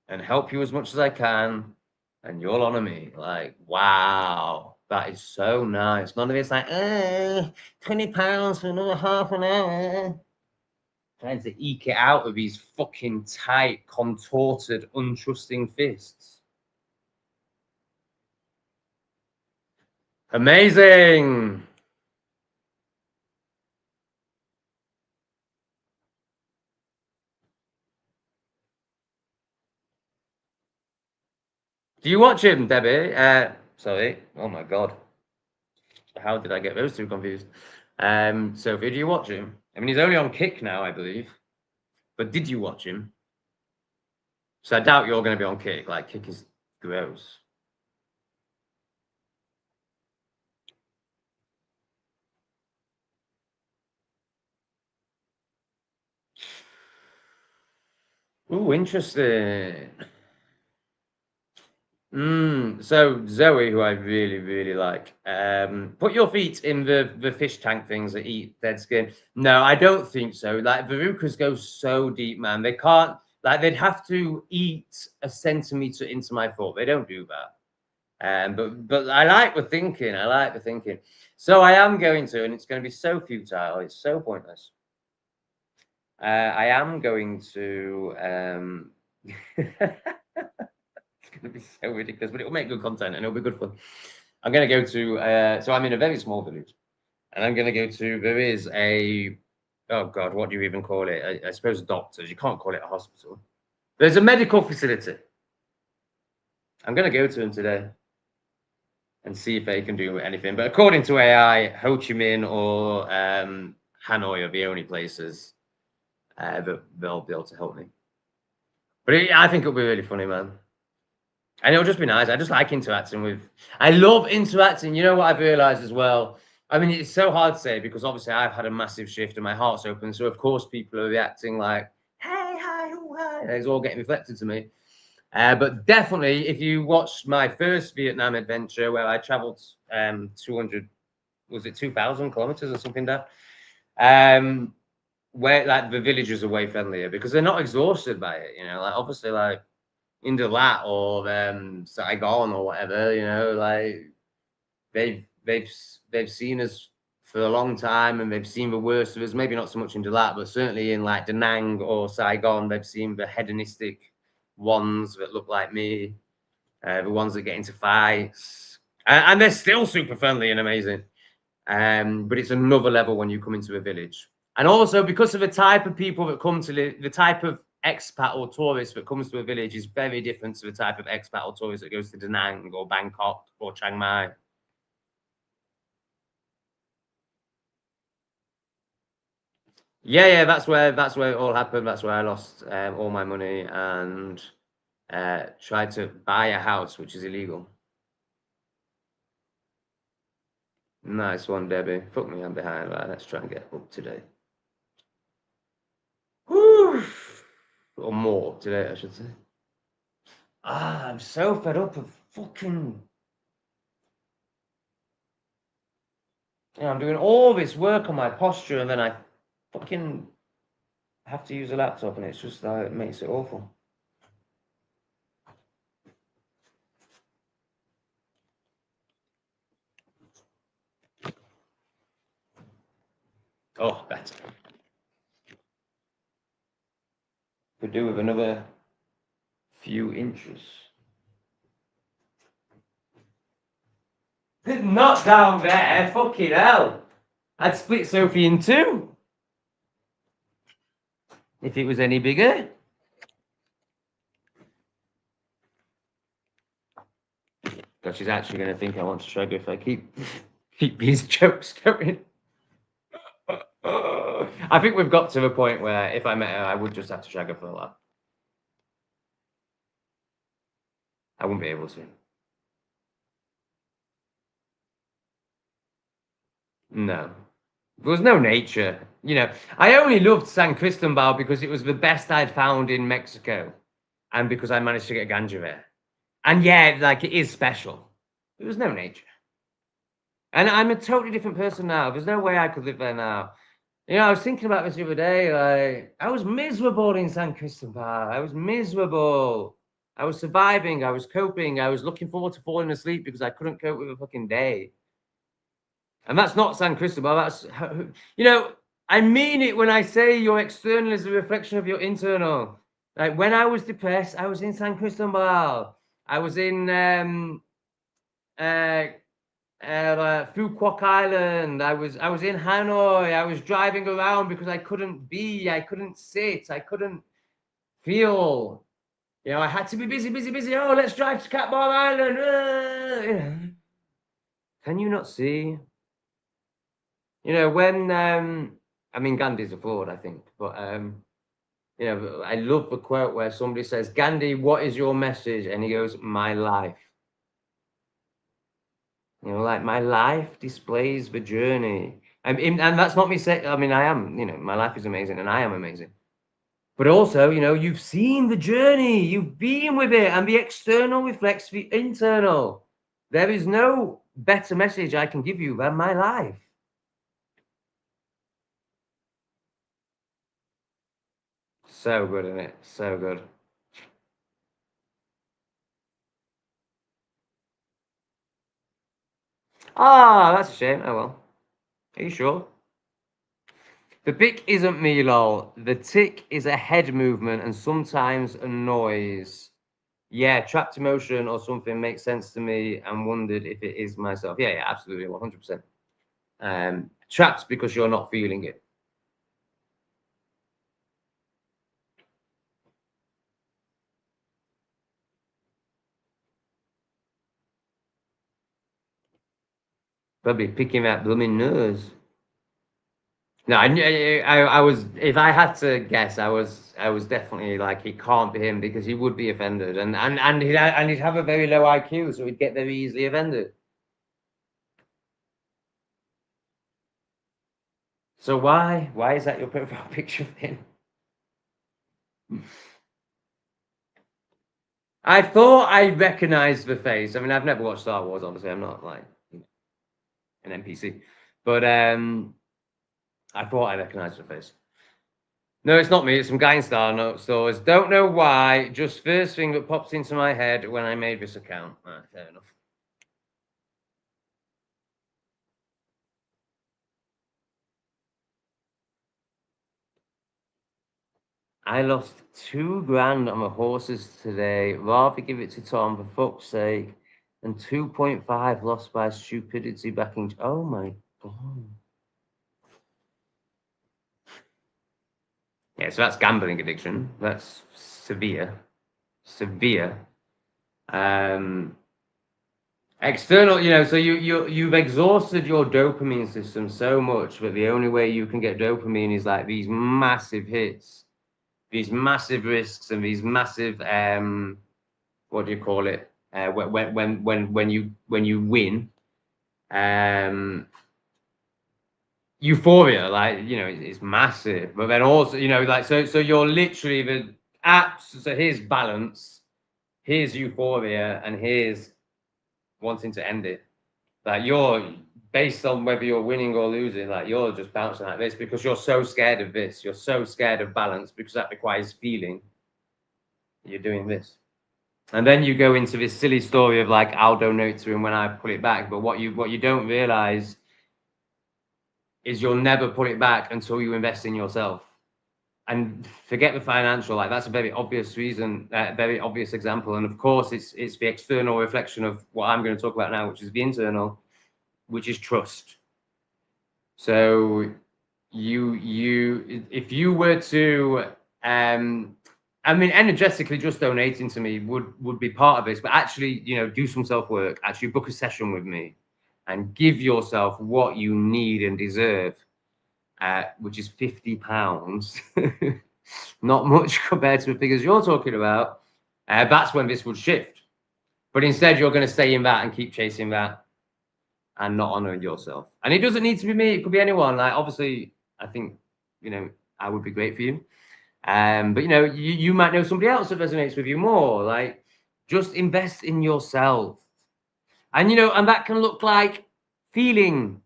and help you as much as I can, and you'll honor me. Like, wow, that is so nice. None of it's like, £20 for another half an hour. Trying to eke it out of these fucking tight, contorted, untrusting fists. Amazing. Do you watch him, Debbie? Sorry. Oh my God. How did I get those two confused? Sophie, do you watch him? I mean, he's only on Kick now, I believe. But did you watch him? So I doubt you're going to be on Kick. Like, Kick is gross. Ooh, interesting. So Zoe, who I really, really like, put your feet in the fish tank things that eat dead skin. No, I don't think so. Like, verrucas go so deep, man. They can't, like, they'd have to eat a centimeter into my foot. They don't do that. But I like the thinking. I like the thinking. So I am going to, and it's going to be so futile. It's so pointless. I am going to. It's going to be so ridiculous, but it will make good content and it'll be good fun. I'm going to go to. So I'm in a very small village, and I'm going to go to. There is a. Oh God, what do you even call it? I suppose doctors. You can't call it a hospital. There's a medical facility. I'm going to go to them today and see if they can do anything. But according to AI, Ho Chi Minh or Hanoi are the only places that they'll be able to help me. But I think it'll be really funny, man. And it'll just be nice. I just like interacting with. I love interacting. You know what I've realized as well? I mean, it's so hard to say because obviously I've had a massive shift and my heart's open. So of course people are reacting like, "Hey, hi, who, hi." It's all getting reflected to me. But definitely, if you watched my first Vietnam adventure where I traveled 200, was it 2,000 kilometers or something there? Where like the villagers are way friendlier because they're not exhausted by it. You know, like obviously like in Dalat or Saigon or whatever. You know, like they've seen us for a long time and they've seen the worst of us. Maybe not so much in Dalat, but certainly in like Da Nang or Saigon, they've seen the hedonistic ones that look like me, the ones that get into fights, and they're still super friendly and amazing. But it's another level when you come into a village, and also because of the type of people that come to the type of expat or tourist that comes to a village is very different to the type of expat or tourist that goes to Da Nang or Bangkok or Chiang Mai. Yeah, that's where it all happened. That's where I lost all my money and tried to buy a house, which is illegal. Nice one, Debbie. Fuck me, I'm behind. Right, let's try and get up today. Whew. Or more today, I should say. I'm so fed up of fucking. I'm doing all this work on my posture and then I fucking have to use a laptop and it's just like, it makes it awful. Oh, better. Could do with another few inches. Not down there, fucking hell. I'd split Sophie in two. If it was any bigger. God, she's actually going to think I want to shag her if I keep these jokes going. I think we've got to the point where if I met her, I would just have to shag her for a laugh. I wouldn't be able to. No. There was no nature. You know, I only loved San Cristobal because it was the best I'd found in Mexico. And because I managed to get ganja there. And yeah, like it is special. There was no nature. And I'm a totally different person now. There's no way I could live there now. You know, I was thinking about this the other day. Like, I was miserable in San Cristobal. I was miserable. I was surviving. I was coping. I was looking forward to falling asleep because I couldn't cope with a fucking day. And that's not San Cristobal. That's, you know, I mean it when I say your external is a reflection of your internal. Like when I was depressed, I was in San Cristobal. I was in Phu Quoc Island. I was in Hanoi. I was driving around because I couldn't sit, I couldn't feel. You know, I had to be busy. Oh, let's drive to Cat Bar Island. Can you not see? You know, when I mean, Gandhi's a fraud, I think, but you know, I love the quote where somebody says, "Gandhi, what is your message?" And he goes, "My life." You know, like my life displays the journey. And that's not me saying, I mean, I am, you know, my life is amazing and I am amazing. But also, you know, you've seen the journey, you've been with it, and the external reflects the internal. There is no better message I can give you than my life. So good, isn't it? So good. Ah, that's a shame. Oh well. Are you sure? The pick isn't me, lol. The tick is a head movement and sometimes a noise. Yeah, trapped emotion or something makes sense to me and wondered if it is myself. Yeah, yeah, absolutely, 100%. Trapped because you're not feeling it. Probably picking that blooming nose. No, I was. If I had to guess, I was definitely like, it can't be him because he would be offended, and he'd have a very low IQ, so he'd get very easily offended. So why is that your profile picture of him? I thought I recognized the face. I mean, I've never watched Star Wars. Obviously, I'm not like an NPC, but I thought I recognized the face. No, it's not me. It's some guy in Star Note stores. Don't know why. Just first thing that popped into my head when I made this account. Ah, fair enough. I lost 2 grand on my horses today. Rather give it to Tom for fuck's sake. And 2.5 lost by stupidity back in. Oh my god. Yeah, so that's gambling addiction. That's severe. Severe. Um, External, you know, so you've exhausted your dopamine system so much that the only way you can get dopamine is like these massive hits, these massive risks, and these massive what do you call it? When you win, um, euphoria, like you know, it's massive. But then also, you know, like so you're literally the apps. So here's balance, here's euphoria, and here's wanting to end it. Like you're based on whether you're winning or losing, like you're just bouncing like this because you're so scared of this. You're so scared of balance because that requires feeling. You're doing this. And then you go into this silly story of like I'll donate to him when I pull it back. But what you don't realize is you'll never pull it back until you invest in yourself. And forget the financial, like that's a very obvious reason, very obvious example. And of course, it's the external reflection of what I'm going to talk about now, which is the internal, which is trust. So if you were to I mean energetically just donating to me would be part of this, but actually, you know, do some self-work, actually book a session with me and give yourself what you need and deserve, which is £50. Not much compared to the figures you're talking about. That's when this would shift. But instead, you're going to stay in that and keep chasing that and not honoring yourself. And it doesn't need to be me; it could be anyone. Like obviously, I think you know I would be great for you. But you know, you might know somebody else that resonates with you more. Like just invest in yourself, and you know, and that can look like feeling,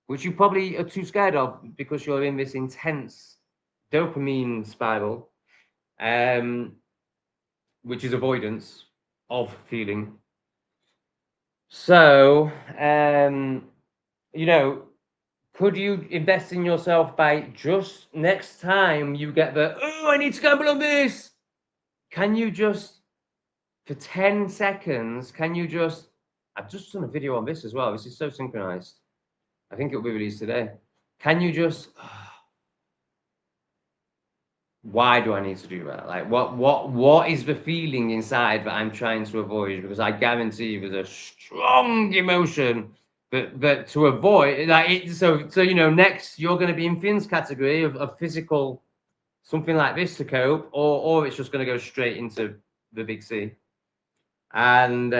which you probably are too scared of because you're in this intense dopamine spiral, um, which is avoidance of feeling. So, you know, could you invest in yourself by just next time you get the, oh, I need to gamble on this? Can you just, for 10 seconds, can you just, I've just done a video on this as well. This is so synchronized. I think it'll be released today. Can you just, why do I need to do that? Like, what is the feeling inside that I'm trying to avoid? Because I guarantee there's a strong emotion But to avoid like it, so you know, next you're going to be in Finn's category of physical, something like this to cope, or it's just going to go straight into the big C. And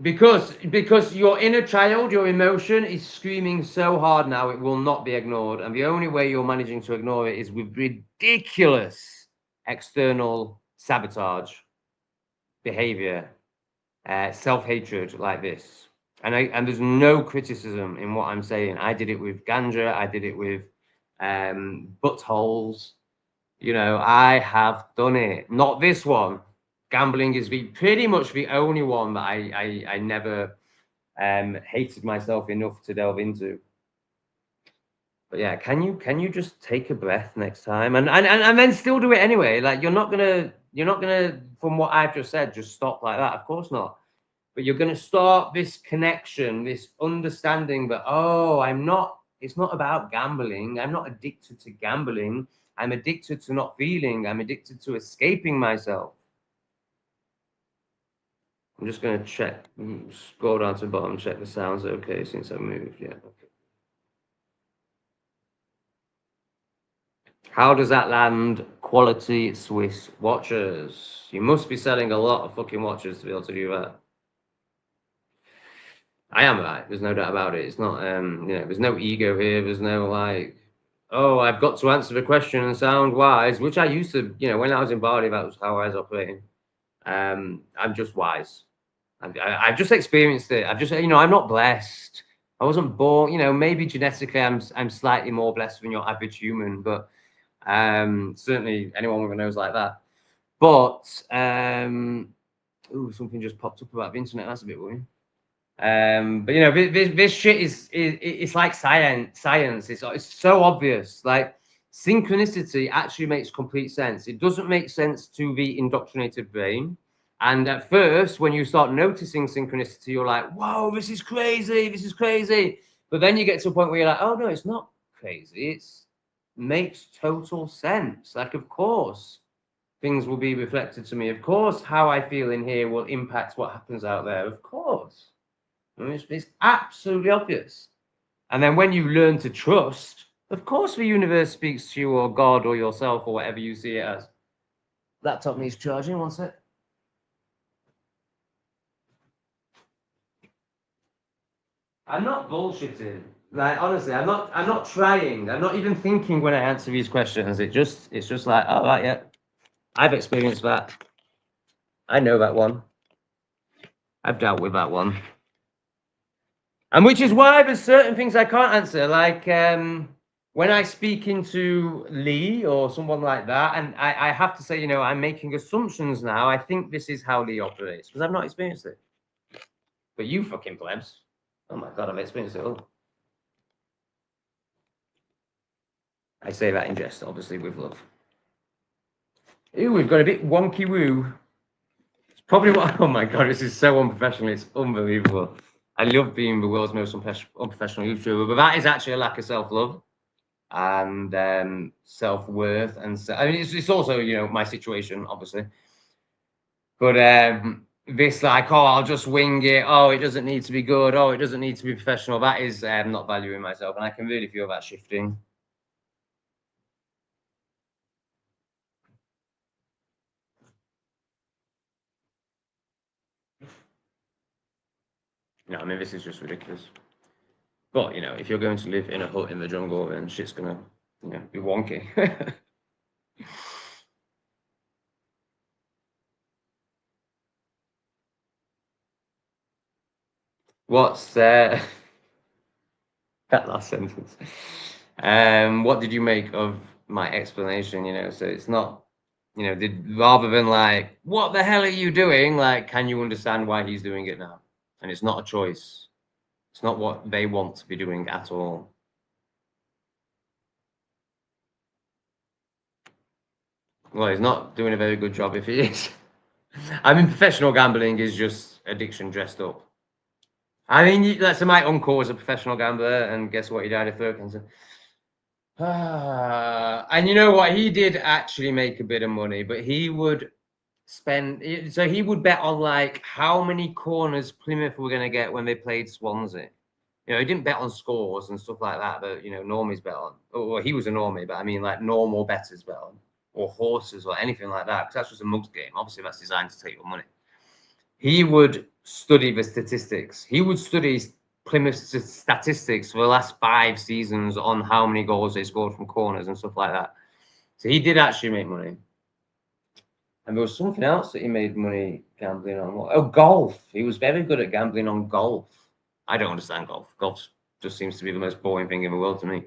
because your inner child, your emotion is screaming so hard now, it will not be ignored, and the only way you're managing to ignore it is with ridiculous external sabotage behavior, self-hatred like this. And there's no criticism in what I'm saying. I did it with ganja, I did it with buttholes. You know, I have done it. Not this one. Gambling is pretty much the only one that I never hated myself enough to delve into. But yeah, can you just take a breath next time and then still do it anyway? Like you're not gonna, from what I've just said, just stop like that. Of course not. But you're gonna start this connection, this understanding that, oh, it's not about gambling. I'm not addicted to gambling. I'm addicted to not feeling. I'm addicted to escaping myself. I'm just going to check, scroll down to the bottom, check the sounds okay since I moved. Yeah. Okay. How does that land quality Swiss watches? You must be selling a lot of fucking watches to be able to do that. I am right. There's no doubt about it. It's not, you know, there's no ego here. There's no like, oh, I've got to answer the question and sound wise, which I used to, you know, when I was in Bali, that was how I was operating. I'm just wise. I've just experienced it. I've just, you know, I'm not blessed. I wasn't born, you know, maybe genetically I'm slightly more blessed than your average human, but certainly anyone with a nose like that. But ooh, something just popped up about the internet. That's a bit worrying. But you know, this shit is it's like science. It's so obvious. Like synchronicity actually makes complete sense. It doesn't make sense to the indoctrinated brain. And at first, when you start noticing synchronicity, you're like, whoa, this is crazy, this is crazy. But then you get to a point where you're like, oh no, it's not crazy. It's makes total sense. Like, of course, things will be reflected to me. Of course, how I feel in here will impact what happens out there. Of course. I mean, it's absolutely obvious. And then when you learn to trust, of course the universe speaks to you, or God, or yourself, or whatever you see it as. Laptop needs charging, one sec. I'm not bullshitting. Like honestly, I'm not trying. I'm not even thinking when I answer these questions. It's just like, oh right, yeah. I've experienced that. I know that one. I've dealt with that one. And which is why there's certain things I can't answer. Like when I speak into Lee or someone like that, and I have to say, you know, I'm making assumptions now. I think this is how Lee operates because I've not experienced it. But you fucking plebs. Oh my god, I've experienced it all. I say that in jest, obviously, with love. Ooh, we've got a bit wonky woo. It's probably what. Oh my god, this is so unprofessional. It's unbelievable. I love being the world's most unprofessional YouTuber, but that is actually a lack of self-love and self-worth. And I mean, it's also, you know, my situation, obviously. But this like, oh, I'll just wing it. Oh, it doesn't need to be good. Oh, it doesn't need to be professional. That is not valuing myself, and I can really feel that shifting. No, I mean, this is just ridiculous. But, you know, if you're going to live in a hut in the jungle, then shit's gonna, you know, be wonky. What's that last sentence? What did you make of my explanation? You know, so it's not, you know, rather than like, what the hell are you doing? Like, can you understand why he's doing it now? And it's not a choice. It's not what they want to be doing at all. Well, he's not doing a very good job if he is. I mean, professional gambling is just addiction dressed up. I mean, let's say my uncle was a professional gambler, and guess what? He died of throat cancer. And you know what? He did actually make a bit of money, but he would so he would bet on like how many corners Plymouth were going to get when they played Swansea. You know, he didn't bet on scores and stuff like that, but you know, normies bet on. Well, he was a normie, but I mean, like normal bettors bet on, or horses or anything like that, because that's just a mugs game. Obviously, that's designed to take your money. He would study the statistics. He would study Plymouth's statistics for the last 5 seasons on how many goals they scored from corners and stuff like that. So he did actually make money. And there was something else that he made money gambling on. Oh, golf. He was very good at gambling on golf. I don't understand golf. Golf just seems to be the most boring thing in the world to me.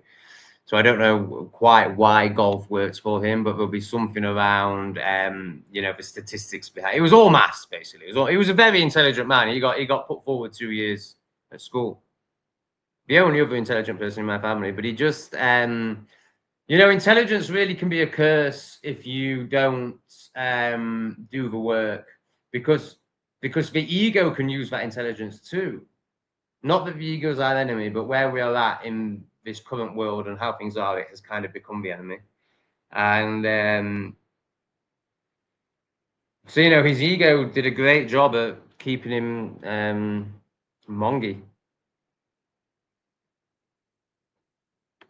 So I don't know quite why golf works for him, but there'll be something around, you know, the statistics behind. It was all maths, basically. He was a very intelligent man. He got put forward 2 years at school. The only other intelligent person in my family, but he just, you know, intelligence really can be a curse if you don't do the work, because the ego can use that intelligence too. Not that the ego is our enemy, but where we are at in this current world and how things are, it has kind of become the enemy. And so, you know, his ego did a great job at keeping him mongy.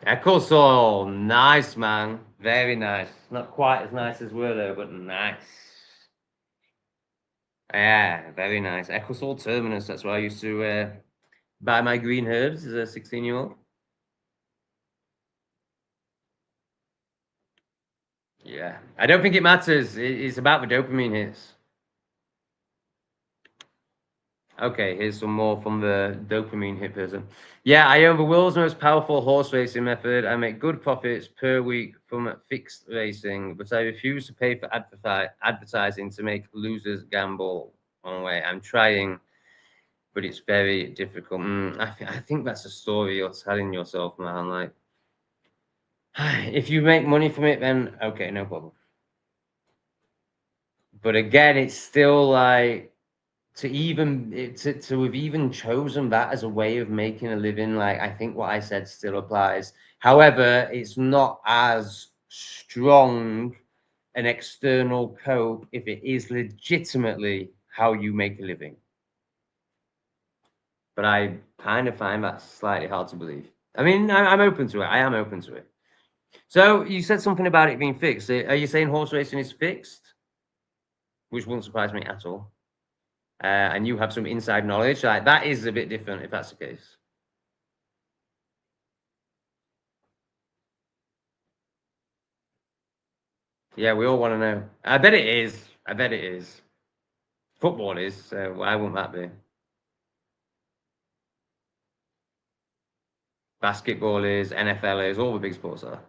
Ecclesall, nice man, very nice. Not quite as nice as Willow, but nice. Yeah, very nice. Ecclesall Terminus. That's where I used to buy my green herbs as a 16-year-old. Yeah, I don't think it matters. It's about the dopamine hits. Okay, here's some more from the dopamine hit person. Yeah, I own the world's most powerful horse racing method. I make good profits per week from fixed racing, but I refuse to pay for advertising to make losers gamble on way. I'm trying, but it's very difficult. I think that's a story you're telling yourself, man. Like, if you make money from it, then okay, no problem. But again, it's still like to have even chosen that as a way of making a living. Like, I think what I said still applies. However, it's not as strong an external cope if it is legitimately how you make a living. But I kind of find that slightly hard to believe. I mean, I'm open to it. I am open to it. So you said something about it being fixed. Are you saying horse racing is fixed? Which wouldn't surprise me at all. And you have some inside knowledge. Like, that is a bit different if that's the case. Yeah, we all want to know. I bet it is. I bet it is. Football is, so why wouldn't that be? Basketball is, NFL is, all the big sports are.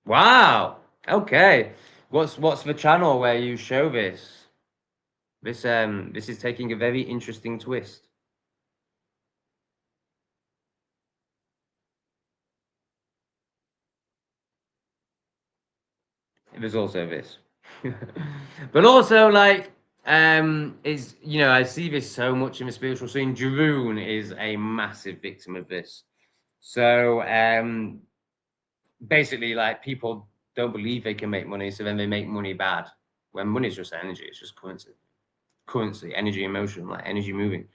Wow. Okay. What's the channel where you show this? This is taking a very interesting twist. There's also this. But also, like, is, you know, I see this so much in the spiritual scene. Jeroen is a massive victim of this. So basically, like, people don't believe they can make money, so then they make money bad. When money's just energy, it's just currency, energy, emotion, like energy moving.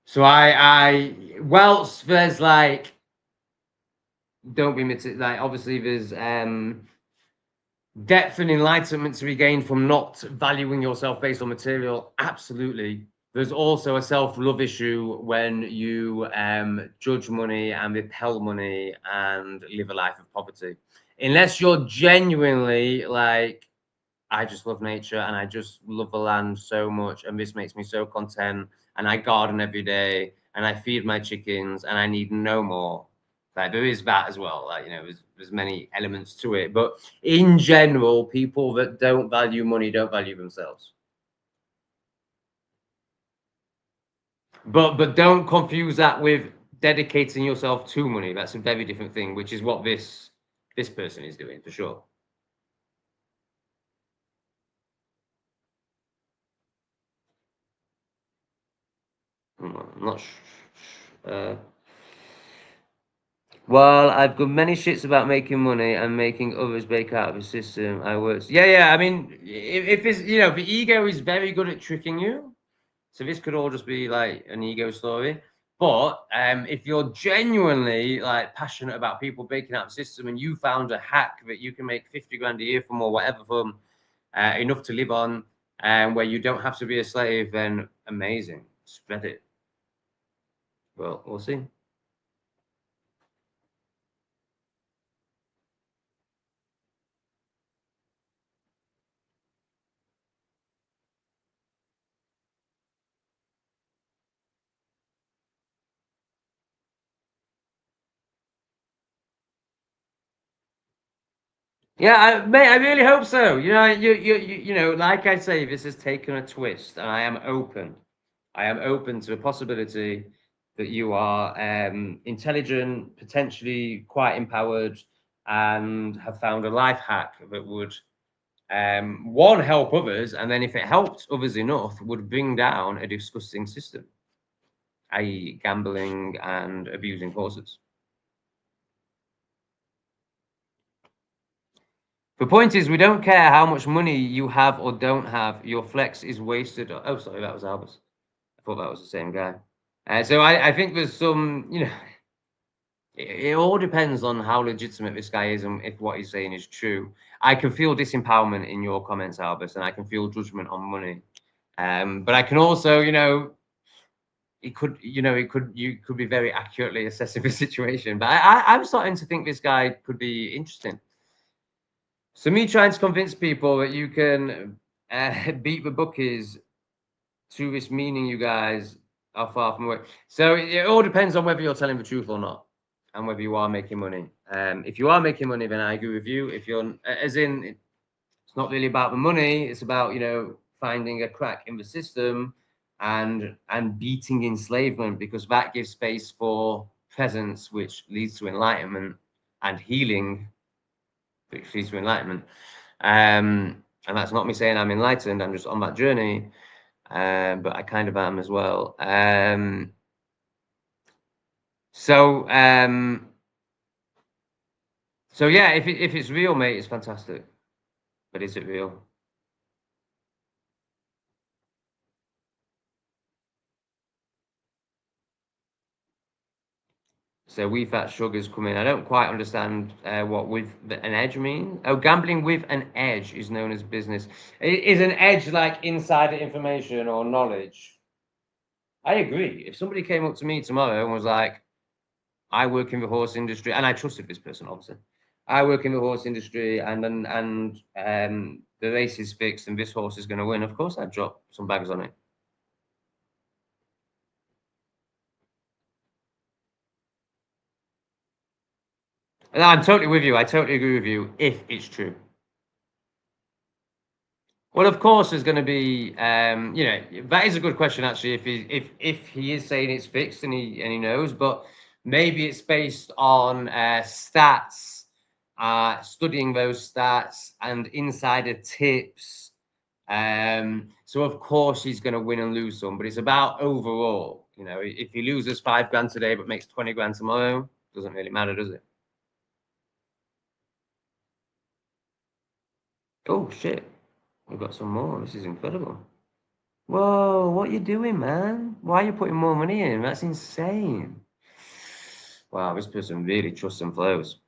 So whilst there's like, don't be like, obviously there's depth and enlightenment to be gained from not valuing yourself based on material. Absolutely. There's also a self-love issue when you judge money and repel money and live a life of poverty. Unless you're genuinely like, I just love nature and I just love the land so much, and this makes me so content, and I garden every day and I feed my chickens and I need no more. Like, there is that as well. Like, you know, there's many elements to it, but in general, people that don't value money don't value themselves. But don't confuse that with dedicating yourself to money. That's a very different thing, which is what this person is doing for sure. I'm not well, I've got many shits about making money and making others break out of the system. I was, yeah. I mean, if it's, you know, the ego is very good at tricking you. So this could all just be like an ego story. But if you're genuinely like passionate about people breaking out of the system and you found a hack that you can make 50 grand a year from or whatever from, enough to live on, and where you don't have to be a slave, then amazing. Spread it. Well, we'll see. Yeah, mate, I really hope so. You know, you know, like I say, this has taken a twist, and I am open. I am open to the possibility that you are intelligent, potentially quite empowered, and have found a life hack that would, one, help others, and then if it helped others enough, would bring down a disgusting system, i.e., gambling and abusing horses. The point is, we don't care how much money you have or don't have. Your flex is wasted. Oh, sorry, that was Albus. I thought that was the same guy. So I think there's some, you know, it all depends on how legitimate this guy is and if what he's saying is true. I can feel disempowerment in your comments, Albus, and I can feel judgment on money. But I can also, you know, you could be very accurately assessing the situation. But I'm starting to think this guy could be interesting. So me trying to convince people that you can beat the bookies to this meaning you guys are far from away. So it all depends on whether you're telling the truth or not, and whether you are making money. If you are making money, then I agree with you. If you're, as in, it's not really about the money. It's about, you know, finding a crack in the system and beating enslavement, because that gives space for presence, which leads to enlightenment, and healing, which leads to enlightenment. And that's not me saying I'm enlightened. I'm just on that journey. But I kind of am as well. So yeah, if it's real, mate, it's fantastic. But is it real? So we fat sugars come in. I don't quite understand what with an edge mean. Oh, gambling with an edge is known as business. Is an edge like insider information or knowledge? I agree. If somebody came up to me tomorrow and was like, I work in the horse industry, and I trusted this person, obviously. I work in the horse industry, and the race is fixed, and this horse is going to win. Of course, I'd drop some bags on it. And I'm totally with you. I totally agree with you. If it's true. Well, of course, there's going to be, you know, that is a good question actually. If he is saying it's fixed and he knows, but maybe it's based on stats, studying those stats and insider tips. So of course he's going to win and lose some, but it's about overall. You know, if he loses 5 grand today but makes 20 grand tomorrow, doesn't really matter, does it? Oh shit, we've got some more. This is incredible. Whoa, what you doing, man? Why are you putting more money in? That's insane. Wow, this person really trusts and flows.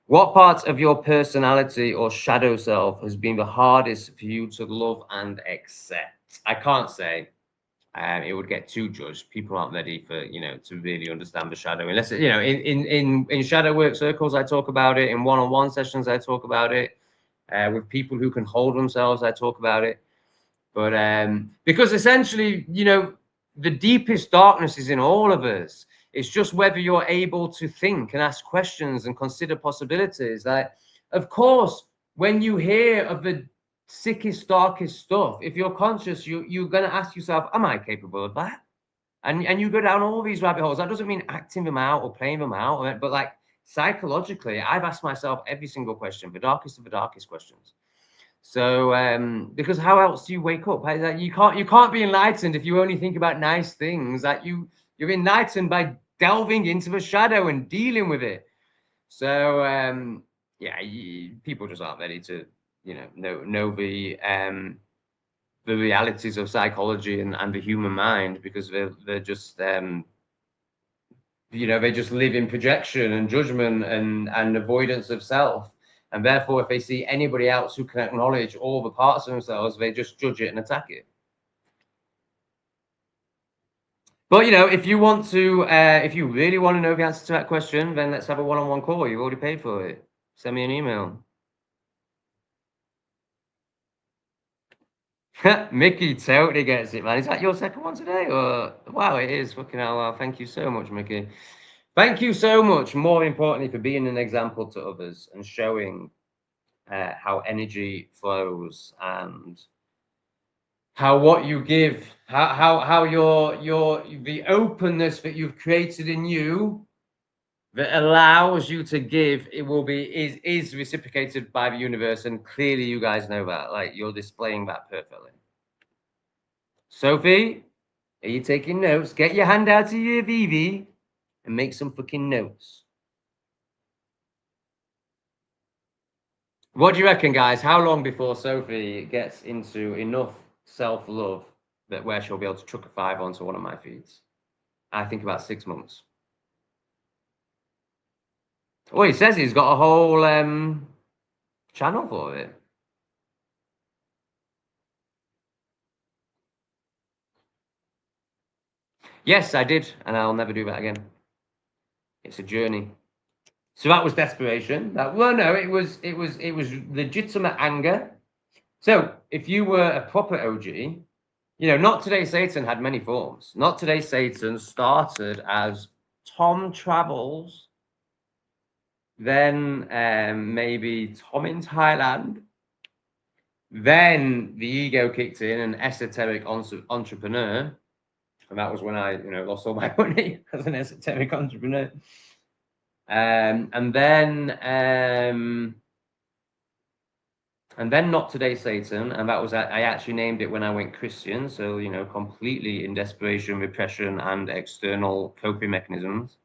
What parts of your personality or shadow self has been the hardest for you to love and accept? I can't say. It would get too judged. People aren't ready for, you know, to really understand the shadow. Unless, you know, in shadow work circles, I talk about it. In one-on-one sessions, I talk about it. With people who can hold themselves, I talk about it. But because essentially, you know, the deepest darkness is in all of us. It's just whether you're able to think and ask questions and consider possibilities. Like, of course, when you hear of the sickest, darkest stuff, if you're conscious, you're gonna ask yourself, am I capable of that? And you go down all these rabbit holes. That doesn't mean acting them out or playing them out, but like psychologically, I've asked myself every single question, the darkest of the darkest questions. So, because how else do you wake up? You can't be enlightened if you only think about nice things. That you're enlightened by delving into the shadow and dealing with it. So, yeah, people just aren't ready to, know the realities of psychology and the human mind, because they're just they just live in projection and judgment and avoidance of self. And therefore, if they see anybody else who can acknowledge all the parts of themselves, they just judge it and attack it. But if you want to, if you really want to know the answer to that question, then let's have a one-on-one call. You've already paid for it. Send me an email. Mickey totally gets it, man. Is that your second one today? Or wow, it is. Fucking hell. Well, thank you so much, Mickey. Thank you so much. More importantly, for being an example to others and showing how energy flows, and how what you give, how your the openness that you've created in you that allows you to give, it will be is reciprocated by the universe. And clearly you guys know that. Like, you're displaying that perfectly. Sophie, are you taking notes? Get your hand out of your VV and make some fucking notes. What do you reckon, guys? How long before Sophie gets into enough self-love that where she'll be able to chuck a 5 onto one of my feeds? I think about 6 months. Oh, he says he's got a whole channel for it. Yes, I did, and I'll never do that again. It's a journey. So that was desperation. It was legitimate anger. So if you were a proper OG, Not Today Satan had many forms. Not Today Satan started as Tom Travels, then maybe Tom in Thailand. Then the ego kicked in, an esoteric entrepreneur. And that was when I, lost all my money as an esoteric entrepreneur. And then Not Today Satan, and that was, I actually named it when I went Christian. So, completely in desperation, repression, and external coping mechanisms.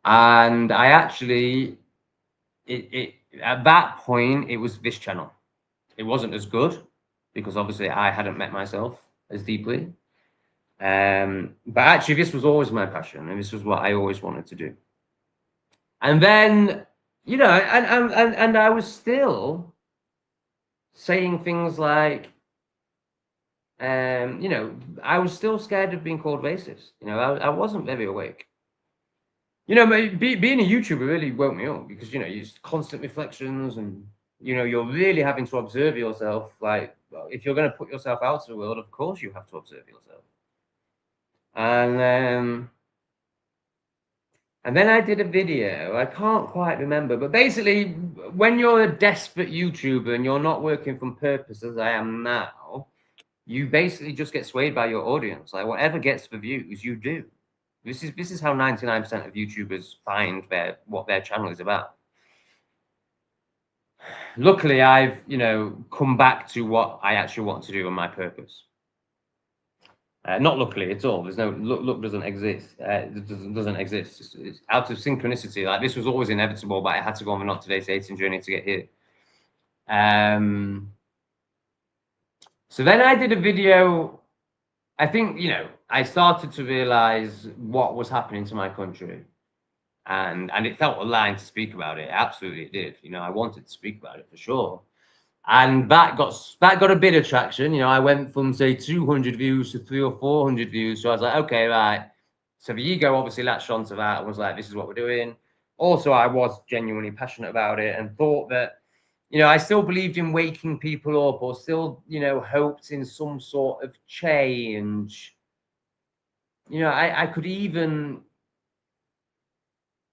And I actually, at that point, it was this channel. It wasn't as good because obviously I hadn't met myself as deeply. But actually, this was always my passion, and this was what I always wanted to do. And then, and I was still saying things like, I was still scared of being called racist. I wasn't very awake. Being a YouTuber really woke me up because, it's constant reflections, and, you're really having to observe yourself. Like, if you're going to put yourself out to the world, of course you have to observe yourself. And then I did a video, I can't quite remember, but basically, when you're a desperate YouTuber and you're not working from purpose, as I am now, you basically just get swayed by your audience. Like, whatever gets the views, you do. This is how 99% of YouTubers find what their channel is about. Luckily, I've, come back to what I actually want to do and my purpose. Not luckily at all. There's no luck doesn't exist. It doesn't exist. It's out of synchronicity. Like, this was always inevitable, but I had to go on the Not Today Satan journey to get here. So then I did a video. I think, I started to realize what was happening to my country, and it felt aligned to speak about it. Absolutely, it did. I wanted to speak about it for sure. And that got a bit of traction. I went from, say, 200 views to 300 or 400 views. So I was like, okay, right. So the ego obviously latched onto that and was like, this is what we're doing. Also, I was genuinely passionate about it and thought that, I still believed in waking people up, or still, hoped in some sort of change. I could even,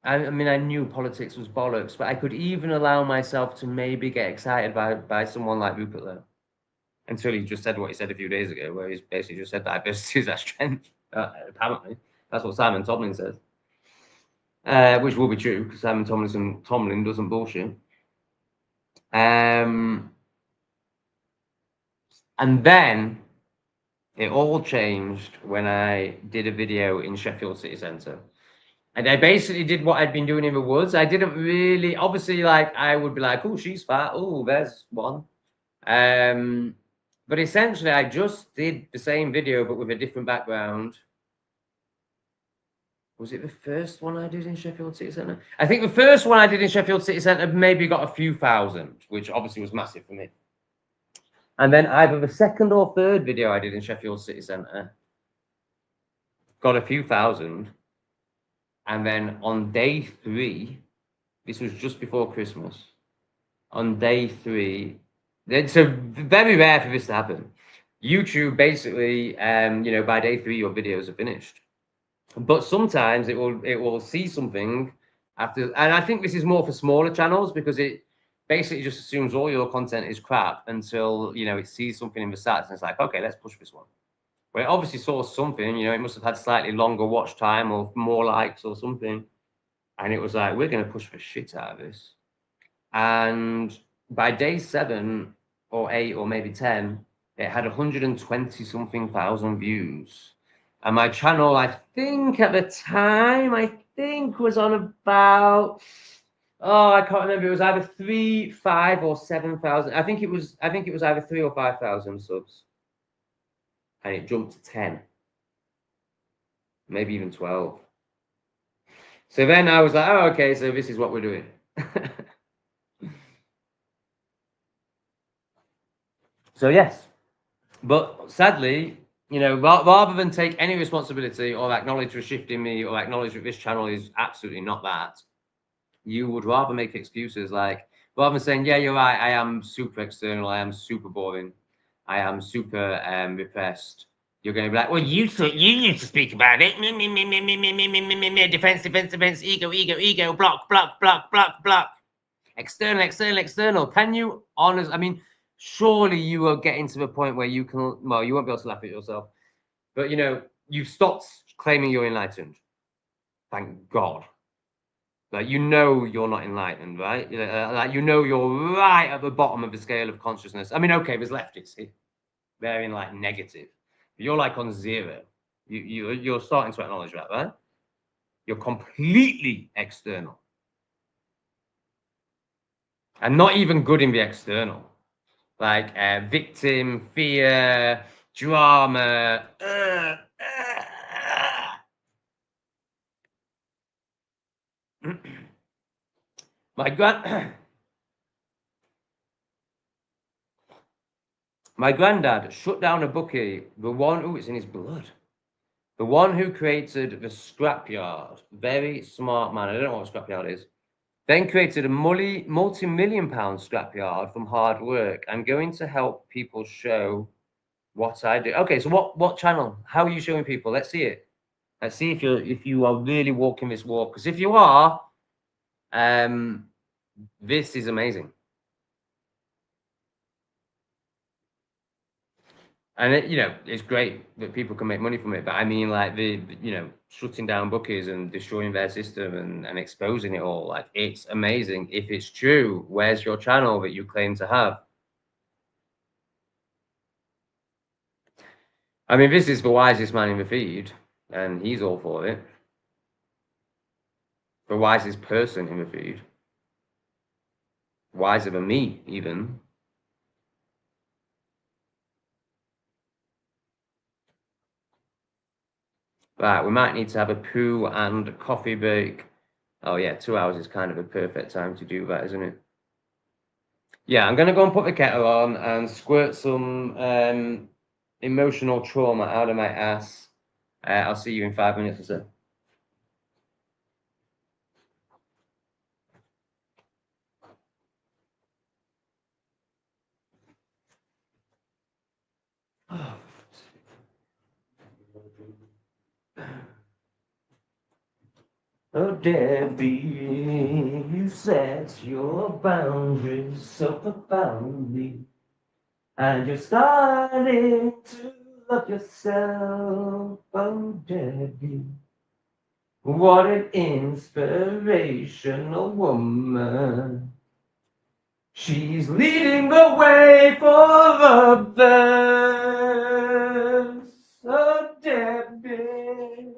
I mean, I knew politics was bollocks, but I could even allow myself to maybe get excited by someone like Rupert Lowe, until he just said what he said a few days ago, where he's basically just said diversity is our strength. Apparently, that's what Simon Tomlin says, which will be true because Simon Tomlin doesn't bullshit. And then it all changed when I did a video in Sheffield City Centre. And I basically did what I'd been doing in the woods. I didn't really, obviously, like, I would be like, oh, she's fat. Oh, there's one. But essentially, I just did the same video, but with a different background. Was it the first one I did in Sheffield City Centre? I think the first one I did in Sheffield City Centre maybe got a few thousand, which obviously was massive for me. And then either the second or third video I did in Sheffield City Centre got a few thousand. And then on day 3, this was just before Christmas. On day 3, it's very rare for this to happen. YouTube basically, by day 3 your videos are finished. But sometimes it will see something after, and I think this is more for smaller channels because it basically just assumes all your content is crap until it sees something in the stats and it's like, okay, let's push this one. Well, it obviously saw something, it must have had slightly longer watch time or more likes or something. And it was like, we're going to push the shit out of this. And by day 7 or 8 or maybe 10, it had 120 something thousand views. And my channel, I think at the time, was on about, I can't remember. It was either 3, 5, or 7,000. I think it was either 3 or 5,000 subs. And it jumped to 10, maybe even 12. So then I was like, oh, okay, so this is what we're doing. So yes, but sadly, rather than take any responsibility or acknowledge for shifting me or acknowledge that this channel is absolutely not that, you would rather make excuses like, rather than saying, yeah, you're right, I am super external, I am super boring, I am super repressed. You're going to be like, well, you need to speak about it. Defense, ego, block. External. Can you honest? I mean, surely you are getting to the point where you can, well, you won't be able to laugh at yourself, but you've stopped claiming you're enlightened. Thank God. Like, you're not enlightened, right? Like, you're right at the bottom of the scale of consciousness. I mean, okay, there's leftists here. They're in like negative. You're like on 0. You're starting to acknowledge that, right? You're completely external. And not even good in the external. Like victim, fear, drama. My granddad shut down a bookie, the one who it's in his blood. The one who created the scrapyard. Very smart man. I don't know what a scrapyard is. Then created a multi-million-pound scrapyard from hard work. I'm going to help people show what I do. Okay, so what channel? How are you showing people? Let's see it. Let's see if you are really walking this walk. Because if you are, this is amazing. And it's great that people can make money from it. But I mean, like shutting down bookies and destroying their system and exposing it all. Like, it's amazing. If it's true, where's your channel that you claim to have? I mean, this is the wisest man in the feed, and he's all for it. The wisest person in the feed. Wiser than me, even. Right, we might need to have a poo and coffee break. Oh yeah, 2 hours is kind of a perfect time to do that, isn't it? Yeah, I'm going to go and put the kettle on and squirt some emotional trauma out of my ass. I'll see you in 5 minutes or so. Oh, Debbie, you set your boundaries so profoundly, and you're starting to love yourself. Oh, Debbie, what an inspirational woman. She's leading the way for the best. Oh, Debbie.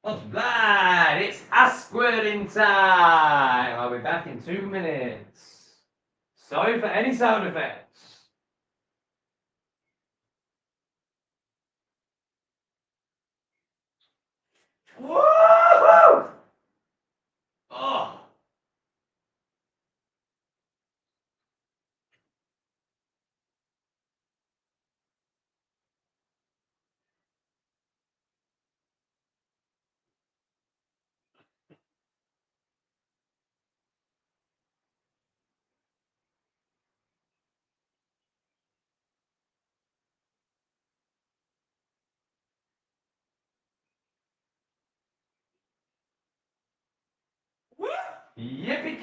Right, it's Askwording time. I'll be back in 2 minutes. Sorry for any sound effects. Woohoo! Oh. Yippee-ki-yay!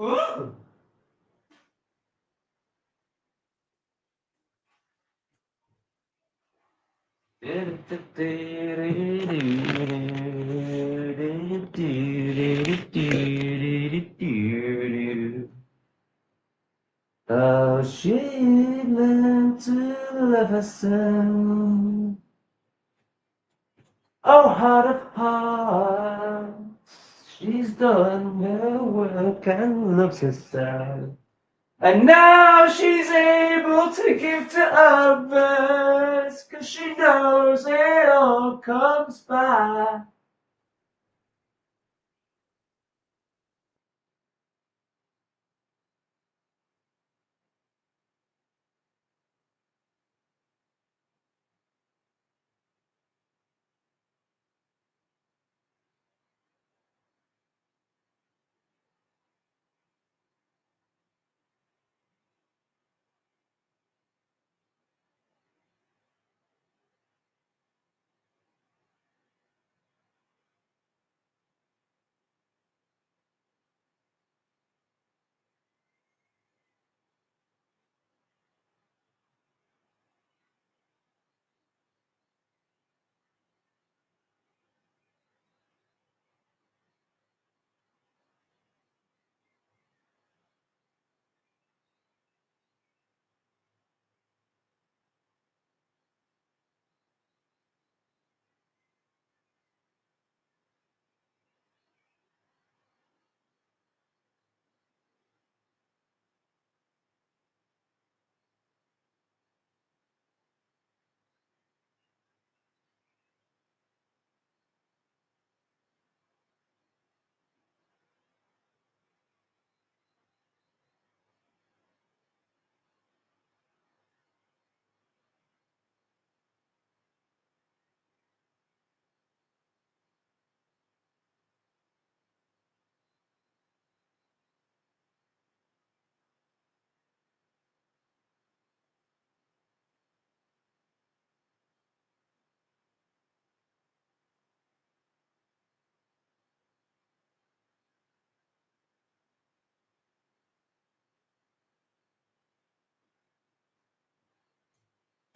Ooh. Oh, she learned to love herself. Oh, heart of hearts, she's done her work and loves herself. And now she's able to give to others, 'cause she knows it all comes back.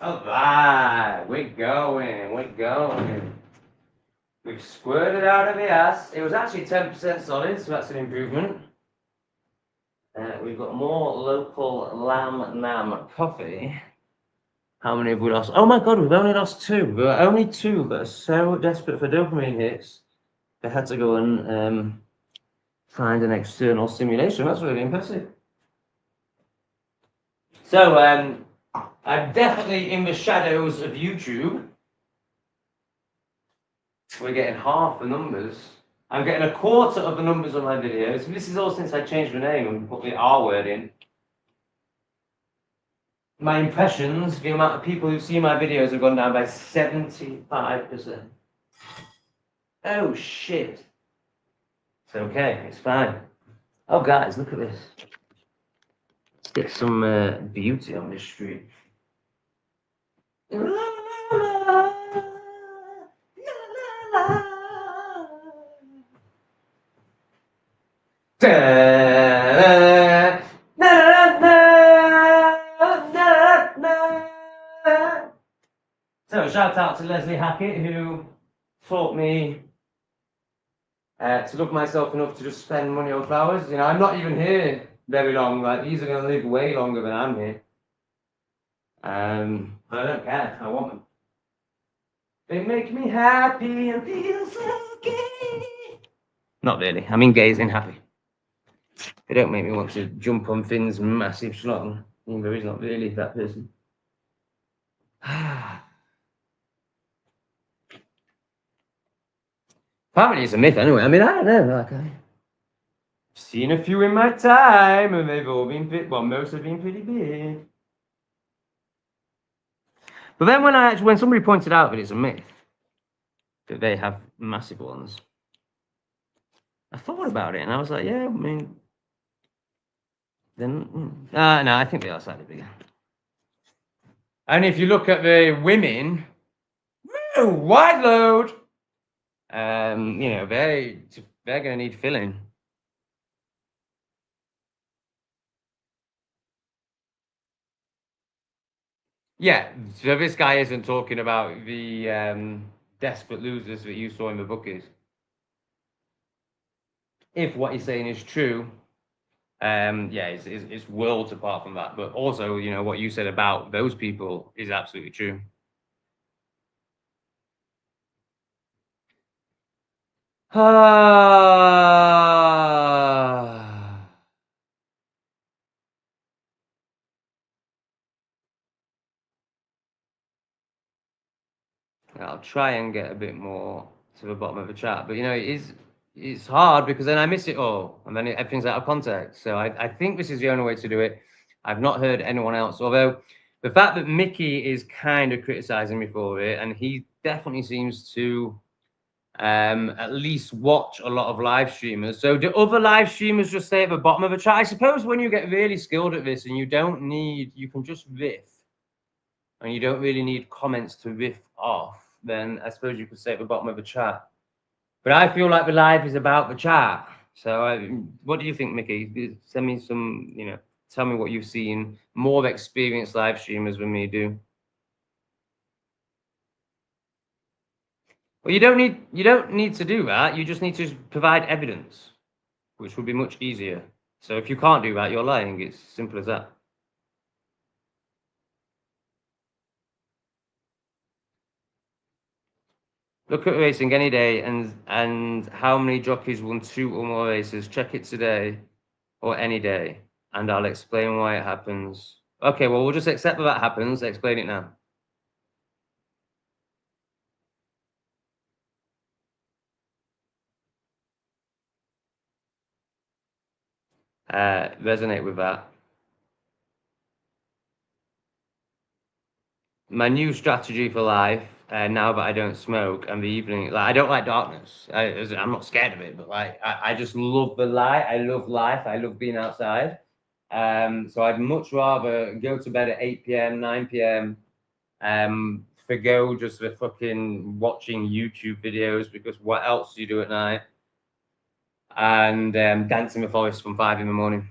Alright, we're going. We've squirted out of the ass. It was actually 10% solid, so that's an improvement. We've got more local lamb nam coffee. How many have we lost? Oh my god, we've only lost 2. There were only 2 that are so desperate for dopamine hits, they had to go and find an external stimulation. That's really impressive. So, I'm definitely in the shadows of YouTube. We're getting half the numbers. I'm getting a quarter of the numbers on my videos. This is all since I changed my name and put the R word in. My impressions, the amount of people who see my videos have gone down by 75%. Oh shit. It's okay, it's fine. Oh guys, look at this. Let's get some beauty on this street. La, la, la, la, la. Da, na, na, na, na. So shout out to Leslie Hackett, who taught me to love myself enough to just spend money on flowers. You know, I'm not even here very long. Like, these are going to live way longer than I'm here. But I don't care. I want them. They make me happy and feel so gay. Not really. I mean, gay as in happy. They don't make me want to jump on Finn's massive schlong. Even though he's not really that person. Apparently it's a myth anyway. I mean, I don't know. Like, I've seen a few in my time, and they've all been most have been pretty big. But then when somebody pointed out that it's a myth, that they have massive ones, I thought about it, and I was like, yeah, I mean, then no, I think they are slightly bigger. And if you look at the women, wide load. You know, they're going to need filling. Yeah, so this guy isn't talking about the desperate losers that you saw in the bookies. If what he's saying is true, yeah, it's worlds apart from that. But also, you know, what you said about those people is absolutely true. Ah. I'll try and get a bit more to the bottom of the chat, but you know, it's hard because then I miss it all, and then everything's out of context. So I think this is the only way to do it. I've not heard anyone else, although the fact that Mickey is kind of criticizing me for it, and he definitely seems to at least watch a lot of live streamers. So do other live streamers just stay at the bottom of the chat? I suppose when you get really skilled at this and you can just riff and you don't really need comments to riff off, then I suppose you could stay at the bottom of the chat. But I feel like the live is about the chat. So what do you think, Mickey? Send me some, you know, tell me what you've seen. More experienced live streamers than me do. Well, you don't need to do that. You just need to provide evidence, which would be much easier. So if you can't do that, you're lying. It's simple as that. Look at racing any day and how many jockeys won 2 or more races. Check it today or any day, and I'll explain why it happens. Okay, well, we'll just accept that that happens. Explain it now. Resonate with that. My new strategy for life, now that I don't smoke and the evening, like I don't like darkness. I'm not scared of it, but like I just love the light. I love life. I love being outside. So I'd much rather go to bed at 8 p.m., 9 p.m., forgo just the fucking watching YouTube videos because what else do you do at night? And dance in the forest from 5 in the morning.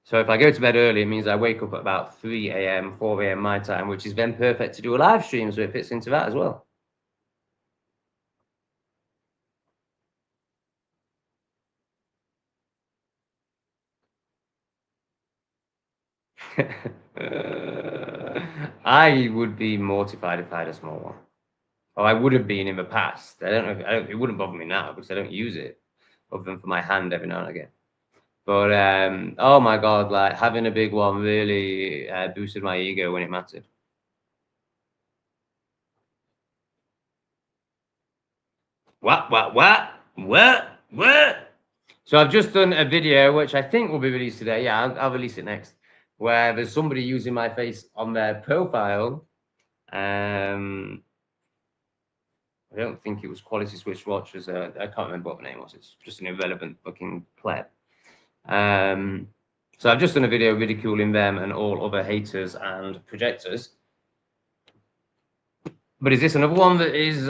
So if I go to bed early, it means I wake up at about 3 a.m., 4 a.m. my time, which is then perfect to do a live stream. So it fits into that as well. I would be mortified if I had a small one. Or I would have been in the past. I don't know. It wouldn't bother me now because I don't use it, other than for my hand every now and again. But oh my god, like having a big one really boosted my ego when it mattered. What? So I've just done a video which I think will be released today. Yeah, I'll release it next. Where there's somebody using my face on their profile. I don't think it was Quality Switch Watchers. I can't remember what the name was. It's just an irrelevant fucking pleb. So I've just done a video ridiculing them and all other haters and projectors. But is this another one that is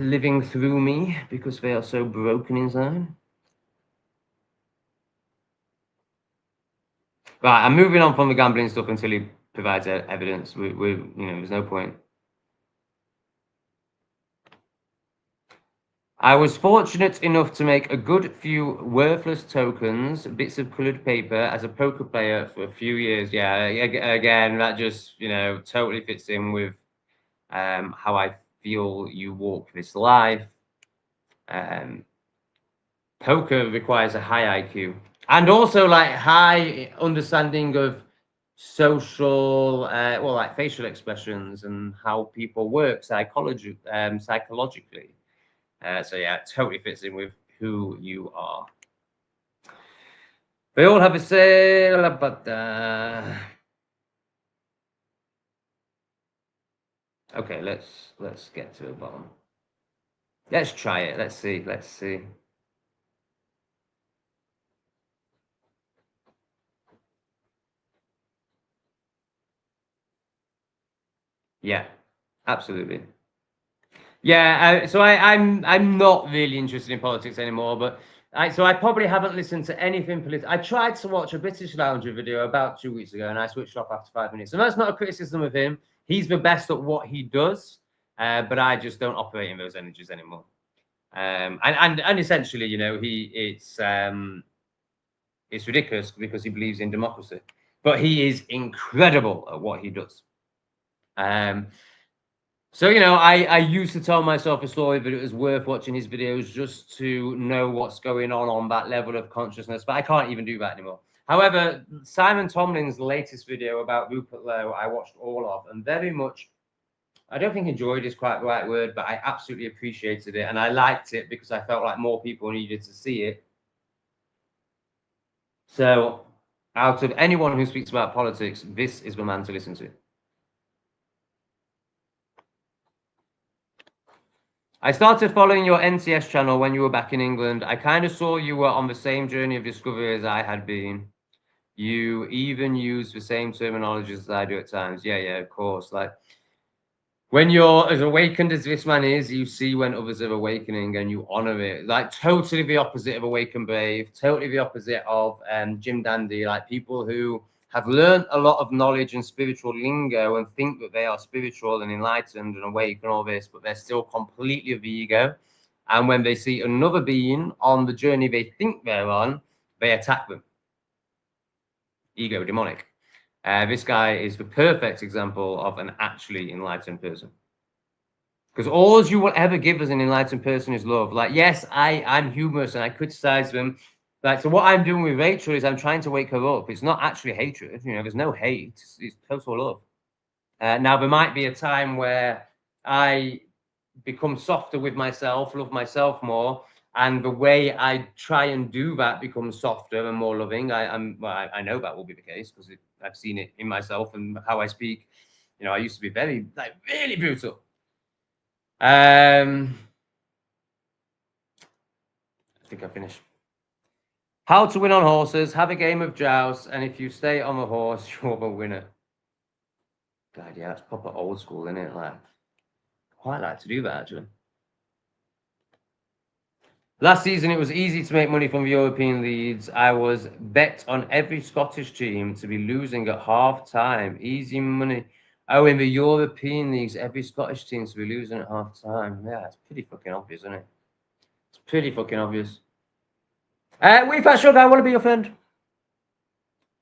living through me because they are so broken inside? Right, I'm moving on from the gambling stuff until he provides evidence. You know, there's no point. I was fortunate enough to make a good few worthless tokens, bits of colored paper, as a poker player for a few years. Yeah, again, that just, you know, totally fits in with how I feel you walk this life. Poker requires a high IQ and also like high understanding of social, well, like facial expressions and how people work psychologically. So yeah, it totally fits in with who you are. They all have a say, but okay, let's get to the bottom. Let's try it. Let's see. Let's see. Yeah, absolutely. Yeah, I'm not really interested in politics anymore, but I probably haven't listened to anything political. I tried to watch a British Lounger video about 2 weeks ago, and I switched off after 5 minutes. And that's not a criticism of him. He's the best at what he does, but I just don't operate in those energies anymore. And essentially, you know, it's ridiculous because he believes in democracy, but he is incredible at what he does. So, you know, I used to tell myself a story, but it was worth watching his videos just to know what's going on that level of consciousness. But I can't even do that anymore. However, Simon Tomlin's latest video about Rupert Lowe, I watched all of, and very much, I don't think enjoyed is quite the right word, but I absolutely appreciated it. And I liked it because I felt like more people needed to see it. So out of anyone who speaks about politics, this is the man to listen to. I started following your NCS channel when you were back in England. I kind of saw you were on the same journey of discovery as I had been. You even use the same terminology as I do at times. Yeah, of course. Like, when you're as awakened as this man is, you see when others are awakening and you honor it. Like, totally the opposite of Awaken Brave, totally the opposite of Jim Dandy. Like, people who have learned a lot of knowledge and spiritual lingo and think that they are spiritual and enlightened and awake and all this, but they're still completely of the ego. And when they see another being on the journey they think they're on, they attack them. Ego, demonic. This guy is the perfect example of an actually enlightened person. Because all you will ever give as an enlightened person is love. Like, yes, I'm humorous and I criticize them. Like, so what I'm doing with Rachel is I'm trying to wake her up. It's not actually hatred. You know, there's no hate. It's total love. Now, there might be a time where I become softer with myself, love myself more. And the way I try and do that becomes softer and more loving. I know that will be the case because I've seen it in myself and how I speak. You know, I used to be very, like, really brutal. I think I finished. How to win on horses. Have a game of joust, and if you stay on the horse, you're the winner. God, yeah, that's proper old school, isn't it? Like, quite like to do that, actually. Last season, it was easy to make money from the European leads. I was bet on every Scottish team to be losing at half time. Easy money. Oh, in the European leagues, every Scottish team to be losing at half time. Yeah, it's pretty fucking obvious, isn't it? It's pretty fucking obvious. Wee Fat Sugar, I want to be your friend.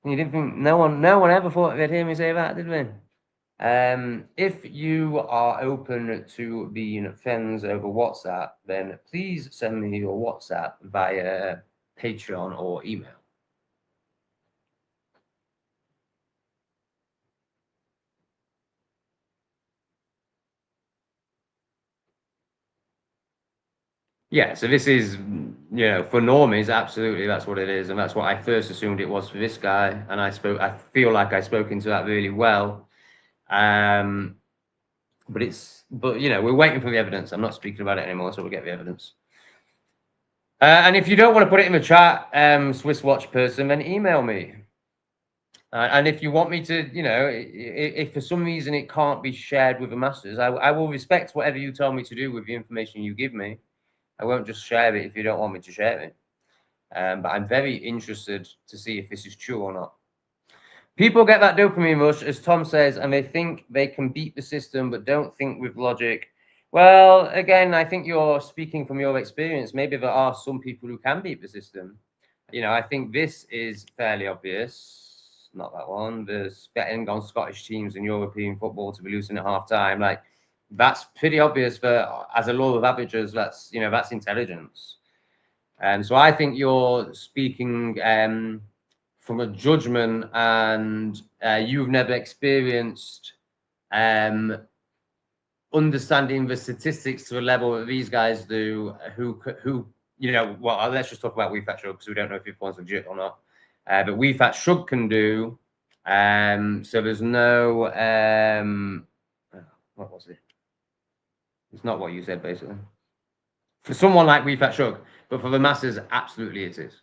You didn't think no one ever thought they'd hear me say that, did we? If you are open to being friends over WhatsApp, then please send me your WhatsApp via Patreon or email. Yeah, so this is, you know, for normies, absolutely, that's what it is, and that's what I first assumed it was for this guy, and I feel like I spoke into that really well. But you know, we're waiting for the evidence. I'm not speaking about it anymore, so we'll get the evidence. And if you don't want to put it in the chat, Swiss Watch person, then email me. And if you want me to, you know, if for some reason it can't be shared with the masses, I will respect whatever you tell me to do with the information you give me. I won't just share it if you don't want me to share it. But I'm very interested to see if this is true or not. People get that dopamine rush, as Tom says, and they think they can beat the system, but don't think with logic. Well, again, I think you're speaking from your experience. Maybe there are some people who can beat the system. You know, I think this is fairly obvious. Not that one. There's betting on Scottish teams in European football to be losing at half time. Like, that's pretty obvious for, as a law of averages, that's, you know, that's intelligence. And so I think you're speaking from a judgment, and you've never experienced understanding the statistics to a level that these guys do, who you know, well, let's just talk about Wee Fat Shug because we don't know if this one's legit or not. But Wee Fat Shug can do. So there's no what was it? It's not what you said, basically. For someone like Wee Fat Shug, but for the masses, absolutely it is.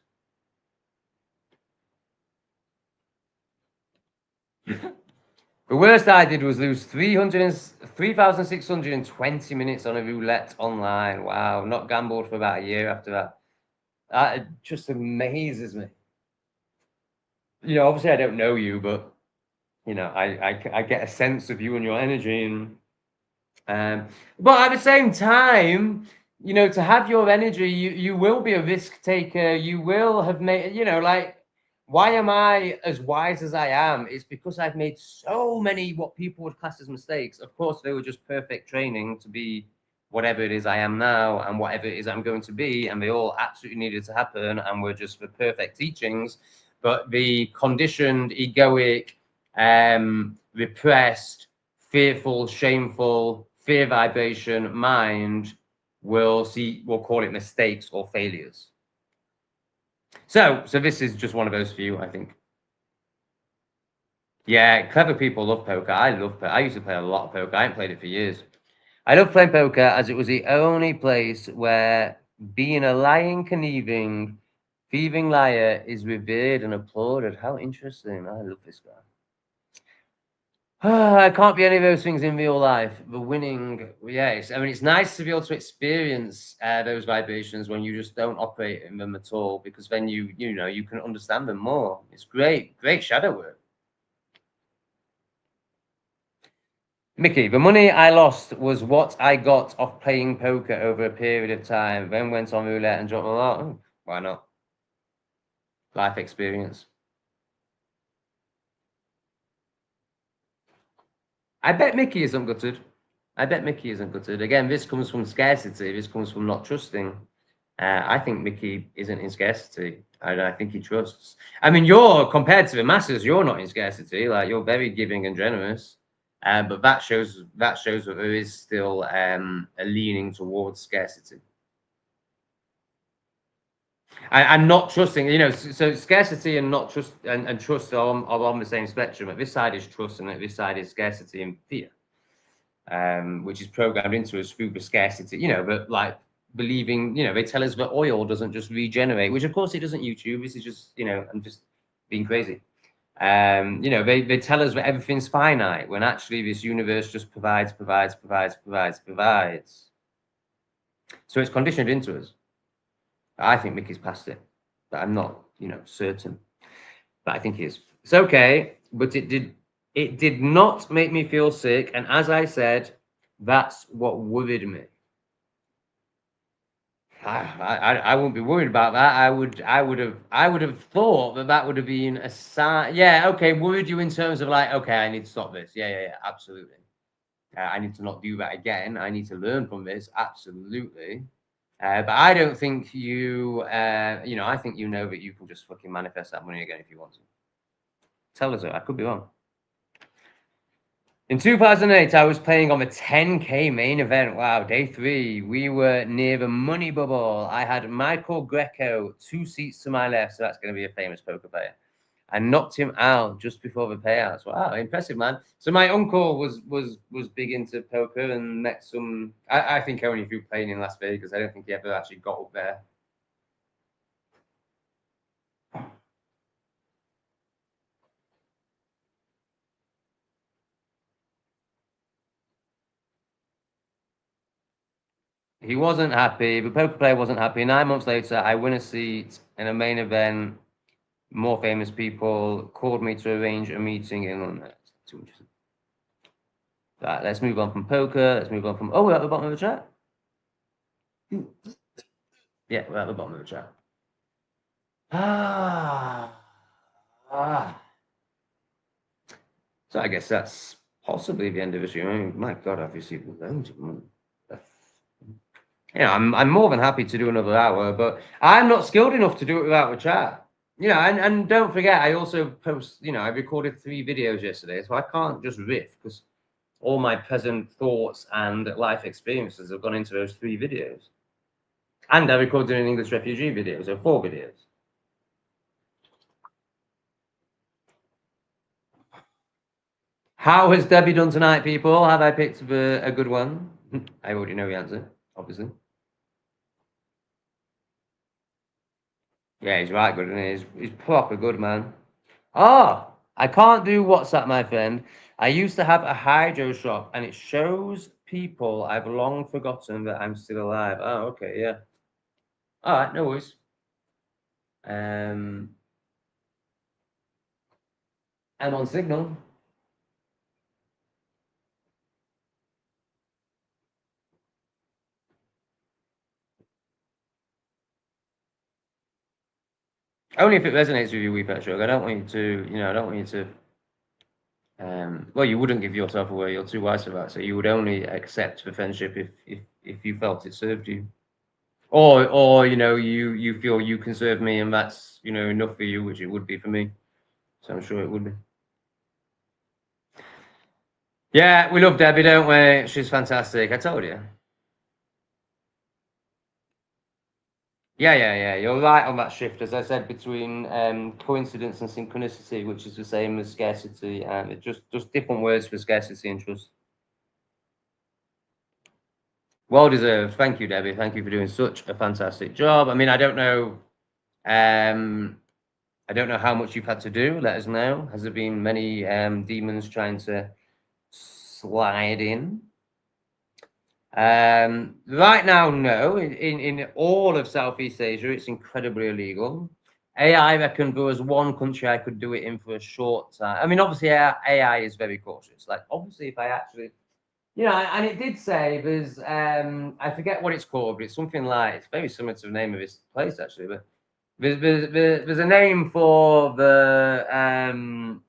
The worst I did was lose 3,620 minutes on a roulette online. Wow, not gambled for about a year after that. That just amazes me. You know, obviously I don't know you, but you know, I get a sense of you and your energy, and but at the same time, you know, to have your energy, you will be a risk taker. You will have made, you know, like, why am I as wise as I am? It's because I've made so many what people would class as mistakes. Of course, they were just perfect training to be whatever it is I am now and whatever it is I'm going to be, and they all absolutely needed to happen and were just the perfect teachings. But the conditioned, egoic, repressed, fearful, shameful, fear vibration mind will call it mistakes or failures. So this is just one of those few, I think. Yeah, clever people love poker. I love poker. I used to play a lot of poker. I haven't played it for years. I love playing poker as it was the only place where being a lying, conniving, thieving liar is revered and applauded. How interesting. I love this guy. I can't be any of those things in real life. The winning, yes. I mean, it's nice to be able to experience those vibrations when you just don't operate in them at all, because then you know, you can understand them more. It's great, great shadow work. Mickey, the money I lost was what I got off playing poker over a period of time, then went on roulette and dropped a lot. Oh, why not? Life experience. I bet Mickey isn't gutted. I bet Mickey isn't gutted. Again, this comes from scarcity. This comes from not trusting. I think Mickey isn't in scarcity. I think he trusts. I mean, you're compared to the masses, you're not in scarcity. Like, you're very giving and generous. But that shows that there is still a leaning towards scarcity. And not trusting, you know, so scarcity and not trust and trust are on the same spectrum. At this side is trust, and at this side is scarcity and fear, which is programmed into us through the scarcity, you know, but like believing, you know, they tell us that oil doesn't just regenerate, which of course it doesn't. YouTube, this is just, you know, I'm just being crazy. You know, they tell us that everything's finite when actually this universe just provides. So it's conditioned into us. I think Mickey's past it, but I'm not, you know, certain. But I think he is. It's okay, but it did not make me feel sick, and as I said, that's what worried me. I wouldn't be worried about that. I would have thought that would have been a sign. Yeah, okay, worried you in terms of like, okay, I need to stop this. Yeah, absolutely. I need to not do that again. I need to learn from this. Absolutely. But I don't think you, you know, I think you know that you can just fucking manifest that money again if you want to. Tell us, I could be wrong. In 2008, I was playing on the 10K main event. Wow, day 3. We were near the money bubble. I had Michael Greco 2 seats to my left, so that's going to be a famous poker player. I knocked him out just before the payouts. Wow, impressive, man. So my uncle was big into poker and met some. I think only through playing in Las Vegas. I don't think he ever actually got up there. He wasn't happy. The poker player wasn't happy. 9 months later, I win a seat in a main event. More famous people called me to arrange a meeting in London. Right, let's move on from poker. Let's move on from. Oh, we're at the bottom of the chat. Yeah, we're at the bottom of the chat. So I guess that's possibly the end of the show. I mean, my God, I've received loads of money. You know, I'm more than happy to do another hour, but I'm not skilled enough to do it without a chat. You know, and don't forget, I also post. You know, I recorded 3 videos yesterday, so I can't just riff because all my present thoughts and life experiences have gone into those 3 videos. And I recorded an English refugee video, so 4 videos. How has Debbie done tonight, people? Have I picked a good one? I already know the answer, obviously. Yeah, he's right good, isn't he? He's proper good, man. Ah, I can't do WhatsApp, my friend. I used to have a hydro shop, and it shows people I've long forgotten that I'm still alive. Oh, okay, yeah. All right, no worries. I'm on Signal. Only if it resonates with you, Wee Pet Shrug. I don't want you to, I don't want you to. Well, you wouldn't give yourself away. You're too wise for that. So you would only accept the friendship if you felt it served you, or you feel you can serve me, and that's enough for you, which it would be for me. So I'm sure it would be. Yeah, we love Debbie, don't we? She's fantastic. I told you. Yeah. You're right on that shift, as I said, between coincidence and synchronicity, which is the same as scarcity, and it's just different words for scarcity and trust. Well deserved. Thank you, Debbie. Thank you for doing such a fantastic job. I mean, I don't know how much you've had to do. Let us know. Has there been many demons trying to slide in? Right now, no. In all of Southeast Asia, it's incredibly illegal. I reckon there was one country I could do it in for a short time. I mean, obviously, AI is very cautious. Like, obviously, if I actually, and it did say there's, I forget what it's called, but it's something like, it's very similar to the name of this place, actually. But there's a name for the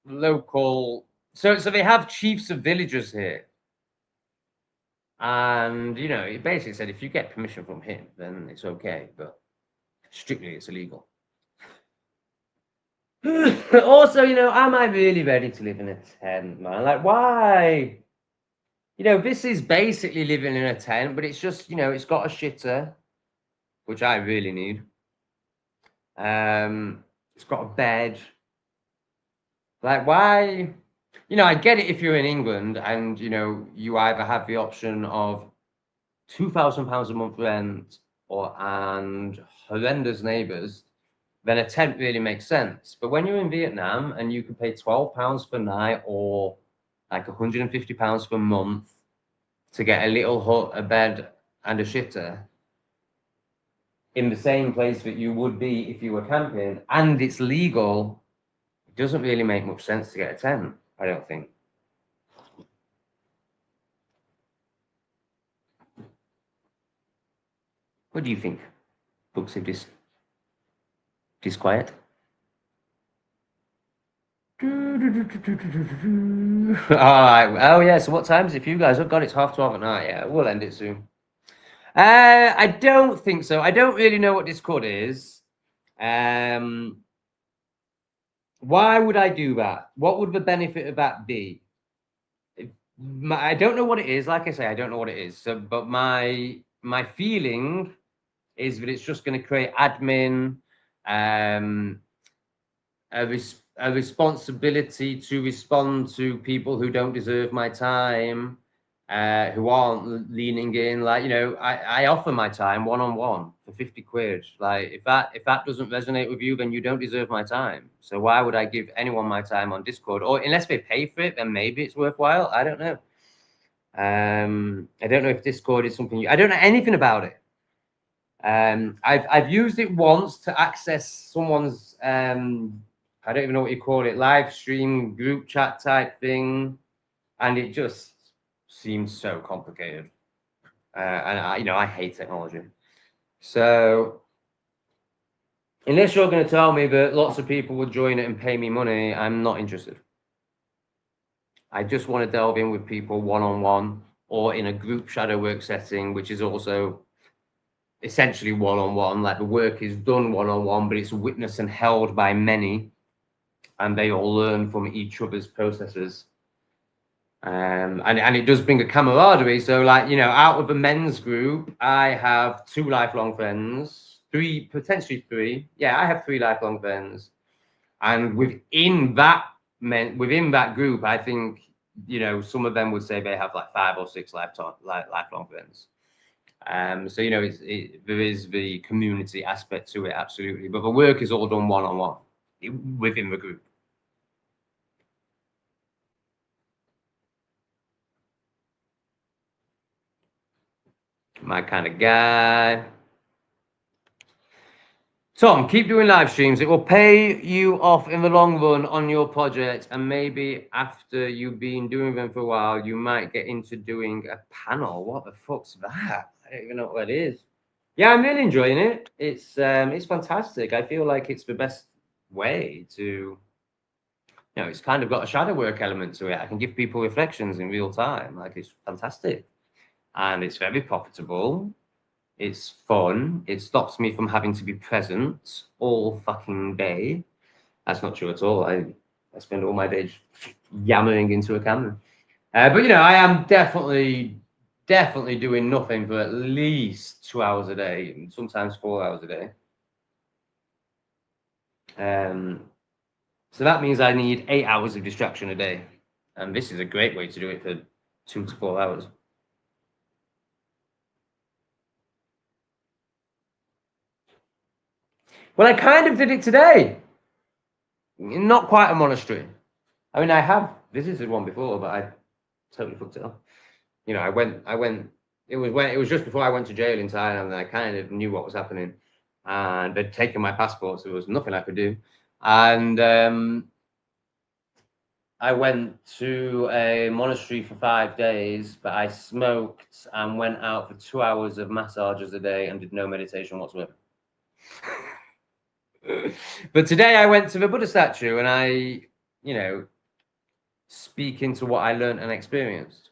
local. So they have chiefs of villages here. And he basically said if you get permission from him, then it's okay, but strictly it's illegal. Also, am I really ready to live in a tent, man? Like, why? This is basically living in a tent, but it's just, it's got a shitter, which I really need. It's got a bed. Like, why? I get it if you're in England and you either have the option of £2,000 a month rent and horrendous neighbors, then a tent really makes sense. But when you're in Vietnam and you can pay £12 per night or like £150 per month to get a little hut, a bed, and a shitter in the same place that you would be if you were camping, and it's legal, it doesn't really make much sense to get a tent, I don't think. What do you think? Books of disquiet? All right. Oh yeah. So what time is it for you guys? Oh God, it's 12:30 at night. Yeah, we'll end it soon. I don't think so. I don't really know what Discord is. Why would I do that? What would the benefit of that be? I don't know what it is. Like I say, I don't know what it is. So, but my feeling is that it's just going to create admin, a responsibility to respond to people who don't deserve my time, who aren't leaning in. Like, I offer my time one-on-one for 50 quid. Like, if that doesn't resonate with you, then you don't deserve my time. So why would I give anyone my time on Discord? Or unless they pay for it, then maybe it's worthwhile. I don't know. I don't know if Discord is something I don't know anything about it. I've used it once to access someone's I don't even know what you call it, live stream group chat type thing, and it just seems so complicated. And I hate technology. So unless you're going to tell me that lots of people would join it and pay me money, I'm not interested. I just want to delve in with people one-on-one or in a group shadow work setting, which is also essentially one-on-one. Like the work is done one-on-one, but it's witnessed and held by many, and they all learn from each other's processes. And it does bring a camaraderie. So, like, out of the men's group, I have 2 lifelong friends, 3, potentially 3. Yeah, I have 3 lifelong friends, and within that group, I think some of them would say they have like 5 or 6 lifelong friends. So there is the community aspect to it, absolutely, but the work is all done one-on-one within the group. My kind of guy. Tom, keep doing live streams. It will pay you off in the long run on your project, and maybe after you've been doing them for a while, you might get into doing a panel. What the fuck's that? I don't even know what that is. Yeah, I'm really enjoying it. It's fantastic. I feel like it's the best way to, it's kind of got a shadow work element to it. I can give people reflections in real time. Like, it's fantastic, and it's very profitable. It's fun. It stops me from having to be present all fucking day. That's not true at all. I spend all my days yammering into a camera. But I am definitely doing nothing for at least 2 hours a day, and sometimes 4 hours a day. So that means I need 8 hours of distraction a day, and this is a great way to do it for 2 to 4 hours. Well, I kind of did it today. Not quite a monastery. I mean, I have visited one before, but I totally fucked it up. I went. It was just before I went to jail in Thailand, and I kind of knew what was happening, and they'd taken my passport, so there was nothing I could do. And I went to a monastery for 5 days, but I smoked and went out for 2 hours of massages a day and did no meditation whatsoever. But today I went to the Buddha statue and I, speak into what I learned and experienced.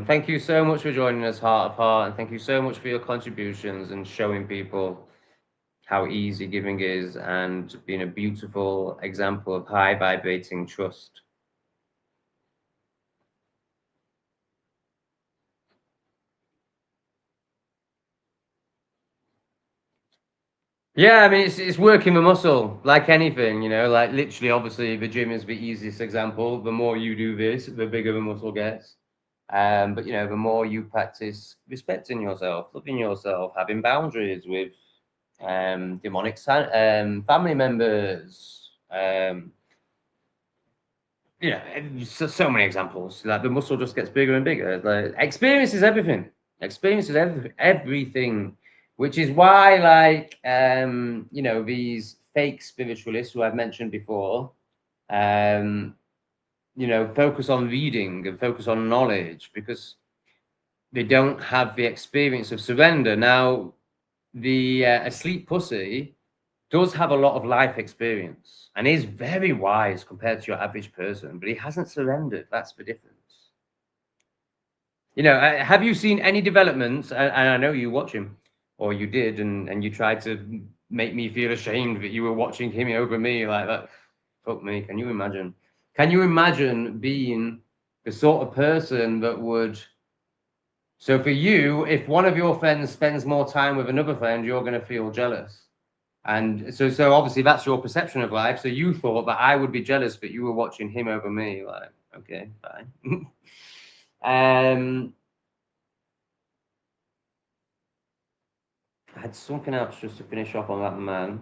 Thank you so much for joining us, Heart of Heart, and thank you so much for your contributions and showing people how easy giving is and being a beautiful example of high vibrating trust. Yeah, I mean, it's working the muscle like anything, like literally, obviously, the gym is the easiest example. The more you do this, the bigger the muscle gets. But the more you practice respecting yourself, loving yourself, having boundaries with demonic family members, so many examples. Like, the muscle just gets bigger and bigger. Like, experience is everything. Experience is everything, which is why, like, these fake spiritualists who I've mentioned before, focus on reading and focus on knowledge because they don't have the experience of surrender. Now, the asleep pussy does have a lot of life experience and is very wise compared to your average person, but he hasn't surrendered. That's the difference. Have you seen any developments? And I know you watch him, or you did, and you tried to make me feel ashamed that you were watching him over me like that. Fuck me. Can you imagine? Can you imagine being the sort of person that would? So for you, if one of your friends spends more time with another friend, you're going to feel jealous. And so obviously that's your perception of life. So you thought that I would be jealous that you were watching him over me. Like, okay, fine. I had something else just to finish off on that man.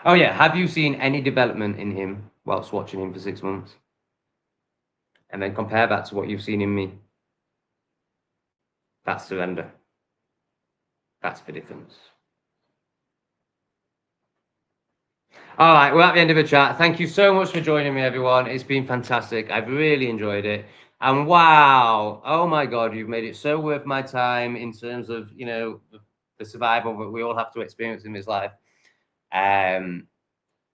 Oh yeah, have you seen any development in him whilst watching him for 6 months? And then compare that to what you've seen in me. That's surrender. That's the difference. All right, we're at the end of the chat. Thank you so much for joining me, everyone. It's been fantastic. I've really enjoyed it. And wow, oh my God, you've made it so worth my time in terms of, the survival that we all have to experience in this life.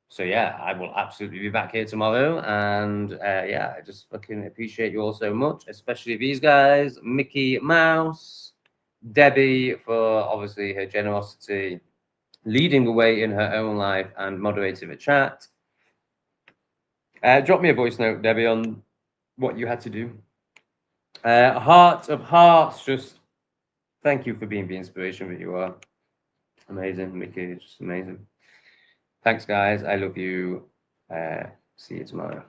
So yeah, I will absolutely be back here tomorrow. And yeah, I just fucking appreciate you all so much, especially these guys, Mickey Mouse, Debbie for obviously her generosity, leading the way in her own life and moderating the chat. Drop me a voice note, Debbie, on what you had to do. Heart of Hearts, just thank you for being the inspiration that you are. Amazing, Mickey, just amazing. Thanks, guys. I love you. See you tomorrow.